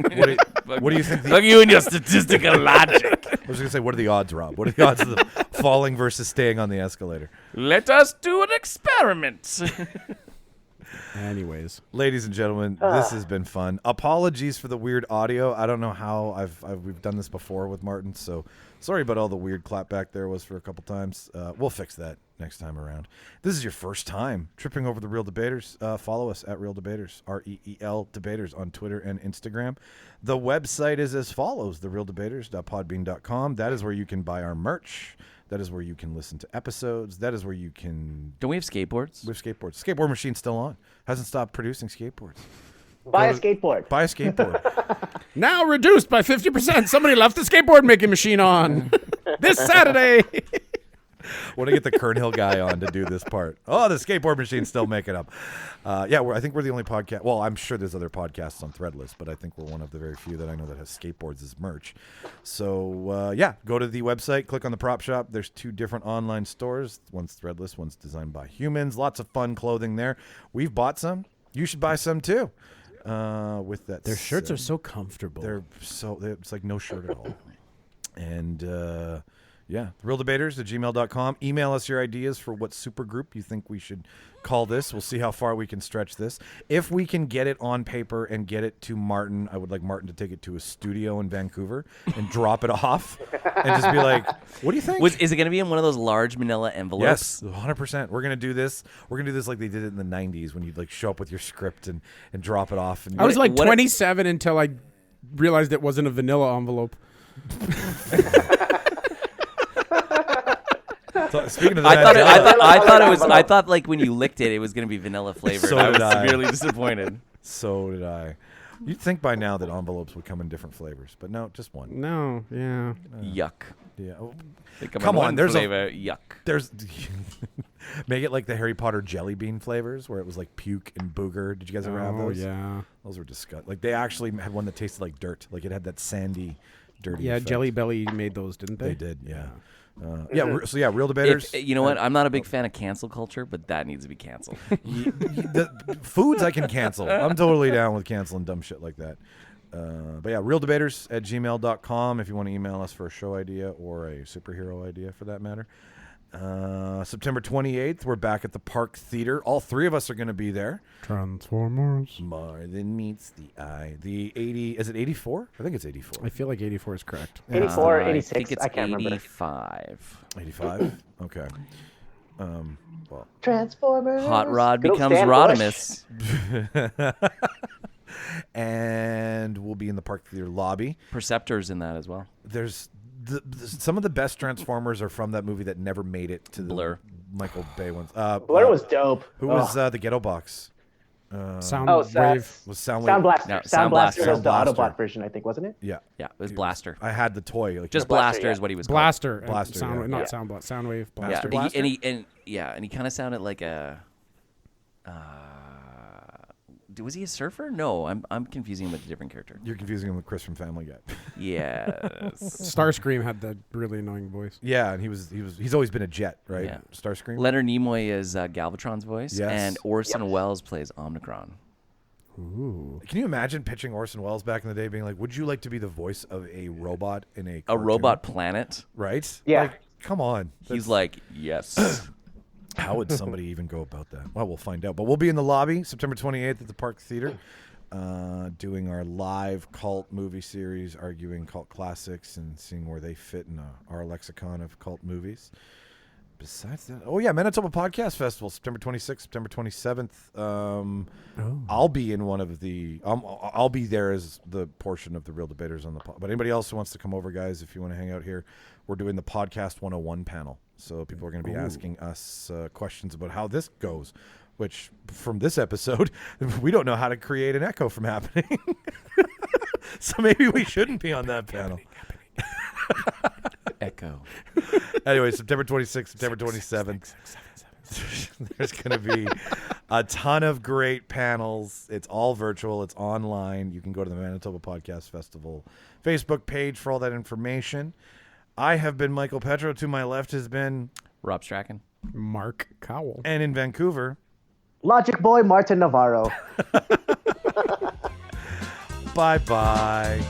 What do you think? Look, you and your statistical logic. I was going to say, what are the odds, Rob? What are the odds of the falling versus staying on the escalator? Let us do an experiment. Anyways. Ladies and gentlemen, this has been fun. Apologies for the weird audio. I don't know how we've done this before with Martin, so sorry about all the weird clapback there was for a couple times. We'll fix that next time around. This is your first time tripping over the Real Debaters. Follow us at Real Debaters, REEL Debaters on Twitter and Instagram. The website is as follows, therealdebaters.podbean.com. That is where you can buy our merch. That is where you can listen to episodes. That is where you can... Don't we have skateboards? We have skateboards. Skateboard machine's still on. Hasn't stopped producing skateboards. Buy a skateboard. Buy a skateboard. Now reduced by 50%. Somebody left the skateboard making machine on this Saturday. Want to get the Kernhill guy on to do this part. Oh, the skateboard machine's still making up. Yeah, I think we're the only podcast. Well, I'm sure there's other podcasts on Threadless, but I think we're one of the very few that I know that has skateboards as merch. So, yeah, go to the website, click on the prop shop. There's 2 different online stores. One's Threadless, one's designed by humans. Lots of fun clothing there. We've bought some. You should buy some too. With that, Their shirts are so comfortable. it's like no shirt at all. And Yeah, realdebaters@gmail.com. Email us your ideas for what supergroup you think we should call this. We'll see how far we can stretch this. If we can get it on paper and get it to Martin, I would like Martin to take it to a studio in Vancouver and drop it off and just be like, what do you think? Is it going to be in one of those large manila envelopes? Yes, 100%. We're going to do this. We're going to do this like they did it in the 90s when you'd like show up with your script and drop it off. And I was like 27 until I realized it wasn't a vanilla envelope. So, speaking of that, I thought like when you licked it, it was going to be vanilla flavored. So I was did I. severely disappointed. So did I. You'd think by now that envelopes would come in different flavors, but no, just one. No, yeah. Yuck. Yeah. Oh, They come come in on, one there's flavor. Yuck. there's make it like the Harry Potter jelly bean flavors, where it was like puke and booger. Did you guys ever have those? Yeah. Those were disgusting. Like they actually had one that tasted like dirt. Like it had that sandy, dirty. Yeah, effect. Jelly Belly made those, didn't they? They did. Yeah. So yeah, real debaters. You know what? I'm not a big fan of cancel culture, but that needs to be canceled. The foods I can cancel. I'm totally down with canceling dumb shit like that. But yeah, realdebaters@gmail.com if you want to email us for a show idea or a superhero idea for that matter. September 28th, we're back at the Park Theater. All three of us are going to be there. Transformers. More than meets the eye. The 80, is it 84? I think it's 84. I feel like 84 is correct. 84, I 86, think it's I can't remember. 85. 85? Okay. Well, Transformers. Hot Rod Good old becomes Stan Rodimus. and we'll be in the Park Theater lobby. Perceptor's in that as well. There's some of the best Transformers are from that movie that never made it to the Blur. Michael Bay ones. Blur was dope. Who was the Ghetto Box? Soundwave. Was Soundwave? Sound Blaster. No, Sound Blaster Sound was the Blaster. Autobot version, I think, wasn't it? Yeah. Yeah, it was Blaster. I had the toy. Like, Just Blaster, Blaster yeah. is what he was Blaster. Blaster, Sound, yeah. Not Yeah. Soundwave. called. Blaster. And he kind of sounded like a. Was he a surfer? No, I'm confusing him with a different character. You're confusing him with Chris from Family Guy. Yes. Starscream had that really annoying voice. Yeah, and he's always been a jet, right? Yeah. Starscream. Leonard Nimoy is Galvatron's voice, Yes. and Orson Welles plays Omnicron. Ooh. Can you imagine pitching Orson Welles back in the day, being like, "Would you like to be the voice of a robot in a A cartoon?" robot planet. Right? Yeah. Like, come on. He's like, yes. How would somebody even go about that? Well, we'll find out. But we'll be in the lobby September 28th at the Park Theater, doing our live cult movie series, arguing cult classics and seeing where they fit in our lexicon of cult movies. Besides that, oh yeah, Manitoba Podcast Festival, September 26th, September 27th. I'll be in one of the. I'll be there as the portion of the Real Debaters on the. But anybody else who wants to come over, guys, if you want to hang out here, we're doing the Podcast 101 panel. So people are going to be asking us questions about how this goes. Which from this episode, we don't know how to create an echo from happening. So maybe we shouldn't be on that panel. Echo. Anyway, September 26th, September 27th. There's going to be a ton of great panels. It's all virtual. It's online. You can go to the Manitoba Podcast Festival Facebook page for all that information. I have been Michael Petrow. To my left has been Rob Strachan. Mark Cowell. and in Vancouver. Logic Boy Martin Navarro. Bye-bye.